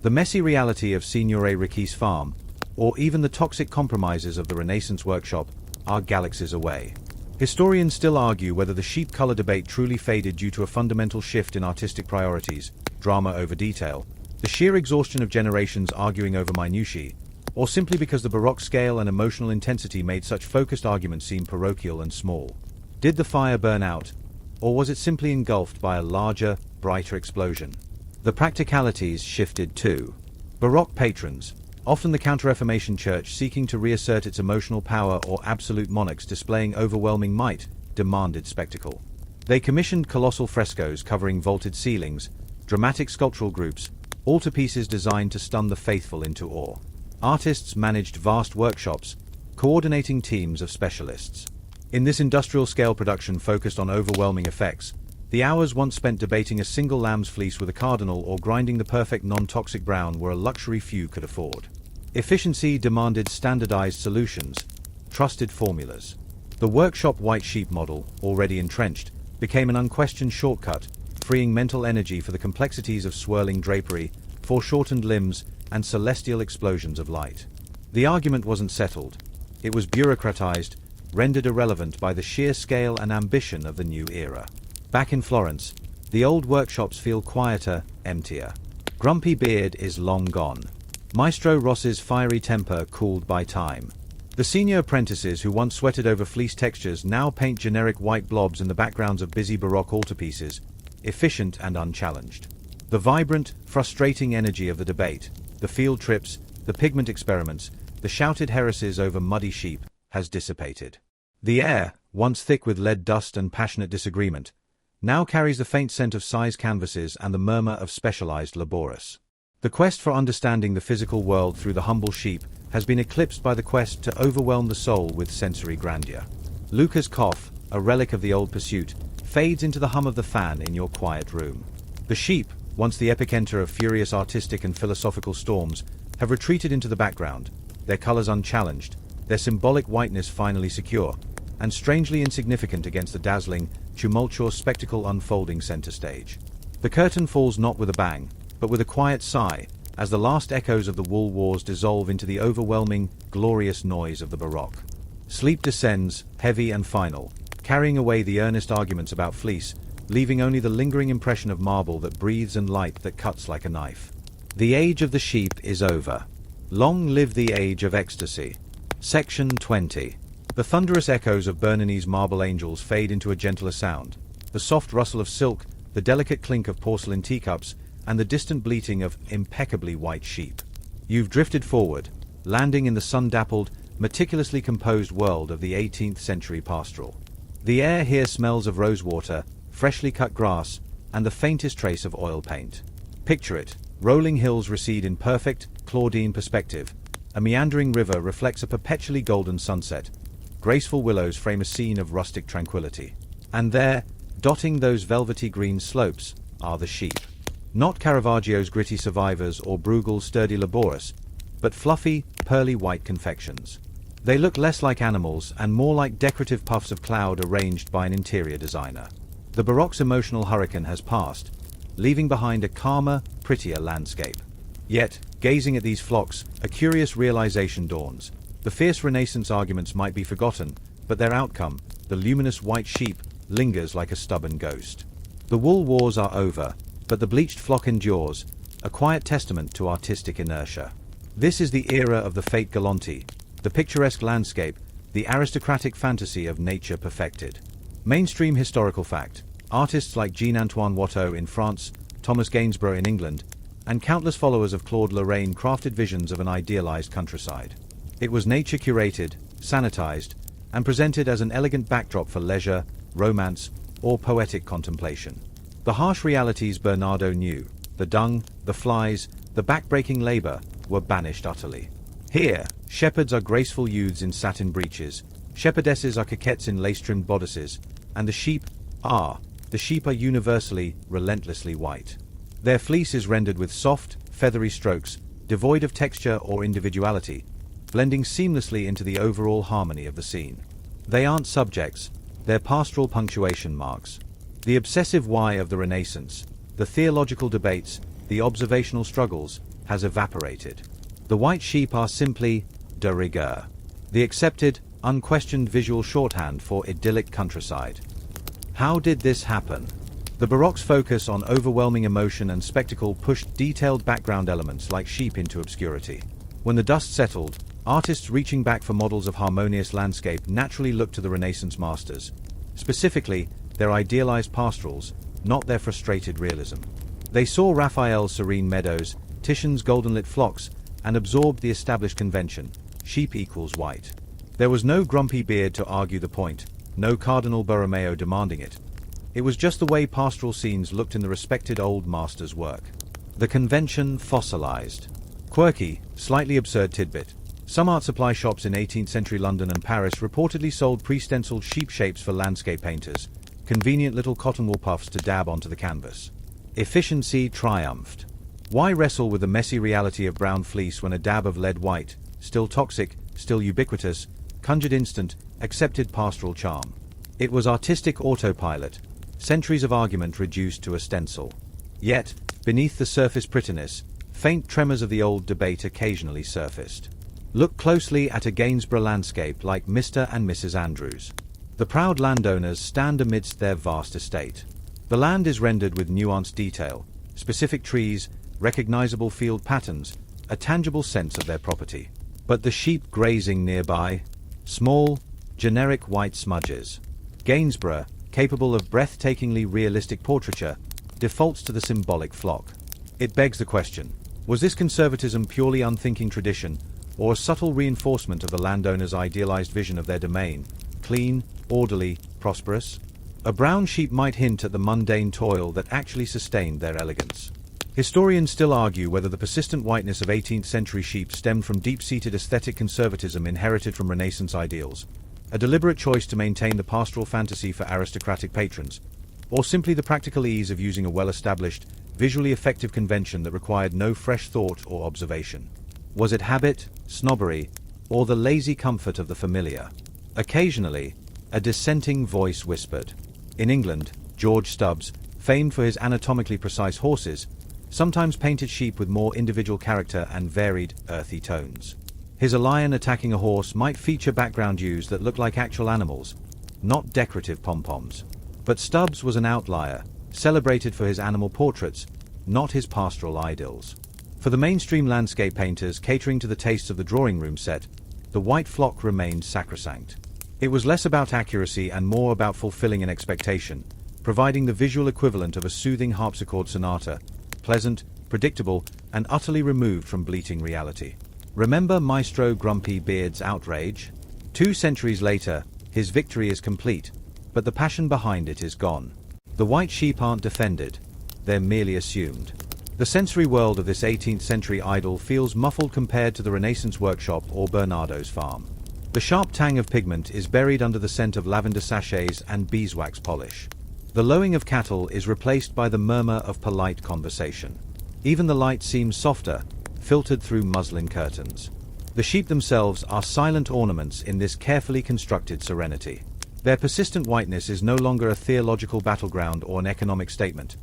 The messy reality of Signore Ricci's farm, or even the toxic compromises of the Renaissance workshop, are galaxies away. Historians still argue whether the sheep color debate truly faded due to a fundamental shift in artistic priorities, drama over detail, the sheer exhaustion of generations arguing over minutiae, or simply because the Baroque scale and emotional intensity made such focused arguments seem parochial and small. Did the fire burn out, or was it simply engulfed by a larger, brighter explosion? The practicalities shifted too. Baroque patrons, often the Counter-Reformation Church seeking to reassert its emotional power or absolute monarchs displaying overwhelming might, demanded spectacle. They commissioned colossal frescoes covering vaulted ceilings, dramatic sculptural groups, altarpieces designed to stun the faithful into awe. Artists managed vast workshops, coordinating teams of specialists. In this industrial-scale production focused on overwhelming effects, The hours once spent debating a single lamb's fleece with a cardinal or grinding the perfect non-toxic brown were a luxury few could afford. Efficiency demanded standardized solutions, trusted formulas. The workshop white sheep model, already entrenched, became an unquestioned shortcut, freeing mental energy for the complexities of swirling drapery, foreshortened limbs, and celestial explosions of light. The argument wasn't settled. It was bureaucratized, rendered irrelevant by the sheer scale and ambition of the new era. Back in Florence, the old workshops feel quieter, emptier. Grumpy Beard is long gone. Maestro Ross's fiery temper cooled by time. The senior apprentices who once sweated over fleece textures now paint generic white blobs in the backgrounds of busy Baroque altarpieces, efficient and unchallenged. The vibrant, frustrating energy of the debate, the field trips, the pigment experiments, the shouted heresies over muddy sheep, has dissipated. The air, once thick with lead dust and passionate disagreement, now carries the faint scent of size canvases and the murmur of specialized laboris. The quest for understanding the physical world through the humble sheep has been eclipsed by the quest to overwhelm the soul with sensory grandeur. Luca's cough, a relic of the old pursuit, fades into the hum of the fan in your quiet room. The sheep, once the epicenter of furious artistic and philosophical storms, have retreated into the background, their colors unchallenged, their symbolic whiteness finally secure, and strangely insignificant against the dazzling, tumultuous spectacle unfolding center stage. The curtain falls not with a bang, but with a quiet sigh, as the last echoes of the wool wars dissolve into the overwhelming, glorious noise of the Baroque. Sleep descends, heavy and final, carrying away the earnest arguments about fleece, leaving only the lingering impression of marble that breathes and light that cuts like a knife. The age of the sheep is over. Long live the age of ecstasy. Section 20. The thunderous echoes of Bernini's marble angels fade into a gentler sound. The soft rustle of silk, the delicate clink of porcelain teacups, and the distant bleating of impeccably white sheep. You've drifted forward, landing in the sun-dappled, meticulously composed world of the 18th century Pastoral. The air here smells of rosewater, freshly cut grass, and the faintest trace of oil paint. Picture it. Rolling hills recede in perfect, Claudine perspective. A meandering river reflects a perpetually golden sunset. Graceful willows frame a scene of rustic tranquility. And there, dotting those velvety green slopes, are the sheep. Not Caravaggio's gritty survivors or Bruegel's sturdy laboris, but fluffy, pearly white confections. They look less like animals and more like decorative puffs of cloud arranged by an interior designer. The Baroque's emotional hurricane has passed, leaving behind a calmer, prettier landscape. Yet, gazing at these flocks, a curious realization dawns. The fierce Renaissance arguments might be forgotten, but their outcome, the luminous white sheep, lingers like a stubborn ghost. The wool wars are over, but the bleached flock endures, a quiet testament to artistic inertia. This is the era of the fete galante, the picturesque landscape, the aristocratic fantasy of nature perfected. Mainstream historical fact: artists like Jean-Antoine Watteau in France, Thomas Gainsborough in England, and countless followers of Claude Lorraine crafted visions of an idealized countryside. It was nature curated, sanitized, and presented as an elegant backdrop for leisure, romance, or poetic contemplation. The harsh realities Bernardo knew, the dung, the flies, the back-breaking labor, were banished utterly. Here, shepherds are graceful youths in satin breeches, shepherdesses are coquettes in lace-trimmed bodices, and the sheep are universally, relentlessly white. Their fleece is rendered with soft, feathery strokes, devoid of texture or individuality, blending seamlessly into the overall harmony of the scene. They aren't subjects, they're pastoral punctuation marks. The obsessive why of the Renaissance, the theological debates, the observational struggles, has evaporated. The white sheep are simply de rigueur, the accepted, unquestioned visual shorthand for idyllic countryside. How did this happen? The Baroque's focus on overwhelming emotion and spectacle pushed detailed background elements like sheep into obscurity. When the dust settled, artists reaching back for models of harmonious landscape naturally looked to the Renaissance masters, specifically their idealized pastorals, not their frustrated realism. They saw Raphael's serene meadows, Titian's golden-lit flocks, and absorbed the established convention: sheep equals white. There was no grumpy beard to argue the point, no Cardinal Borromeo demanding it. It was just the way pastoral scenes looked in the respected old master's work. The convention fossilized. Quirky, slightly absurd tidbit: some art supply shops in 18th century London and Paris reportedly sold pre-stenciled sheep shapes for landscape painters, convenient little cotton wool puffs to dab onto the canvas. Efficiency triumphed. Why wrestle with the messy reality of brown fleece when a dab of lead white, still toxic, still ubiquitous, conjured instant, accepted pastoral charm? It was artistic autopilot, centuries of argument reduced to a stencil. Yet, beneath the surface prettiness, faint tremors of the old debate occasionally surfaced. Look closely at a Gainsborough landscape like Mr. and Mrs. Andrews. The proud landowners stand amidst their vast estate. The land is rendered with nuanced detail, specific trees, recognizable field patterns, a tangible sense of their property. But the sheep grazing nearby? Small, generic white smudges. Gainsborough, capable of breathtakingly realistic portraiture, defaults to the symbolic flock. It begs the question, was this conservatism purely unthinking tradition, or a subtle reinforcement of the landowner's idealized vision of their domain, clean, orderly, prosperous? A brown sheep might hint at the mundane toil that actually sustained their elegance. Historians still argue whether the persistent whiteness of 18th century sheep stemmed from deep-seated aesthetic conservatism inherited from Renaissance ideals, a deliberate choice to maintain the pastoral fantasy for aristocratic patrons, or simply the practical ease of using a well-established, visually effective convention that required no fresh thought or observation. Was it habit, snobbery, or the lazy comfort of the familiar? Occasionally, a dissenting voice whispered. In England, George Stubbs, famed for his anatomically precise horses, sometimes painted sheep with more individual character and varied, earthy tones. His A Lion Attacking a Horse might feature background hues that look like actual animals, not decorative pom-poms. But Stubbs was an outlier, celebrated for his animal portraits, not his pastoral idyls. For the mainstream landscape painters catering to the tastes of the drawing room set, the white flock remained sacrosanct. It was less about accuracy and more about fulfilling an expectation, providing the visual equivalent of a soothing harpsichord sonata, pleasant, predictable, and utterly removed from bleating reality. Remember Maestro Grumpy Beard's outrage? 2 centuries later, his victory is complete, but the passion behind it is gone. The white sheep aren't defended, they're merely assumed. The sensory world of this 18th century idol feels muffled compared to the Renaissance workshop or Bernardo's farm. The sharp tang of pigment is buried under the scent of lavender sachets and beeswax polish. The lowing of cattle is replaced by the murmur of polite conversation. Even the light seems softer, filtered through muslin curtains. The sheep themselves are silent ornaments in this carefully constructed serenity. Their persistent whiteness is no longer a theological battleground or an economic statement.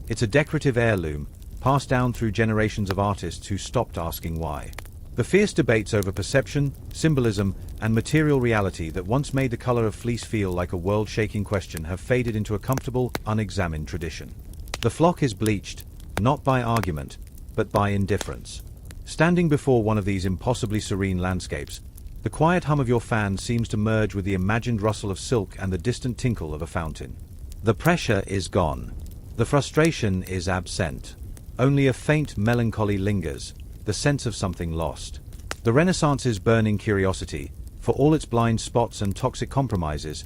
It's a decorative heirloom, passed down through generations of artists who stopped asking why. The fierce debates over perception, symbolism, and material reality that once made the color of fleece feel like a world-shaking question have faded into a comfortable, unexamined tradition. The flock is bleached, not by argument, but by indifference. Standing before one of these impossibly serene landscapes, the quiet hum of your fan seems to merge with the imagined rustle of silk and the distant tinkle of a fountain. The pressure is gone. The frustration is absent. Only a faint melancholy lingers, the sense of something lost. The Renaissance's burning curiosity, for all its blind spots and toxic compromises,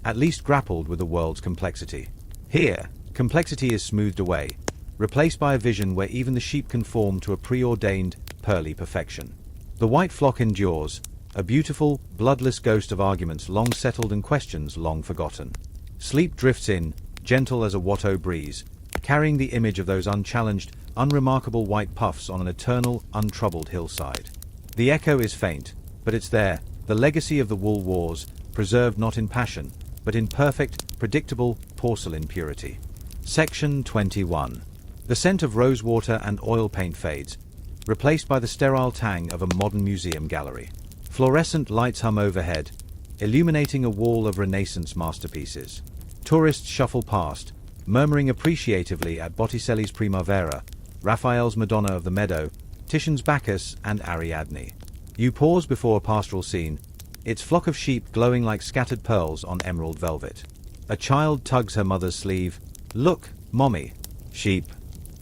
at least grappled with the world's complexity. Here, complexity is smoothed away, replaced by a vision where even the sheep conform to a preordained, pearly perfection. The white flock endures, a beautiful, bloodless ghost of arguments long settled and questions long forgotten. Sleep drifts in, gentle as a Watteau breeze, carrying the image of those unchallenged, unremarkable white puffs on an eternal, untroubled hillside. The echo is faint, but it's there, the legacy of the wool wars, preserved not in passion, but in perfect, predictable, porcelain purity. Section 21. The scent of rosewater and oil paint fades, replaced by the sterile tang of a modern museum gallery. Fluorescent lights hum overhead, illuminating a wall of Renaissance masterpieces. Tourists shuffle past, murmuring appreciatively at Botticelli's Primavera, Raphael's Madonna of the Meadow, Titian's Bacchus, and Ariadne. You pause before a pastoral scene, its flock of sheep glowing like scattered pearls on emerald velvet. A child tugs her mother's sleeve. Look, Mommy. Sheep.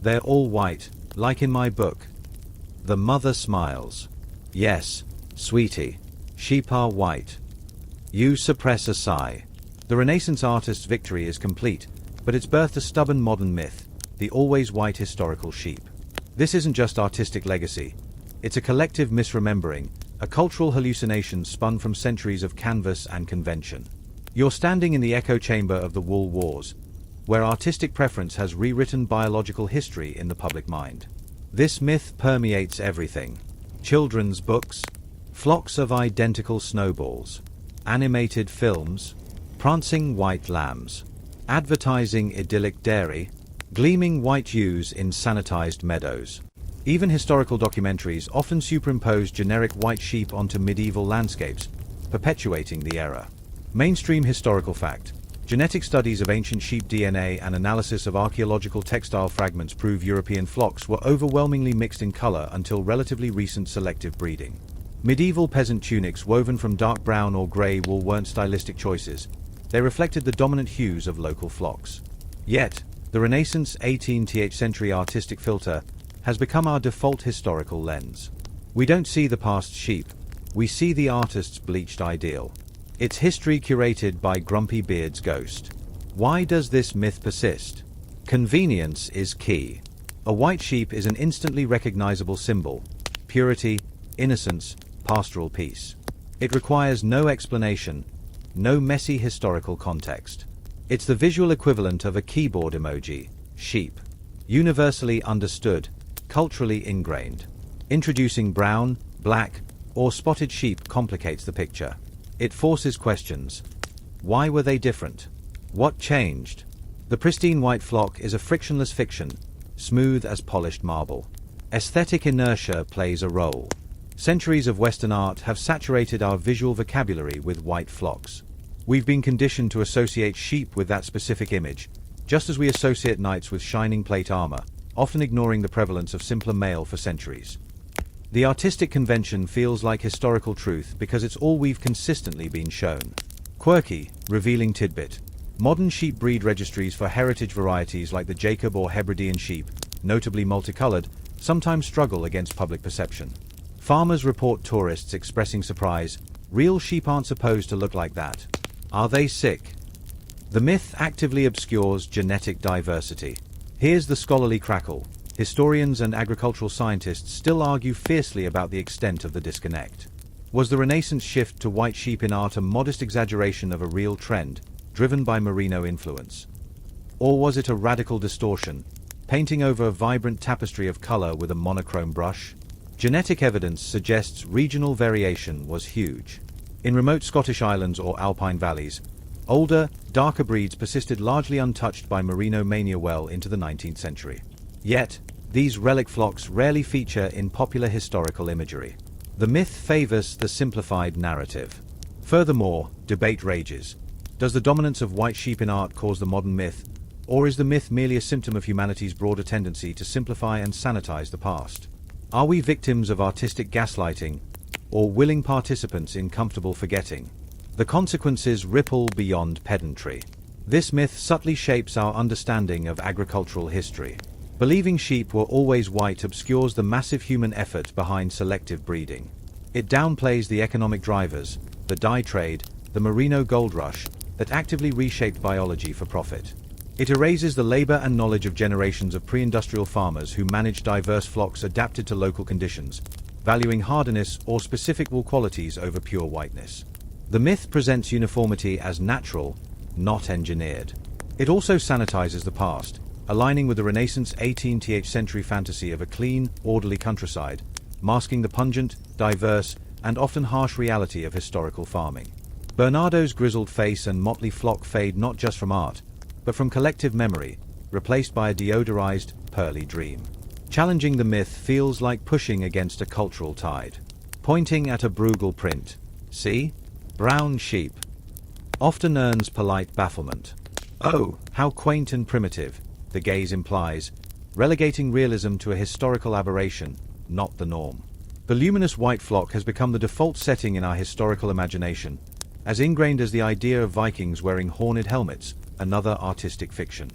They're all white, like in my book. The mother smiles. Yes, sweetie. Sheep are white. You suppress a sigh. The Renaissance artist's victory is complete, but it's birthed a stubborn modern myth, the always white historical sheep. This isn't just artistic legacy. It's a collective misremembering, a cultural hallucination spun from centuries of canvas and convention. You're standing in the echo chamber of the wool wars, where artistic preference has rewritten biological history in the public mind. This myth permeates everything. Children's books, flocks of identical snowballs, animated films, prancing white lambs, advertising idyllic dairy, gleaming white ewes in sanitized meadows. Even historical documentaries often superimpose generic white sheep onto medieval landscapes, perpetuating the error. Mainstream historical fact. Genetic studies of ancient sheep DNA and analysis of archaeological textile fragments prove European flocks were overwhelmingly mixed in color until relatively recent selective breeding. Medieval peasant tunics woven from dark brown or gray wool weren't stylistic choices. They reflected the dominant hues of local flocks. Yet, the Renaissance 18th century artistic filter has become our default historical lens. We don't see the past sheep, we see the artist's bleached ideal. Its history curated by Grumpy Beard's ghost. Why does this myth persist? Convenience is key. A white sheep is an instantly recognizable symbol: purity, innocence, pastoral peace. It requires no explanation, no messy historical context. It's the visual equivalent of a keyboard emoji, sheep. Universally understood, culturally ingrained. Introducing brown, black, or spotted sheep complicates the picture. It forces questions. Why were they different? What changed? The pristine white flock is a frictionless fiction, smooth as polished marble. Aesthetic inertia plays a role. Centuries of Western art have saturated our visual vocabulary with white flocks. We've been conditioned to associate sheep with that specific image, just as we associate knights with shining plate armor, often ignoring the prevalence of simpler male for centuries. The artistic convention feels like historical truth because it's all we've consistently been shown. Quirky, revealing tidbit. Modern sheep breed registries for heritage varieties like the Jacob or Hebridean sheep, notably multicolored, sometimes struggle against public perception. Farmers report tourists expressing surprise. Real sheep aren't supposed to look like that. Are they sick? The myth actively obscures genetic diversity. Here's the scholarly crackle. Historians and agricultural scientists still argue fiercely about the extent of the disconnect. Was the Renaissance shift to white sheep in art a modest exaggeration of a real trend, driven by Merino influence? Or was it a radical distortion, painting over a vibrant tapestry of color with a monochrome brush? Genetic evidence suggests regional variation was huge. In remote Scottish islands or alpine valleys, older, darker breeds persisted largely untouched by Merino mania well into the 19th century. Yet, these relic flocks rarely feature in popular historical imagery. The myth favors the simplified narrative. Furthermore, debate rages. Does the dominance of white sheep in art cause the modern myth, or is the myth merely a symptom of humanity's broader tendency to simplify and sanitize the past? Are we victims of artistic gaslighting, or willing participants in comfortable forgetting? The consequences ripple beyond pedantry. This myth subtly shapes our understanding of agricultural history. Believing sheep were always white obscures the massive human effort behind selective breeding. It downplays the economic drivers, the dye trade, the merino gold rush, that actively reshaped biology for profit. It erases the labor and knowledge of generations of pre-industrial farmers who managed diverse flocks adapted to local conditions, valuing hardiness or specific wool qualities over pure whiteness. The myth presents uniformity as natural, not engineered. It also sanitizes the past, aligning with the Renaissance 18th century fantasy of a clean, orderly countryside, masking the pungent, diverse, and often harsh reality of historical farming. Bernardo's grizzled face and motley flock fade not just from art, but from collective memory, replaced by a deodorized, pearly dream. Challenging the myth feels like pushing against a cultural tide. Pointing at a Bruegel print. See? Brown sheep. Often earns polite bafflement. Oh, how quaint and primitive, the gaze implies, relegating realism to a historical aberration, not the norm. The luminous white flock has become the default setting in our historical imagination, as ingrained as the idea of Vikings wearing horned helmets, another artistic fiction.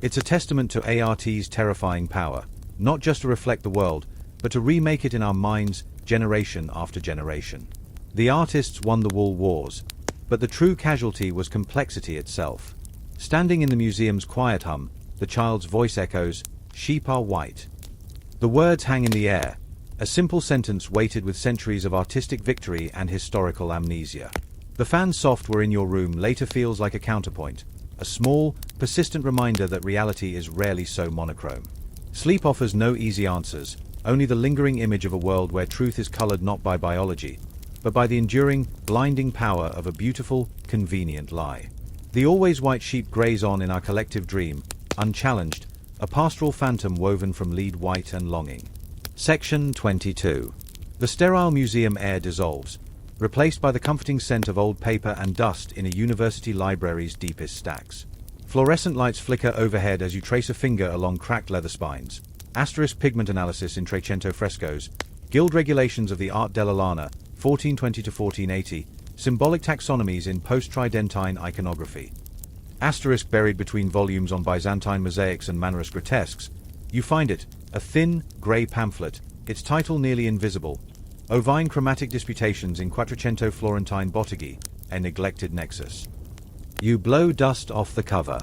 It's a testament to ART's terrifying power, not just to reflect the world, but to remake it in our minds generation after generation. The artists won the wool wars, but the true casualty was complexity itself. Standing in the museum's quiet hum, the child's voice echoes, "Sheep are white." The words hang in the air, a simple sentence weighted with centuries of artistic victory and historical amnesia. The fan software in your room later feels like a counterpoint, a small, persistent reminder that reality is rarely so monochrome. Sleep offers no easy answers, only the lingering image of a world where truth is colored not by biology, but by the enduring, blinding power of a beautiful, convenient lie. The always white sheep graze on in our collective dream, unchallenged, a pastoral phantom woven from lead white and longing. Section 22. The sterile museum air dissolves, replaced by the comforting scent of old paper and dust in a university library's deepest stacks. Fluorescent lights flicker overhead as you trace a finger along cracked leather spines. Asterisk pigment analysis in Trecento frescoes. Guild regulations of the Art della Lana, 1420 to 1480. Symbolic taxonomies in post-Tridentine iconography. Asterisk buried between volumes on Byzantine mosaics and Mannerist grotesques. You find it, a thin, grey pamphlet, its title nearly invisible. Ovine chromatic disputations in Quattrocento Florentine botteghi, a neglected nexus. You blow dust off the cover.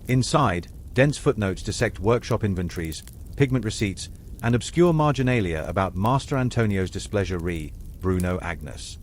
Inside, dense footnotes dissect workshop inventories, pigment receipts, and obscure marginalia about Master Antonio's displeasure re Bruno Agnes.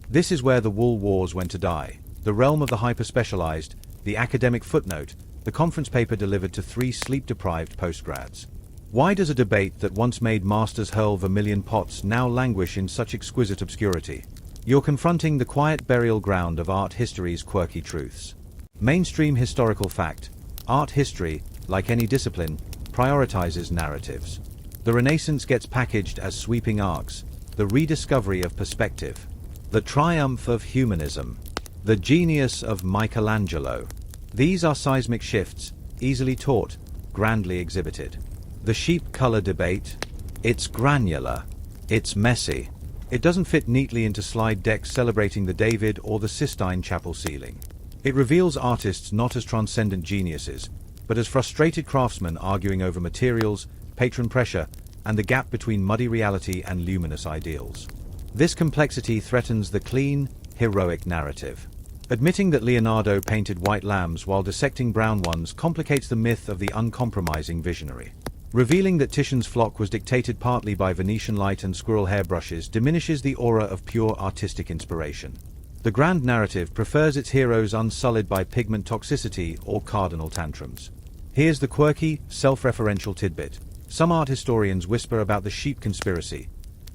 This is where the wool wars went to die, the realm of the hyper-specialized, the academic footnote, the conference paper delivered to 3 sleep-deprived postgrads. Why does a debate that once made masters hurl vermilion pots now languish in such exquisite obscurity? You're confronting the quiet burial ground of art history's quirky truths. Mainstream historical fact: art history, like any discipline, prioritizes narratives. The Renaissance gets packaged as sweeping arcs, the rediscovery of perspective, the triumph of humanism, the genius of Michelangelo. These are seismic shifts, easily taught, grandly exhibited. The sheep color debate? It's granular. It's messy. It doesn't fit neatly into slide decks celebrating the David or the Sistine Chapel ceiling. It reveals artists not as transcendent geniuses, but as frustrated craftsmen arguing over materials, patron pressure, and the gap between muddy reality and luminous ideals. This complexity threatens the clean, heroic narrative. Admitting that Leonardo painted white lambs while dissecting brown ones complicates the myth of the uncompromising visionary. Revealing that Titian's flock was dictated partly by Venetian light and squirrel hair brushes diminishes the aura of pure artistic inspiration. The grand narrative prefers its heroes unsullied by pigment toxicity or cardinal tantrums. Here's the quirky, self-referential tidbit. Some art historians whisper about the sheep conspiracy,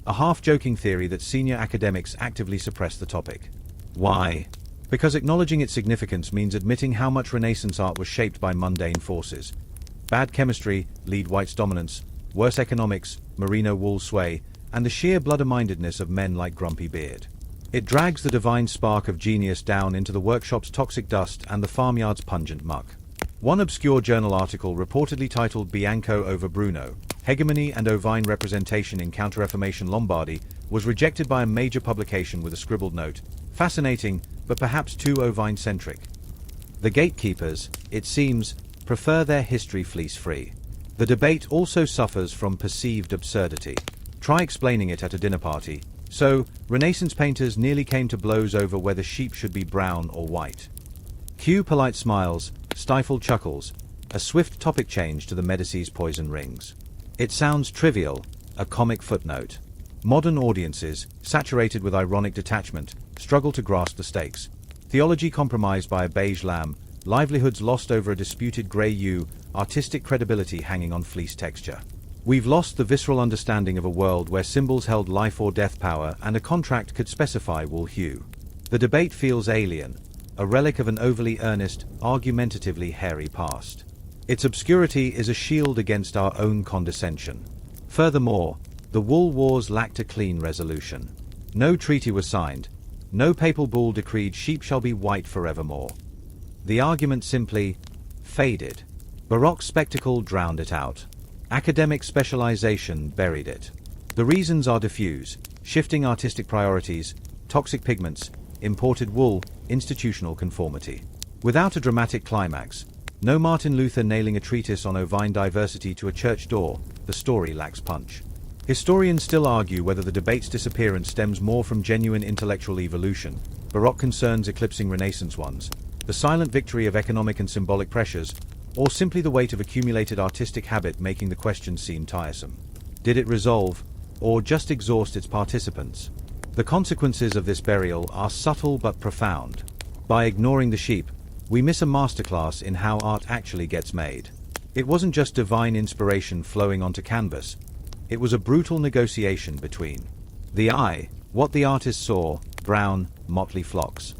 a half-joking theory that senior academics actively suppress the topic. Why? Because acknowledging its significance means admitting how much Renaissance art was shaped by mundane forces. Bad chemistry, lead white's dominance, worse economics, merino wool sway, and the sheer blood-mindedness of men like Grumpy Beard. It drags the divine spark of genius down into the workshop's toxic dust and the farmyard's pungent muck. One obscure journal article reportedly titled Bianco over Bruno, Hegemony and Ovine Representation in Counter-Reformation Lombardy, was rejected by a major publication with a scribbled note, fascinating, but perhaps too ovine-centric. The gatekeepers, it seems, prefer their history fleece-free. The debate also suffers from perceived absurdity. Try explaining it at a dinner party. So, Renaissance painters nearly came to blows over whether sheep should be brown or white. Cue polite smiles, stifled chuckles, a swift topic change to the Medici's poison rings. It sounds trivial, a comic footnote. Modern audiences, saturated with ironic detachment, struggle to grasp the stakes. Theology compromised by a beige lamb, livelihoods lost over a disputed grey ewe, artistic credibility hanging on fleece texture. We've lost the visceral understanding of a world where symbols held life or death power and a contract could specify wool hue. The debate feels alien, a relic of an overly earnest, argumentatively hairy past. Its obscurity is a shield against our own condescension. Furthermore, the wool wars lacked a clean resolution. No treaty was signed. No papal bull decreed sheep shall be white forevermore. The argument simply faded. Baroque spectacle drowned it out. Academic specialization buried it. The reasons are diffuse: shifting artistic priorities, toxic pigments, imported wool, institutional conformity. Without a dramatic climax, no Martin Luther nailing a treatise on ovine diversity to a church door, the story lacks punch. Historians still argue whether the debate's disappearance stems more from genuine intellectual evolution, Baroque concerns eclipsing Renaissance ones, the silent victory of economic and symbolic pressures, or simply the weight of accumulated artistic habit making the question seem tiresome. Did it resolve, or just exhaust its participants? The consequences of this burial are subtle but profound. By ignoring the sheep, we miss a masterclass in how art actually gets made. It wasn't just divine inspiration flowing onto canvas. It was a brutal negotiation between the eye, what the artist saw, brown, motley flocks.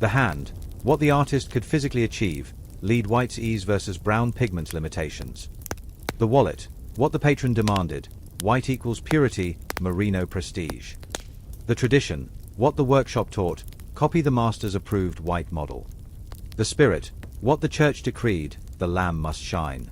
The hand, what the artist could physically achieve, lead white's ease versus brown pigment's limitations. The wallet, what the patron demanded, white equals purity, merino prestige. The tradition, what the workshop taught, copy the master's approved white model. The spirit, what the church decreed, the lamb must shine.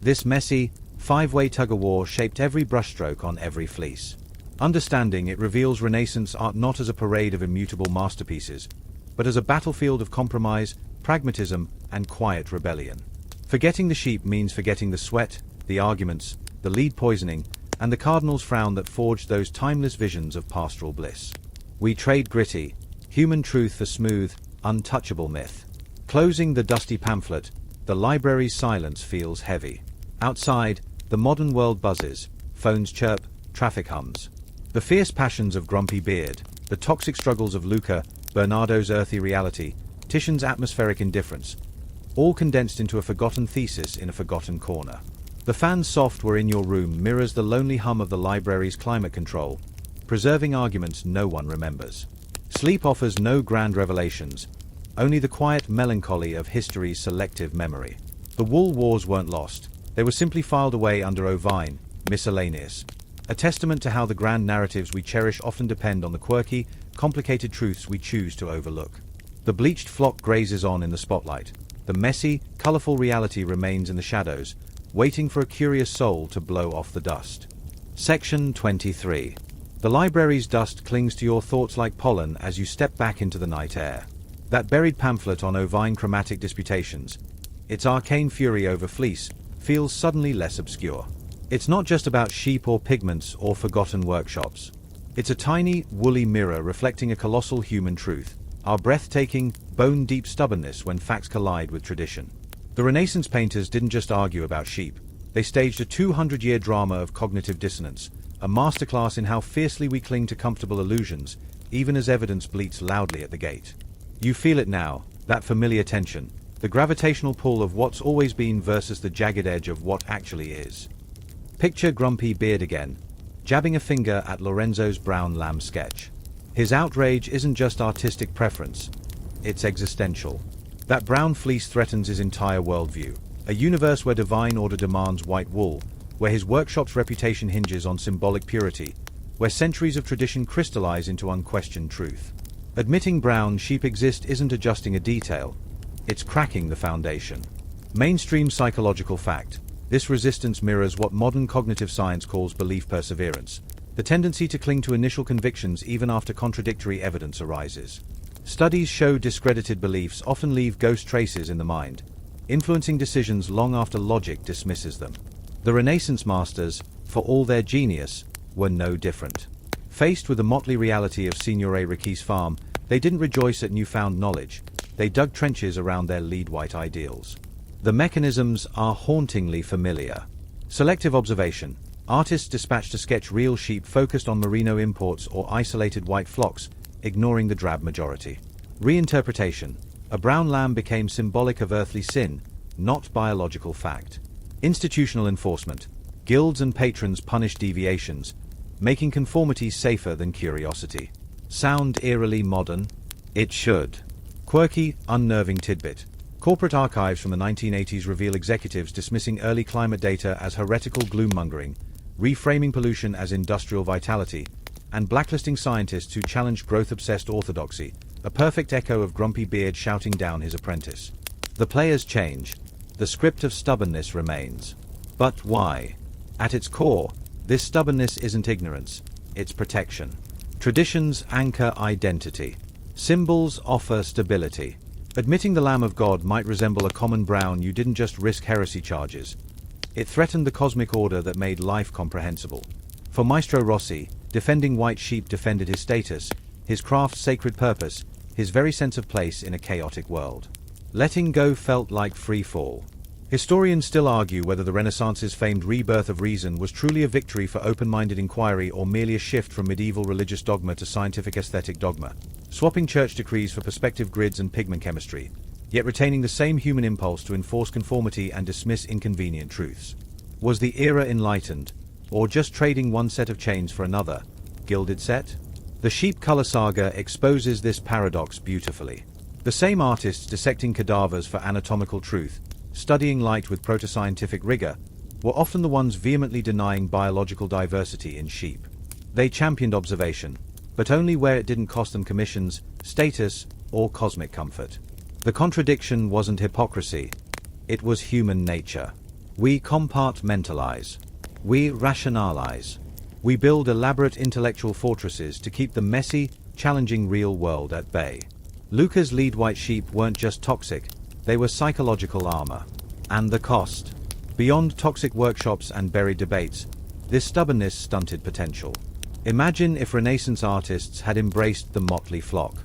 This messy, five-way tug-of-war shaped every brushstroke on every fleece. Understanding it reveals Renaissance art not as a parade of immutable masterpieces, but as a battlefield of compromise, pragmatism, and quiet rebellion. Forgetting the sheep means forgetting the sweat, the arguments, the lead poisoning, and the cardinal's frown that forged those timeless visions of pastoral bliss. We trade gritty, human truth for smooth, untouchable myth. Closing the dusty pamphlet, the library's silence feels heavy. Outside, the modern world buzzes, phones chirp, traffic hums. The fierce passions of Grumpy Beard, the toxic struggles of Luca, Bernardo's earthy reality, Titian's atmospheric indifference, all condensed into a forgotten thesis in a forgotten corner. The fan's soft "We're in your room" mirrors the lonely hum of the library's climate control, preserving arguments no one remembers. Sleep offers no grand revelations, only the quiet melancholy of history's selective memory. The wool wars weren't lost, they were simply filed away under ovine, miscellaneous. A testament to how the grand narratives we cherish often depend on the quirky, complicated truths we choose to overlook. The bleached flock grazes on in the spotlight. The messy, colorful reality remains in the shadows, waiting for a curious soul to blow off the dust. Section 23. The library's dust clings to your thoughts like pollen as you step back into the night air. That buried pamphlet on ovine chromatic disputations, its arcane fury over fleece, feels suddenly less obscure. It's not just about sheep or pigments or forgotten workshops. It's a tiny, woolly mirror reflecting a colossal human truth, our breathtaking, bone-deep stubbornness when facts collide with tradition. The Renaissance painters didn't just argue about sheep. They staged a 200-year drama of cognitive dissonance, a masterclass in how fiercely we cling to comfortable illusions, even as evidence bleats loudly at the gate. You feel it now, that familiar tension, the gravitational pull of what's always been versus the jagged edge of what actually is. Picture Grumpy Beard again, jabbing a finger at Lorenzo's brown lamb sketch. His outrage isn't just artistic preference, it's existential. That brown fleece threatens his entire worldview, a universe where divine order demands white wool, where his workshop's reputation hinges on symbolic purity, where centuries of tradition crystallize into unquestioned truth. Admitting brown sheep exist isn't adjusting a detail, it's cracking the foundation. Mainstream psychological fact. This resistance mirrors what modern cognitive science calls belief perseverance, the tendency to cling to initial convictions even after contradictory evidence arises. Studies show discredited beliefs often leave ghost traces in the mind, influencing decisions long after logic dismisses them. The Renaissance masters, for all their genius, were no different. Faced with the motley reality of Signore Ricci's farm, they didn't rejoice at newfound knowledge, they dug trenches around their lead-white ideals. The mechanisms are hauntingly familiar. Selective observation. Artists dispatched to sketch real sheep focused on merino imports or isolated white flocks, ignoring the drab majority. Reinterpretation. A brown lamb became symbolic of earthly sin, not biological fact. Institutional enforcement. Guilds and patrons punished deviations, making conformity safer than curiosity. Sound eerily modern? It should. Quirky, unnerving tidbit. Corporate archives from the 1980s reveal executives dismissing early climate data as heretical gloommongering, reframing pollution as industrial vitality, and blacklisting scientists who challenged growth-obsessed orthodoxy, a perfect echo of Grumpy Beard shouting down his apprentice. The players change, the script of stubbornness remains. But why? At its core, this stubbornness isn't ignorance, it's protection. Traditions anchor identity. Symbols offer stability. Admitting the Lamb of God might resemble a common brown, you didn't just risk heresy charges. It threatened the cosmic order that made life comprehensible. For Maestro Rossi, defending white sheep defended his status, his craft's sacred purpose, his very sense of place in a chaotic world. Letting go felt like free fall. Historians still argue whether the Renaissance's famed rebirth of reason was truly a victory for open-minded inquiry or merely a shift from medieval religious dogma to scientific aesthetic dogma, swapping church decrees for perspective grids and pigment chemistry, yet retaining the same human impulse to enforce conformity and dismiss inconvenient truths. Was the era enlightened, or just trading one set of chains for another, gilded set? The sheep color saga exposes this paradox beautifully. The same artists dissecting cadavers for anatomical truth, studying light with proto-scientific rigor, were often the ones vehemently denying biological diversity in sheep. They championed observation, but only where it didn't cost them commissions, status, or cosmic comfort. The contradiction wasn't hypocrisy, it was human nature. We compartmentalize. We rationalize. We build elaborate intellectual fortresses to keep the messy, challenging real world at bay. Luca's lead white sheep weren't just toxic, they were psychological armor. And the cost? Beyond toxic workshops and buried debates, this stubbornness stunted potential. Imagine if Renaissance artists had embraced the motley flock.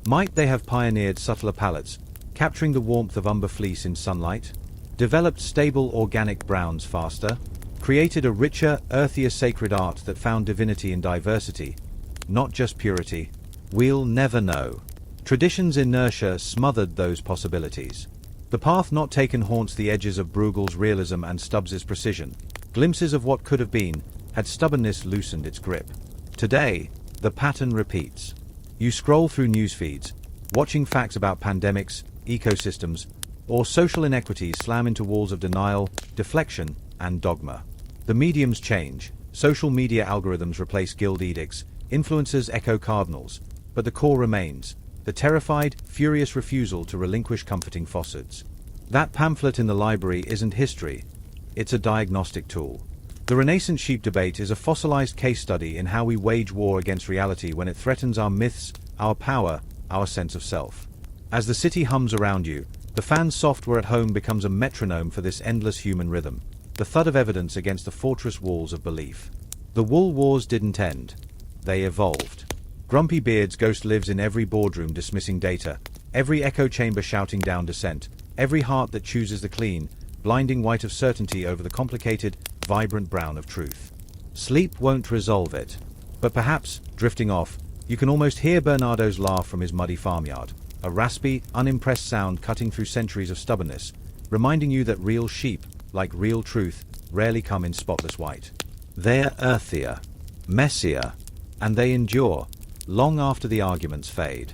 Might they have pioneered subtler palettes, capturing the warmth of umber fleece in sunlight? Developed stable organic browns faster? Created a richer, earthier sacred art that found divinity in diversity, not just purity? We'll never know. Tradition's inertia smothered those possibilities. The path not taken haunts the edges of Bruegel's realism and Stubbs's precision. Glimpses of what could have been, had stubbornness loosened its grip. Today, the pattern repeats. You scroll through news feeds, watching facts about pandemics, ecosystems, or social inequities slam into walls of denial, deflection, and dogma. The mediums change. Social media algorithms replace guild edicts, influencers echo cardinals, but the core remains. The terrified, furious refusal to relinquish comforting facades. That pamphlet in the library isn't history, it's a diagnostic tool. The Renaissance sheep debate is a fossilized case study in how we wage war against reality when it threatens our myths, our power, our sense of self. As the city hums around you, the fan's software at home becomes a metronome for this endless human rhythm, the thud of evidence against the fortress walls of belief. The wool wars didn't end. They evolved. Grumpy Beard's ghost lives in every boardroom dismissing data, every echo chamber shouting down dissent, every heart that chooses the clean, blinding white of certainty over the complicated, vibrant brown of truth. Sleep won't resolve it. But perhaps, drifting off, you can almost hear Bernardo's laugh from his muddy farmyard, a raspy, unimpressed sound cutting through centuries of stubbornness, reminding you that real sheep, like real truth, rarely come in spotless white. They're earthier, messier, and they endure, long after the arguments fade.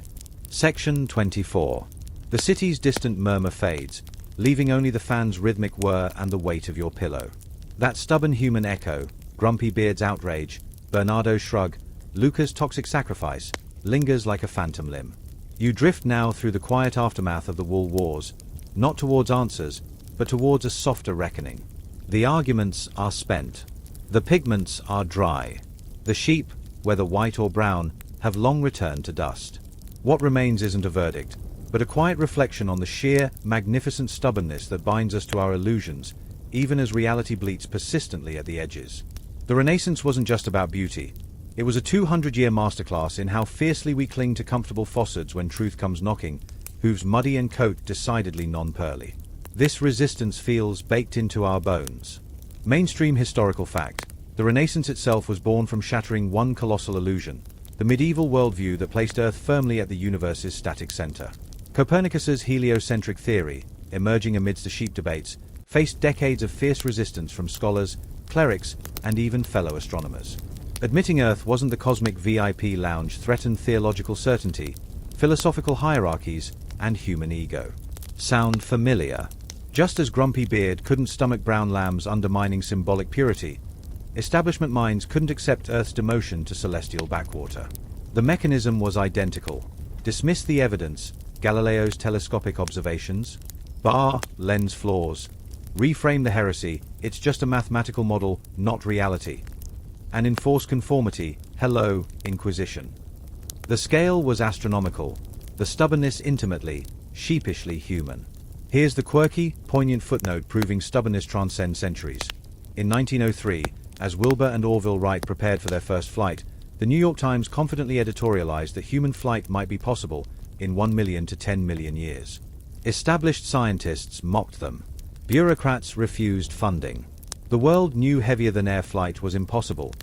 Section 24. The city's distant murmur fades, leaving only the fan's rhythmic whir and the weight of your pillow. That stubborn human echo, Grumpy Beard's outrage, Bernardo's shrug, Luca's toxic sacrifice, lingers like a phantom limb. You drift now through the quiet aftermath of the wool wars, not towards answers, but towards a softer reckoning. The arguments are spent. The pigments are dry. The sheep, whether white or brown, have long returned to dust. What remains isn't a verdict, but a quiet reflection on the sheer, magnificent stubbornness that binds us to our illusions, even as reality bleats persistently at the edges. The Renaissance wasn't just about beauty. It was a 200-year masterclass in how fiercely we cling to comfortable facades when truth comes knocking, hooves muddy and coat decidedly non-pearly. This resistance feels baked into our bones. Mainstream historical fact. The Renaissance itself was born from shattering one colossal illusion, the medieval worldview that placed Earth firmly at the universe's static center. Copernicus's heliocentric theory, emerging amidst the sheep debates, faced decades of fierce resistance from scholars, clerics, and even fellow astronomers. Admitting Earth wasn't the cosmic VIP lounge threatened theological certainty, philosophical hierarchies, and human ego. Sound familiar? Just as Grumpy Beard couldn't stomach brown lambs undermining symbolic purity, establishment minds couldn't accept Earth's demotion to celestial backwater. The mechanism was identical. Dismiss the evidence, Galileo's telescopic observations, bar lens flaws, reframe the heresy, it's just a mathematical model, not reality. And enforce conformity, hello, Inquisition. The scale was astronomical, the stubbornness intimately, sheepishly human. Here's the quirky, poignant footnote proving stubbornness transcends centuries. In 1903, as Wilbur and Orville Wright prepared for their first flight, the New York Times confidently editorialized that human flight might be possible in 1 million to 10 million years. Established scientists mocked them. Bureaucrats refused funding. The world knew heavier-than-air flight was impossible,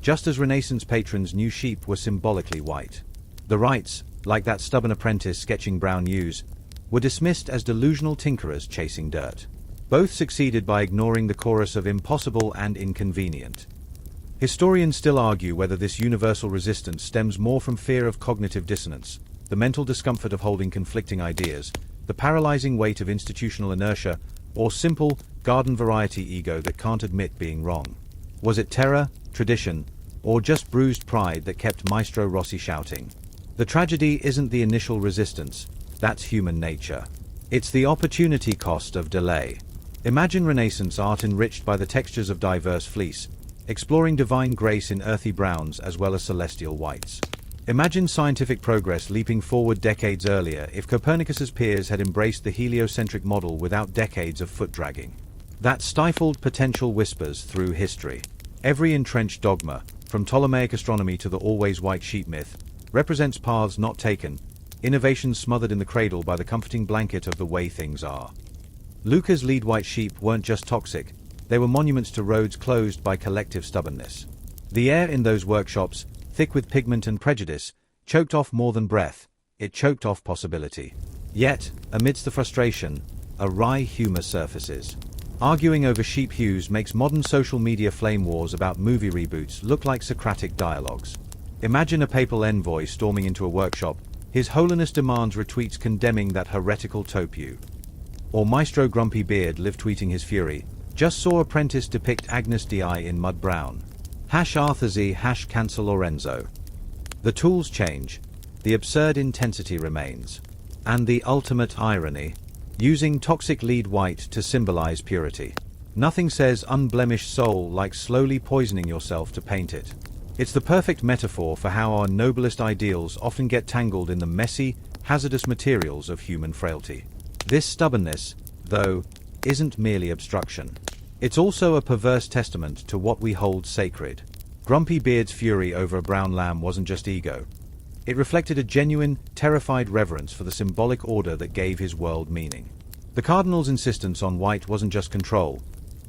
just as Renaissance patrons knew sheep were symbolically white. The rights, like that stubborn apprentice sketching brown ewes, were dismissed as delusional tinkerers chasing dirt. Both succeeded by ignoring the chorus of impossible and inconvenient. Historians still argue whether this universal resistance stems more from fear of cognitive dissonance, the mental discomfort of holding conflicting ideas, the paralyzing weight of institutional inertia, or simple, garden-variety ego that can't admit being wrong. Was it terror, tradition, or just bruised pride that kept Maestro Rossi shouting? The tragedy isn't the initial resistance, that's human nature. It's the opportunity cost of delay. Imagine Renaissance art enriched by the textures of diverse fleece, exploring divine grace in earthy browns as well as celestial whites. Imagine scientific progress leaping forward decades earlier if Copernicus's peers had embraced the heliocentric model without decades of foot-dragging. That stifled potential whispers through history. Every entrenched dogma, from Ptolemaic astronomy to the always white sheep myth, represents paths not taken, innovations smothered in the cradle by the comforting blanket of the way things are. Luca's lead white sheep weren't just toxic, they were monuments to roads closed by collective stubbornness. The air in those workshops, thick with pigment and prejudice, choked off more than breath, it choked off possibility. Yet, amidst the frustration, a wry humor surfaces. Arguing over sheep hues makes modern social media flame wars about movie reboots look like Socratic dialogues. Imagine a papal envoy storming into a workshop, His Holiness demands retweets condemning that heretical topu. Or Maestro Grumpy Beard live tweeting his fury, just saw apprentice depict Agnus Dei in mud brown. #Arthur Z #cancel Lorenzo. The tools change, the absurd intensity remains. And the ultimate irony, using toxic lead white to symbolize purity. Nothing says unblemished soul like slowly poisoning yourself to paint it. It's the perfect metaphor for how our noblest ideals often get tangled in the messy, hazardous materials of human frailty. This stubbornness, though, isn't merely obstruction. It's also a perverse testament to what we hold sacred. Grumpy Beard's fury over a brown lamb wasn't just ego. It reflected a genuine, terrified reverence for the symbolic order that gave his world meaning. The cardinal's insistence on white wasn't just control.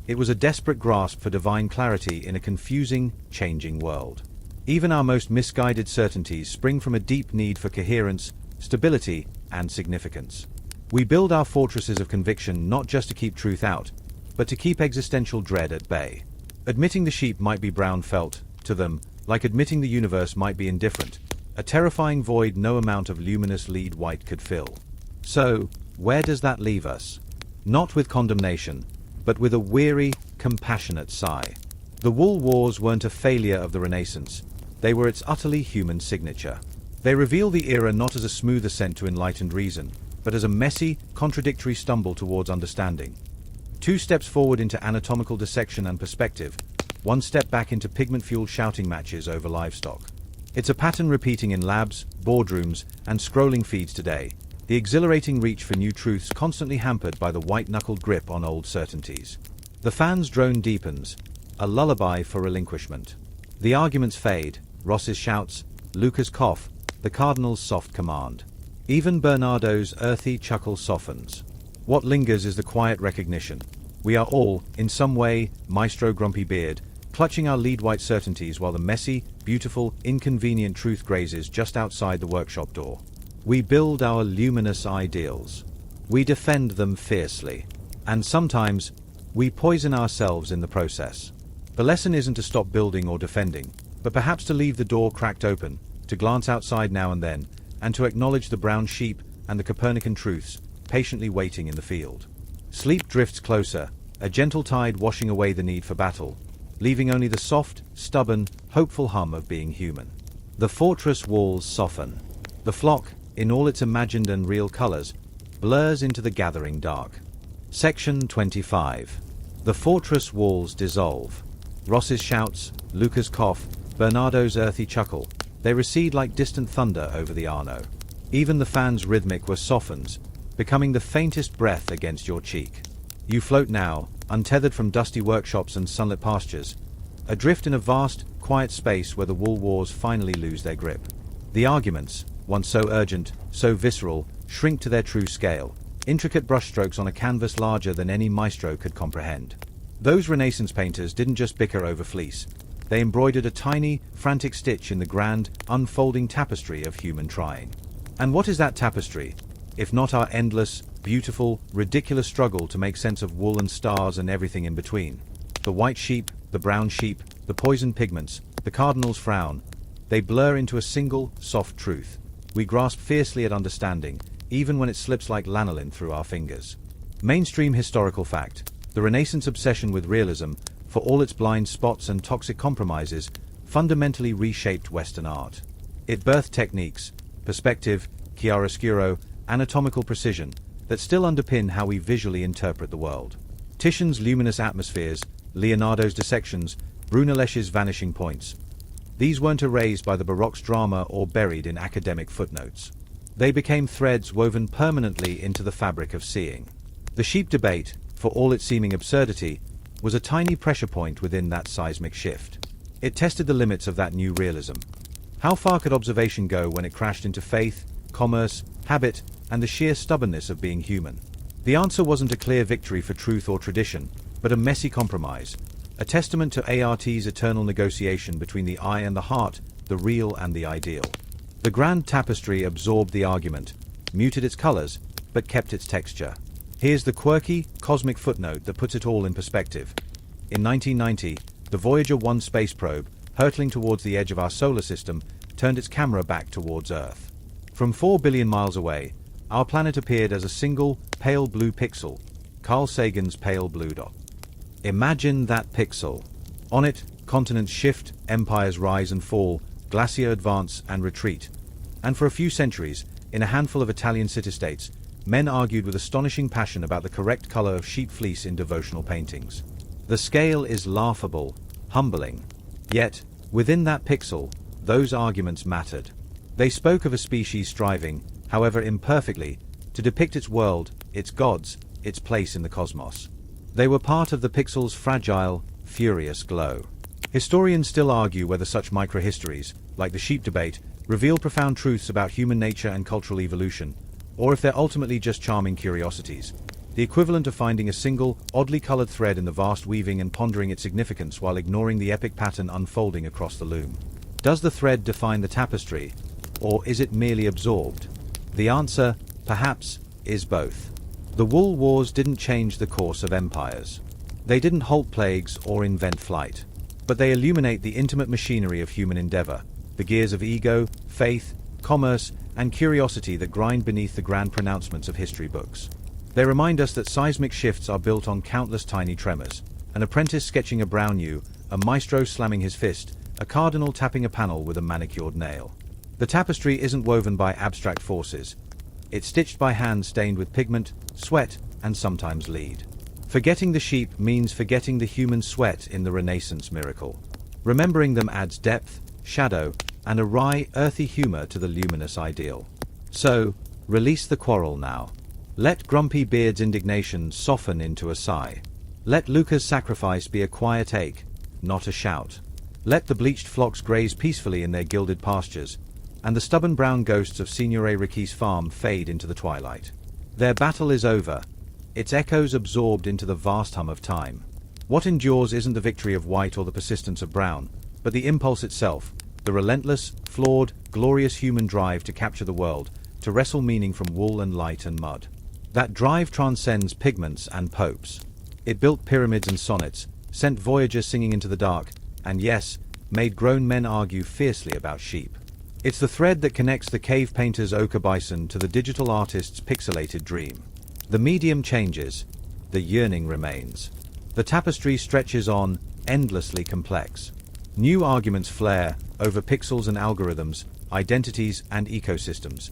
It was a desperate grasp for divine clarity in a confusing, changing world. Even our most misguided certainties spring from a deep need for coherence, stability, and significance. We build our fortresses of conviction not just to keep truth out, but to keep existential dread at bay. Admitting the sheep might be brown felt, to them, like admitting the universe might be indifferent, a terrifying void no amount of luminous lead white could fill. So, where does that leave us? Not with condemnation, but with a weary, compassionate sigh. The wool wars weren't a failure of the Renaissance, they were its utterly human signature. They reveal the era not as a smooth ascent to enlightened reason, but as a messy, contradictory stumble towards understanding. 2 steps forward into anatomical dissection and perspective, 1 step back into pigment-fueled shouting matches over livestock. It's a pattern repeating in labs, boardrooms, and scrolling feeds today, the exhilarating reach for new truths constantly hampered by the white-knuckled grip on old certainties. The fan's drone deepens, a lullaby for relinquishment. The arguments fade, Ross's shouts, Luca's cough, the cardinal's soft command. Even Bernardo's earthy chuckle softens. What lingers is the quiet recognition. We are all, in some way, Maestro Grumpy Beard, clutching our lead-white certainties while the messy, beautiful, inconvenient truth grazes just outside the workshop door. We build our luminous ideals. We defend them fiercely. And sometimes, we poison ourselves in the process. The lesson isn't to stop building or defending, but perhaps to leave the door cracked open, to glance outside now and then, and to acknowledge the brown sheep and the Copernican truths, patiently waiting in the field. Sleep drifts closer, a gentle tide washing away the need for battle, leaving only the soft, stubborn, hopeful hum of being human. The fortress walls soften. The flock, in all its imagined and real colors, blurs into the gathering dark. Section 25. The fortress walls dissolve. Ross's shouts, Luca's cough, Bernardo's earthy chuckle, they recede like distant thunder over the Arno. Even the fan's rhythmic were softens, becoming the faintest breath against your cheek. You float now, untethered from dusty workshops and sunlit pastures, adrift in a vast, quiet space where the wool wars finally lose their grip. The arguments, once so urgent, so visceral, shrink to their true scale. intricate brushstrokes on a canvas larger than any maestro could comprehend. Those Renaissance painters didn't just bicker over fleece. They embroidered a tiny, frantic stitch in the grand, unfolding tapestry of human trying. And what is that tapestry, if not our endless, beautiful, ridiculous struggle to make sense of wool and stars and everything in between? The white sheep, the brown sheep, the poisoned pigments, the cardinal's frown, they blur into a single, soft truth. We grasp fiercely at understanding, even when it slips like lanolin through our fingers. Mainstream historical fact: the Renaissance obsession with realism, for all its blind spots and toxic compromises, fundamentally reshaped Western art. It birthed techniques, perspective, chiaroscuro, anatomical precision, that still underpin how we visually interpret the world. Titian's luminous atmospheres, Leonardo's dissections, Brunelleschi's vanishing points. These weren't erased by the Baroque's drama or buried in academic footnotes. They became threads woven permanently into the fabric of seeing. The sheep debate, for all its seeming absurdity, was a tiny pressure point within that seismic shift. It tested the limits of that new realism. How far could observation go when it crashed into faith, commerce, habit, and the sheer stubbornness of being human? The answer wasn't a clear victory for truth or tradition, but a messy compromise, a testament to ART's eternal negotiation between the eye and the heart, the real and the ideal. The grand tapestry absorbed the argument, muted its colors, but kept its texture. Here's the quirky, cosmic footnote that puts it all in perspective. In 1990, the Voyager 1 space probe, hurtling towards the edge of our solar system, turned its camera back towards Earth. From 4 billion miles away, our planet appeared as a single, pale blue pixel, Carl Sagan's pale blue dot. Imagine that pixel. On it, continents shift, empires rise and fall, glacier advance and retreat. And for a few centuries, in a handful of Italian city-states, men argued with astonishing passion about the correct color of sheep fleece in devotional paintings. The scale is laughable, humbling. Yet, within that pixel, those arguments mattered. They spoke of a species striving, however imperfectly, to depict its world, its gods, its place in the cosmos. They were part of the pixel's fragile, furious glow. Historians still argue whether such microhistories, like the sheep debate, reveal profound truths about human nature and cultural evolution, or if they're ultimately just charming curiosities, the equivalent of finding a single, oddly colored thread in the vast weaving and pondering its significance while ignoring the epic pattern unfolding across the loom. Does the thread define the tapestry, or is it merely absorbed? The answer, perhaps, is both. The wool wars didn't change the course of empires. They didn't halt plagues or invent flight. But they illuminate the intimate machinery of human endeavor, the gears of ego, faith, commerce, and curiosity that grind beneath the grand pronouncements of history books. They remind us that seismic shifts are built on countless tiny tremors, an apprentice sketching a brown ewe, a maestro slamming his fist, a cardinal tapping a panel with a manicured nail. The tapestry isn't woven by abstract forces. It's stitched by hands stained with pigment, sweat, and sometimes lead. Forgetting the sheep means forgetting the human sweat in the Renaissance miracle. Remembering them adds depth, shadow, and a wry, earthy humor to the luminous ideal. So, release the quarrel now. Let Grumpy Beard's indignation soften into a sigh. Let Luca's sacrifice be a quiet ache, not a shout. Let the bleached flocks graze peacefully in their gilded pastures, and the stubborn brown ghosts of Signore Ricci's farm fade into the twilight. Their battle is over, its echoes absorbed into the vast hum of time. What endures isn't the victory of white or the persistence of brown, but the impulse itself, the relentless, flawed, glorious human drive to capture the world, to wrestle meaning from wool and light and mud. That drive transcends pigments and popes. It built pyramids and sonnets, sent voyagers singing into the dark, and yes, made grown men argue fiercely about sheep. It's the thread that connects the cave painter's ochre bison to the digital artist's pixelated dream. The medium changes, the yearning remains. The tapestry stretches on, endlessly complex. New arguments flare over pixels and algorithms, identities and ecosystems.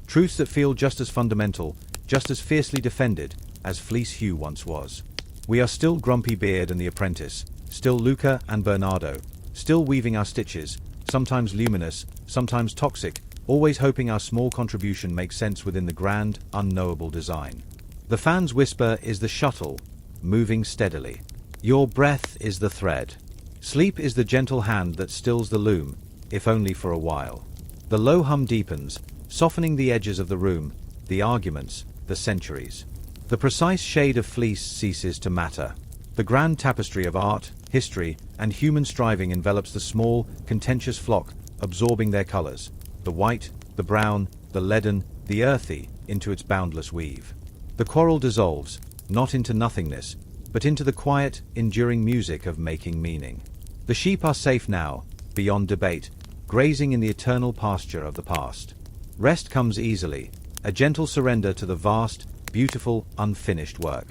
Truths that feel just as fundamental, just as fiercely defended, as Fleece Hugh once was. We are still Grumpy Beard and the Apprentice, still Luca and Bernardo, still weaving our stitches, sometimes luminous, sometimes toxic, always hoping our small contribution makes sense within the grand, unknowable design. The fan's whisper is the shuttle, moving steadily. Your breath is the thread. Sleep is the gentle hand that stills the loom, if only for a while. The low hum deepens, softening the edges of the room, the arguments, the centuries. The precise shade of fleece ceases to matter. The grand tapestry of art, history, and human striving envelops the small, contentious flock, absorbing their colors, the white, the brown, the leaden, the earthy, into its boundless weave. The quarrel dissolves, not into nothingness, but into the quiet, enduring music of making meaning. The sheep are safe now, beyond debate, grazing in the eternal pasture of the past. Rest comes easily, a gentle surrender to the vast, beautiful, unfinished work.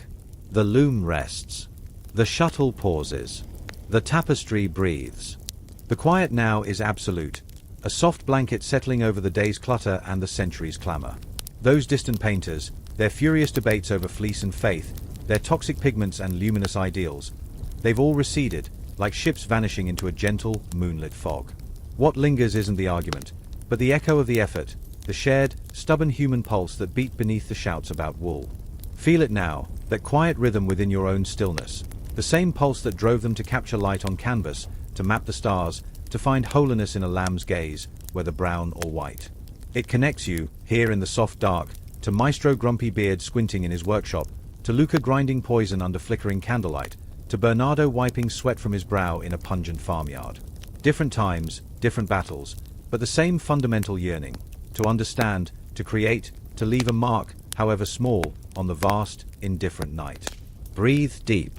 The loom rests. The shuttle pauses. The tapestry breathes. The quiet now is absolute, a soft blanket settling over the day's clutter and the century's clamor. Those distant painters, their furious debates over fleece and faith, their toxic pigments and luminous ideals, they've all receded, like ships vanishing into a gentle, moonlit fog. What lingers isn't the argument, but the echo of the effort, the shared, stubborn human pulse that beat beneath the shouts about wool. Feel it now, that quiet rhythm within your own stillness, the same pulse that drove them to capture light on canvas, to map the stars, to find holiness in a lamb's gaze, whether brown or white. It connects you, here in the soft dark, to Maestro Grumpy Beard squinting in his workshop, to Luca grinding poison under flickering candlelight, to Bernardo wiping sweat from his brow in a pungent farmyard. Different times, different battles, but the same fundamental yearning, to understand, to create, to leave a mark, however small, on the vast, indifferent night. Breathe deep.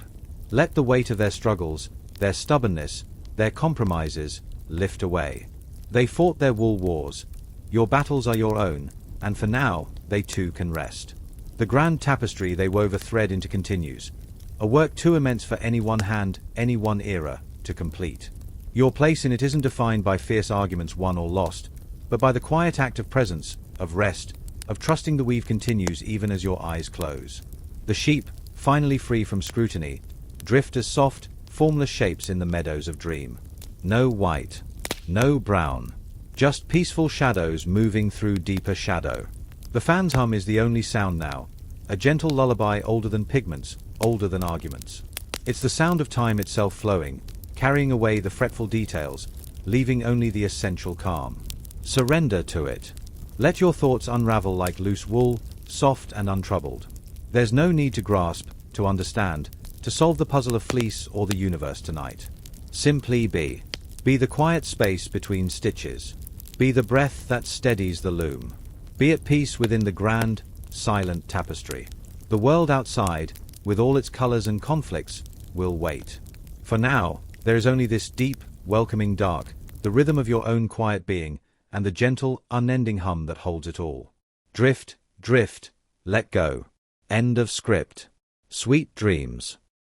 Let the weight of their struggles, their stubbornness, their compromises, lift away. They fought their wool wars. Your battles are your own, and for now, they too can rest. The grand tapestry they wove a thread into continues, a work too immense for any one hand, any one era, to complete. Your place in it isn't defined by fierce arguments won or lost, but by the quiet act of presence, of rest, of trusting the weave continues even as your eyes close. The sheep, finally free from scrutiny, drift as soft, formless shapes in the meadows of dream. No white, no brown, just peaceful shadows moving through deeper shadow. The fan's hum is the only sound now, a gentle lullaby older than pigments, older than arguments. It's the sound of time itself flowing, carrying away the fretful details, leaving only the essential calm. Surrender to it. Let your thoughts unravel like loose wool, soft and untroubled. There's no need to grasp, to understand, to solve the puzzle of fleece or the universe tonight. Simply be. Be the quiet space between stitches. Be the breath that steadies the loom. Be at peace within the grand, silent tapestry. The world outside, with all its colors and conflicts, will wait. For now, there is only this deep, welcoming dark, the rhythm of your own quiet being, and the gentle, unending hum that holds it all. Drift, drift, let go. End of script. Sweet dreams.